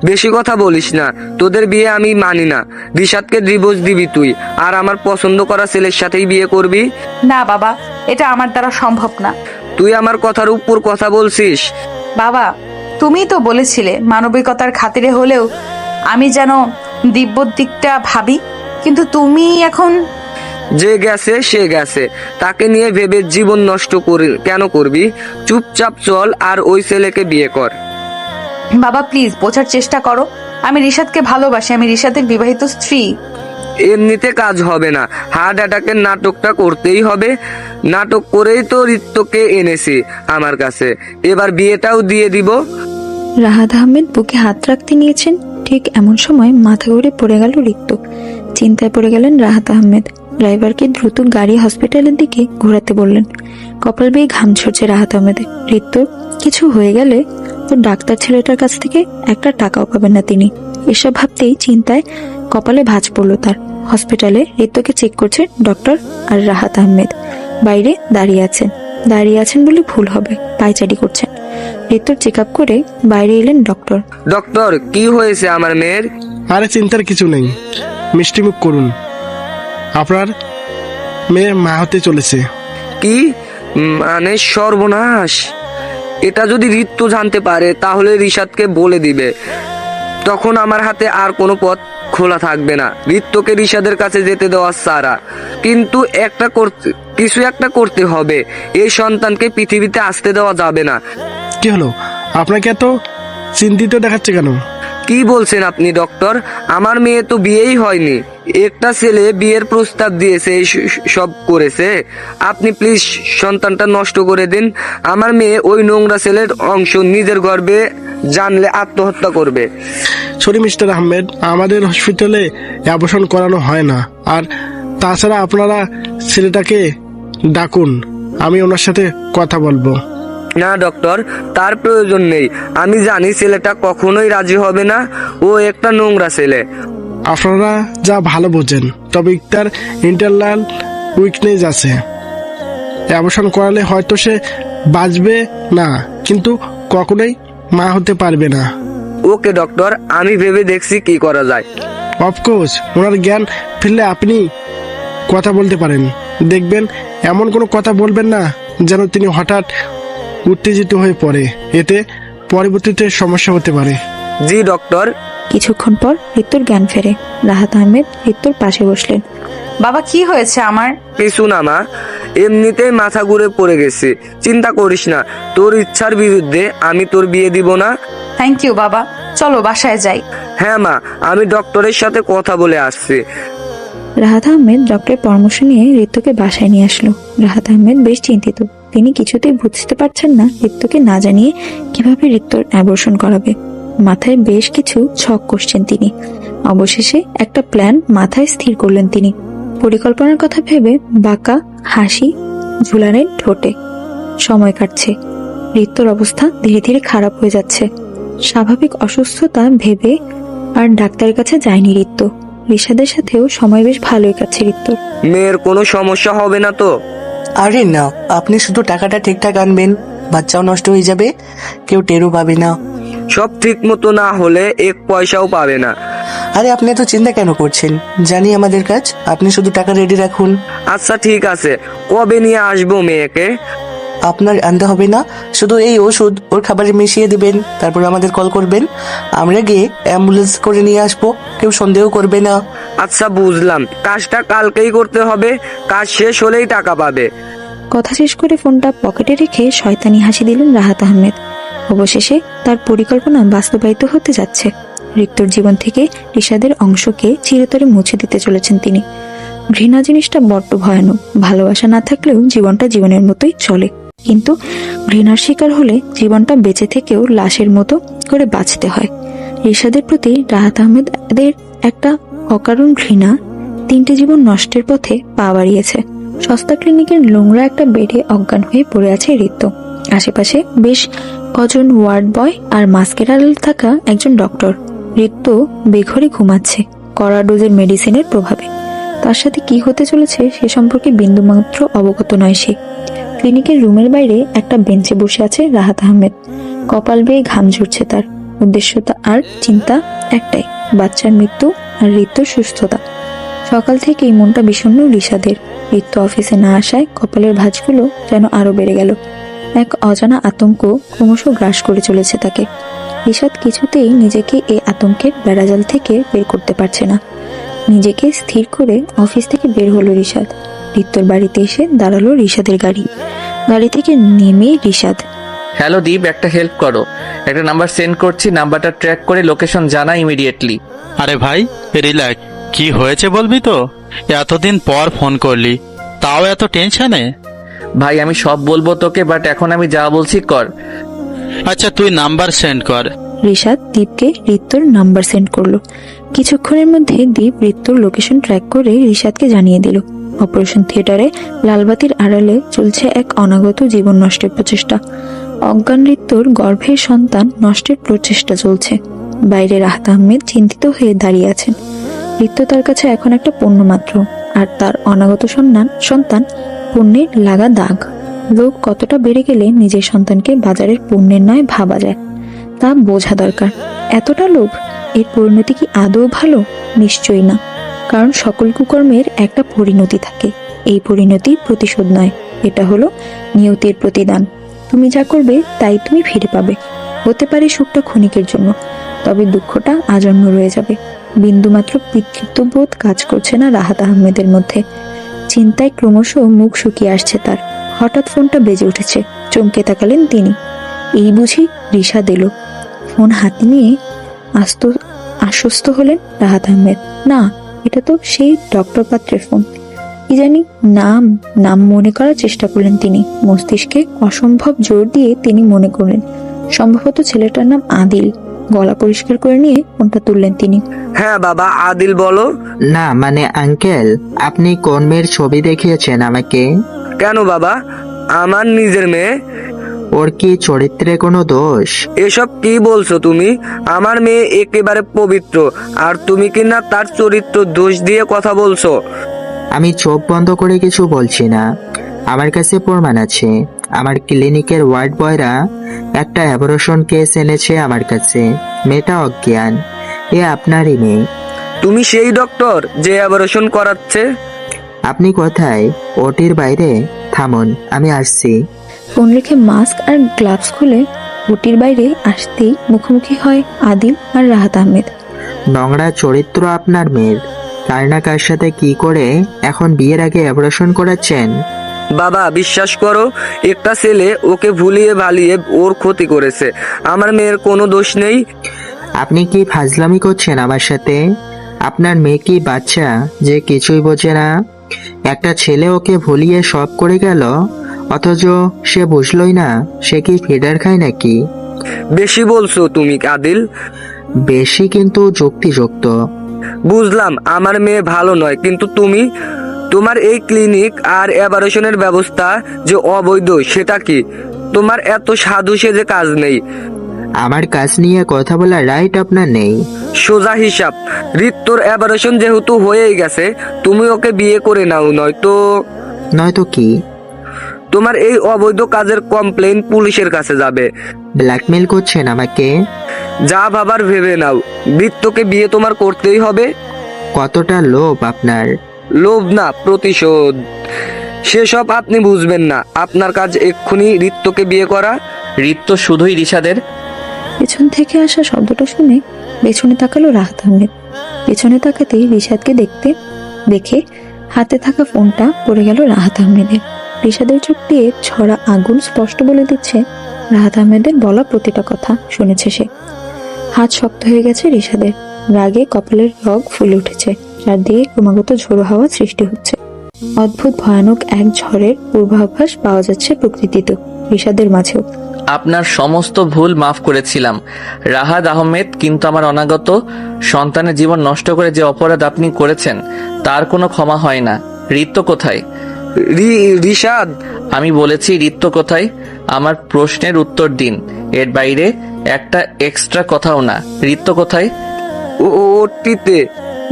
বেশি কথা বলিস না, তোদের বিয়ে আমি মানি না। রিশাদকে ডিভোর্স দিবি তুই, আর আমার পছন্দ করা ছেলের সাথেই বিয়ে করবি। না বাবা, এটা আমার দ্বারা সম্ভব না। তুই আমার কথার উপর কথা বলছিস। বাবা, তুমিই তো বলেছিলে মানবিকতার খাতিরে হলেও আমি যেন দিব্য দিকটা ভাবি, কিন্তু তুমি এখন। যে গেছে সে গেছে, তাকে নিয়ে ভেবে জীবন নষ্ট কেন করবি? চুপচাপ চল আর ওই ছেলেকে বিয়ে কর। বাবা প্লিজ বোঝার চেষ্টা করো, আমি রিশাদকে ভালোবাসি, আমি রিশাদের বিবাহিত স্ত্রী। এমনিতে কাজ হবে না, হার্ট অ্যাটাকের নাটকটা করতেই হবে। নাটক করেই তো ঋত্যকে এনেছি আমার কাছে, এবার বিয়েটাও দিয়ে দিব। রাহাত আহমেদ বুকে হাত রাখতে নিয়েছেন, ঠিক এমন সময় মাথা ঘুরে পড়ে গেল ঋত্য। চিন্তায় পড়ে গেলেন রাহাত আহমেদ। ড্রাইভারকে দ্রুত গাড়ি হসপিটালের দিকে ঘোরাতে বললেন। কপাল বেয়ে ঘাম ঝরছে রাহাত আহমেদের। ঋত্য কিছু হয়ে গেলে তো ডাক্তার ছেলেটার কাছ থেকে একটা টাকাও পাবেন না তিনি। এসব ভাবতেই চিন্তায় কপালে ভাঁজ পড়ল তার। হসপিটালে ঋত্যকে চেক করছে ডক্টর আর রাহাত আহমেদ বাইরে দাঁড়িয়ে আছেন বলে ভুল হবে, পায়চারি করছেন। ঋত্যর চেক আপ করে বাইরে এলেন ডক্টর। ডক্টর, কি হয়েছে আমার মেয়ের? আরে চিন্তার কিছু নেই, মিষ্টিমুখ করুন, আপনার মেয়ে মা হতে চলেছে। কি মানে সর্বনাশ! এটা যদি ঋতু জানতে পারে তাহলে রিশাদকে বলে দিবে, তখন আমার হাতে আর কোনো পথ খোলা থাকবে না ঋত্যকে রিশাদের কাছে যেতে দেওয়া ছাড়া। কিন্তু কিছু একটা করতে হবে, এই সন্তানকে পৃথিবীতে আসতে দেওয়া যাবে না। কি হলো, আপনাকে এত চিন্তিত দেখাচ্ছে কেন? কি বলছেন আপনি ডক্টর? আমার মেয়ে তো বিয়েই হয়নি, একটা ছেলে বিয়ের প্রস্তাব দিয়েছে, এই সব করেছে। আপনি প্লিজ সন্তানটা নষ্ট করে দিন। আমার মেয়ে ওই নোংরা ছেলের অংশ, নিজের গর্বে জানলে আত্মহত্যা করবে। সরি মিস্টার আহমেদ, আমাদের হসপিটালে অ্যাবর্শন করানো হয় না, আর তাছাড়া আপনারা ছেলেটাকে ডাকুন, আমি ওনার সাথে কথা বলবো। না ডক্টর, তার প্রয়োজন নেই। আমি জানি ছেলেটা কখনোই রাজি হবে না, ও একটা নোংরা ছেলে। আপনারা যা ভালো বোঝেন, তবে তার ইন্টারনাল উইকনেস আছে। অ্যাবর্শন করালে হয়তো সে বাঁচবে না, কিন্তু কখনোই মা হতে পারবে না। ওকে ডক্টর, আমি ভেবে দেখছি কি করা যায়। অফকোর্স, ওনার জ্ঞান ফিরলে আপনি কথা বলতে পারেন। দেখবেন এমন কোনো কথা বলবেন না যেন তিনি হঠাৎ উত্তেজিত হয়ে পড়ে, এতে পরবর্তীতে সমস্যা হতে পারে। জি ডক্টর। কিছুক্ষণ পর ঋত্যুর জ্ঞান ফেরে। রাহাত আহমেদ ঋত্যুর পাশে বসলেন। বাবা কি হয়েছে আমার? কিছু না মা, এমনিতেই মাথা ঘুরে পড়ে গেছে। চিন্তা করিস না, তোর ইচ্ছার বিরুদ্ধে আমি তোর বিয়ে দিব না। থ্যাংক ইউ বাবা, চলো বাসায় যাই। হ্যাঁ মা, আমি ডক্টরের সাথে কথা বলে আসছি। রাহাত আহমেদ ডক্টরের পরামর্শ নিয়ে ঋত্যুকে বাসায় নিয়ে আসলো। রাহাত আহমেদ বেশ চিন্তিত। তিনি কিছুতেই বুঝতে পারছেন না ঋত্যুকে না জানিয়ে কিভাবে ঋত্যুর অ্যাবর্শন করাবে। মাথায় বেশ কিছু ছক কষছেন তিনি। অবশেষে একটা প্ল্যান মাথায় স্থির করলেন তিনি। পরিকল্পনার কথা ভেবে বাঁকা হাসি ঝুলালেন ঠোঁটে। সময় কাটছে, ঋত্যুর অবস্থা ধীরে ধীরে খারাপ হয়ে যাচ্ছে। স্বাভাবিক অসুস্থতা ভেবে আর ডাক্তারের কাছে যায়নি ঋত্যু। রিশাদের সাথেও সময় বেশ ভালোই কাটছে ঋত্যুর। মেয়ের কোনো সমস্যা হবে না তো? আরে না, আপনি শুধু টাকাটা ঠিকঠাক আনবেন, বাচ্চাও নষ্ট হয়ে যাবে, কেউ টেরও পাবে না। সব ঠিক মতো না হলে এক পয়সাও পাবে না। আরে আপনি এত চিন্তা কেন করছেন? জানি আমাদের কাজ, আপনি শুধু টাকা রেডি রাখুন। আচ্ছা ঠিক আছে, কবে নিয়ে আসবো মেয়েকে? আপনার আনতে হবে না, শুধু এই ওষুধ ওর খাবারে মিশিয়ে দিবেন, তারপর আমাদের কল করবেন, আমরা গিয়ে অ্যাম্বুলেন্স করে নিয়ে আসবো, কেউ সন্দেহ করবে না। আচ্ছা বুঝলাম, কাজটা কালকেই করতে হবে, কাজ শেষ হলেই টাকা পাবে। কথা শেষ করে ফোনটা পকেটে রেখে শয়তানি হাসি দিলেন রাহাত আহমেদ। অবশেষে তার পরিকল্পনা বাস্তবায়িত হতে যাচ্ছে। ঋত্যুর জীবন থেকে রিশাদের অংশকে চিরতরে মুছে দিতে চলেছেন তিনি। ঘৃণা জিনিসটা বড্ড ভয়ানক। ভালোবাসা না থাকলেও জীবনটা জীবনের মতোই চলে, কিন্তু ঘৃণার শিকার হলে জীবনটা বেঁচে থেকেও লাশের মতো করে বাঁচতে হয়। রিশাদের প্রতি রাহাত আহমেদের একটা অকারণ ঘৃণা 3টে জীবন নষ্টের পথে পা বাড়িয়েছে। সস্তা ক্লিনিকের নোংরা একটা বেডে অজ্ঞান হয়ে পড়ে আছে ঋত্য। আশেপাশে বেশ কজন ওয়ার্ড বয় আর মাস্কের আড়ালে থাকা একজন ডক্টর। ঋত্য বেঘরে ঘুমাচ্ছে কড়া ডোজের মেডিসিনের প্রভাবে। তার সাথে কি হতে চলেছে সে সম্পর্কে বিন্দুমাত্র অবগত নয় সে। ক্লিনিকের রুমের বাইরে একটা বেঞ্চে বসে আছে রাহাত আহমেদ। কপাল বেয়ে ঘাম ঝরছে তার। উদ্দেশ্যতা আর চিন্তা একটাই, বাচ্চার মৃত্যু আর ঋতুর সুস্থতা। সকাল থেকেই মনটা বিষণ্ণ রিশাদের। ঋতু অফিসে না আসায় কপালের ভাঁজগুলো যেন আরো বেড়ে গেল। এক অজানা আতঙ্ক ক্রমশ গ্রাস করে চলেছে তাকে। রিশাদ কিছুতেই নিজেকে এই আতঙ্কের বেড়াজাল থেকে বের করতে পারছে না। নিজেকে স্থির করে অফিস থেকে বের হলো রিশাদ। ঋতুর বাড়িতে এসে দাঁড়ালো রিশাদের গাড়ি। গাড়ি থেকে নেমে রিশাদ, হ্যালো দীপ, একটা হেল্প করো। একটা নাম্বার সেন্ড করছি, নাম্বারটা ট্র্যাক করে লোকেশন জানা ইমিডিয়েটলি। আরে ভাই রিল্যাক্স, কি হয়েছে বলবি তো? এতদিন পর ফোন করলি, তাও এত টেনশনে? ভাই আমি সব বলবো তোকে, বাট এখন আমি যা বলছি কর। আচ্ছা তুই নাম্বার সেন্ড কর। রিশাদ দীপকে ঋতুর নাম্বার সেন্ড করলো। কিছুক্ষণের মধ্যে দীপ ঋতুর লোকেশন ট্র্যাক করে রিশাদকে জানিয়ে দিল। অপারেশন থিয়েটারে লালবাতির আড়ালে চলছে এক অনাগত জীবন নষ্টের প্রচেষ্টা। অজ্ঞান ঋতুর গর্ভের সন্তান নষ্টের প্রচেষ্টা চলছে। বাইরে রাহাত আহমেদ চিন্তিত হয়ে দাঁড়িয়ে আছেন। ঋতু তার কাছে এখন একটা পণ্য মাত্র, আর তার অনাগত সন্তান পণ্যের লাগা দাগ। লোভ কতটা বেড়ে গেলে নিজের সন্তানকে বাজারের পণ্যের নয় ভাবা যায়, তা বোঝা দরকার। এতটা লোভ, এর পরিণতি কি আদৌ ভালো? নিশ্চয়ই না, কারণ সকল কুকর্মের একটা পরিণতি থাকে। এই পরিণতি প্রতিশোধ নয়, এটা হলো নিয়তির প্রতিদান। তুমি যা করবে তাই তুমি ফিরে পাবে। হতে পারে সুখটা ক্ষণিকের জন্য, তবে দুঃখটা আজন্ম রয়ে যাবে। বিন্দুমাত্র পিতৃত্ববোধ কাজ করছে না রাহাত আহমেদের মধ্যে। চিন্তায় ক্রমশ মুখ শুকিয়ে আসছে তার। হঠাৎ ফোনটা বেজে উঠেছে। চমকে তাকালেন তিনি। এই বুঝি রিশাদ এলো। ফোন হাতে নিয়ে আশ্বস্ত হলেন রাহাত আহমেদ। না, এটা তো সেই ডক্টর পাত্রের ফোন। কি জানি নাম মনে করার চেষ্টা করলেন তিনি। মস্তিষ্কে অসম্ভব জোর দিয়ে তিনি মনে করলেন সম্ভবত ছেলেটার নাম আদিল। গলা পরিষ্কার করে নিয়ে ফোনটা তুললেন তিনি। হ্যাঁ বাবা, আদিল বলো। না মানে আঙ্কেল, আপনি কোন মেয়ের ছবি দেখিয়েছেন আমাকে? কেন বাবা, আমার নিজের মেয়ে। ওর কি চরিত্রে কোনো দোষ? এসব কি বলছো তুমি? আমার মেয়ে একেবারে পবিত্র, আর তুমি কিনা তার চরিত্র দোষ দিয়ে কথা বলছো। আমি চোখ বন্ধ করে কিছু বলছি না, আমার কাছে প্রমাণ আছে। আমার ক্লিনিকের ওয়ার্ড বয়রা একটা অ্যাবরশন কেস এনেছে আমার কাছে। মেয়েটা অজ্ঞান, এ আপনারই মেয়ে। তুমি সেই ডক্টর যে অ্যাবরশন করাচ্ছে? আপনি কোথায়? ওটির বাইরে? থামুন, আমি আসছি। ফোন রেখে মাস্ক আর গ্লাভস খুলে ওটির বাইরে আসতেই মুখোমুখি হয় আদিল আর রাহাত আহমেদ। নোংরা চরিত্র আপনার মেয়ের। কার না কার সাথে কি করে এখন বিয়ের আগে অ্যাবরশন করাচ্ছেন? বাবা বিশ্বাস করো, একটা ছেলে ওকে ভুলিয়ে ভালিয়ে ওর ক্ষতি করেছে। আমার মেয়ের কোনো দোষ নেই। আপনি কি ফাজলামি করছেন আমার সাথে? আপনার মেয়ে কি বাচ্চা যে কিছুই বোঝে না? একটা ছেলে ওকে ভুলিয়ে সব করে গেল, অথচ সে বুঝলই না সে কি ফিডার খায় নাকি? বেশি বলছো তুমি আদিল। বেশি কিন্তু যুক্তিযুক্ত। বুঝলাম আমার মেয়ে ভালো নয়, কিন্তু তোমার এই ক্লিনিক আর অ্যাবারেশনের ব্যবস্থা যে অবৈধ সেটা কি? তোমার এত সাধু সেজে কাজ নেই। আমার কাজ নিয়ে কথা বলা রাইট আপনার নেই। সোজা হিসাব, ঋতুর অ্যাবারেশন যেহেতু হয়েই গেছে, তুমি ওকে বিয়ে করে নাও, নয়তো কি? তোমার এই অবৈধ কাজের কমপ্লেন পুলিশের কাছে যাবে। ব্ল্যাকমেল করছেন আমাকে? যা ভাবার ভেবে নাও, ঋতুকে বিয়ে তোমার করতেই হবে। কতটা লোভ আপনার! লোভ না, প্রতিশোধ। সেসব আপনি বুঝবেন না। আপনার কাজ এক্ষুনি ঋতুকে বিয়ে করা। ঋতু শুধুই রিশাদের। পেছন থেকে আসা শব্দটা শুনে পেছনে তাকালো রাহাত আহমেদ। পেছনে তাকাতেই রিশাদকে দেখে হাতে থাকা ফোনটা পড়ে গেল রাহাত আহমেদের। রিশাদের চোখ দিয়ে ছড়া আগুন স্পষ্ট বলে দিচ্ছে রাহাত আহমেদের বলা প্রতিটা কথা শুনেছে সে। হাত শক্ত হয়ে গেছে রিশাদের। রাগে কপালের রগ ফুলে উঠেছে। চারদিকে ক্রমাগত ঝোড়ো হাওয়া সৃষ্টি হচ্ছে। অদ্ভুত ভয়ানক এক ঝড়ের পূর্বাভাস পাওয়া যাচ্ছে প্রকৃতিতে, রিশাদের মাঝেও। আপনার সমস্ত ভুল মাফ করেছিলাম রাহাত আহমেদ, কিন্তু আমার অনাগত সন্তানের জীবন নষ্ট করে যে অপরাধ আপনি করেছেন তার কোনো ক্ষমা হয় না। ঋতু কোথায়? রিশাদ, আমি বলেছি ঋতু কোথায়? আমার প্রশ্নের উত্তর দিন। এর বাইরে একটা এক্সট্রা কথাও না। ঋতু কোথায়? ওটিতে।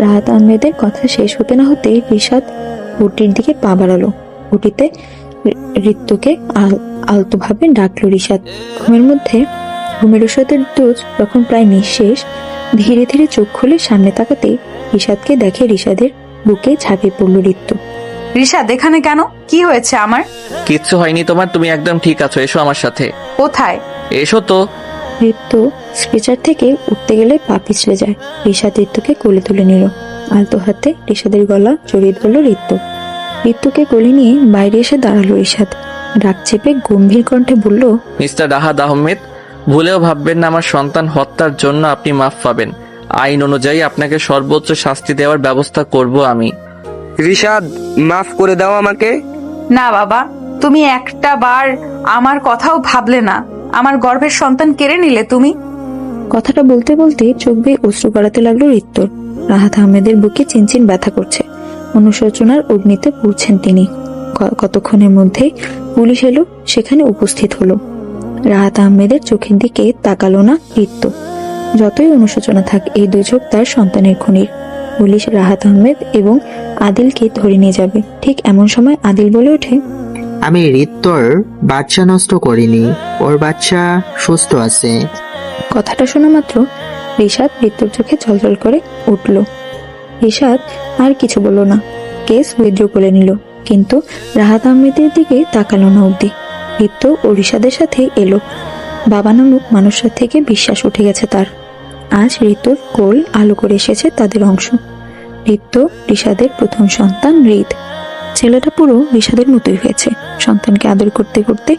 রাহাত আহমেদের কথা শেষ হতে না হতে রিশাদ ওটির দিকে পা বাড়ালো। ওটিতে ঋতুকে আলতোভাবে ডাকলো ঋষাদ। ঘুমের মধ্যে ঘুমের ওষুধের ডোজ যখন প্রায় নিঃশেষ, ধীরে ধীরে চোখ খুলে সামনে তাকাতে ঋষাদকে দেখে ঋষাদের বুকে ঝাঁপিয়ে পড়লো ঋতু। ঋষাদ, এখানে কেন? কি হয়েছে আমার? কিচ্ছু হয়নি তোমার, তুমি একদম ঠিক আছো, এসো আমার সাথে। কোথায়? এসো তো। ঋতু স্ট্রেচার থেকে উঠতে গেলে পা পিছলে যায়। ঋষাদ ঋতুকে কোলে তুলে নিল। আলতো হাতে ঋষাদের গলা জড়িয়ে ধরল ঋতু। ঋতুকে কোলে নিয়ে বাইরে এসে দাঁড়ালো ঋষাদ। ডাক চেপে গম্ভীর কণ্ঠে বলল, মিস্টার রাহাত আহমেদ, ভুলেও ভাববেন না আমার সন্তান হত্যার জন্য আপনি মাফ পাবেন। আইন অনুযায়ী আপনাকে সর্বোচ্চ শাস্তি দেওয়ার ব্যবস্থা করব আমি। রিশাদ, মাফ করে দাও আমাকে। না বাবা, তুমি একটা বার আমার কথাও ভাবলে না। আমার গর্ভের সন্তান কেড়ে নিলে তুমি। কথাটা বলতে বলতে চোখ বেয়ে অশ্রু গড়াতে লাগলো ঋতুর। রাহাত আহমেদের বুকে চিনচিন ব্যথা করছে। অনুশোচনার অগ্নিতে পুড়ছেন তিনি। কতক্ষণের মধ্যে পুলিশ এলো, সেখানে উপস্থিত হলো। রাহাত আহমেদের চোখের দিকে তাকালো না ঋতু। যতই অনুশোচনা থাক, এই দুই চোখ তার সন্তানের খুনির। পুলিশ রাহাত আহমেদ এবং আদিলকে ধরে নিয়ে যাবে। ঠিক এমন সময় আদিল বলে ওঠে, আমি ঋতুর বাচ্চা নষ্ট করিনি, ওর বাচ্চা সুস্থ আছে। কথাটা শোনা মাত্র ঋষাদ ঋতুর চোখে ঝলঝল করে উঠল। ঋষাদ আর কিছু বলল না, কেস উইথড্র করে নিল, কিন্তু রাহাত আহমেদের দিকে তাকালো না অব্দি। ঋতু ও ঋষাদের সাথে এলো। বাবা নামক মানুষের থেকে বিশ্বাস উঠে গেছে তার। আজ ঋতুর কোল আলো করে এসেছে তাদের অংশ। ঋতু ঋষাদের প্রথম সন্তান হৃদ। ছেলেটা পুরো ঋষাদের মতোই হয়েছে। সন্তানকে আদর করতে করতে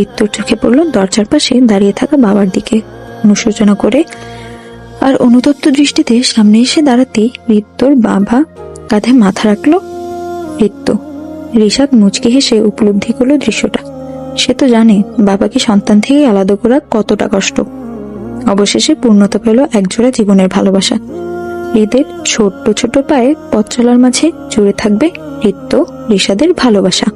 ঋতুর চোখে পড়লো দরজার পাশে দাঁড়িয়ে থাকা বাবার দিকে। অনুশোচনা করে আর অনুতপ্ত দৃষ্টিতে সামনে এসে দাঁড়াতেই ঋতুর বাবা কাঁধে মাথা রাখলো। ঋতু। ঋষাদ মুচকি হেসে উপলব্ধি করলো দৃশ্যটা। সে তো জানে বাবাকে সন্তান থেকে আলাদা করা কতটা কষ্ট। অবশেষে পূর্ণতা পেল একজোড়া জীবনের ভালোবাসা। হৃদের ছোট্ট ছোট পায়ে পথ চলার মাঝে জুড়ে থাকবে ঋতু ঋষাদের ভালোবাসা।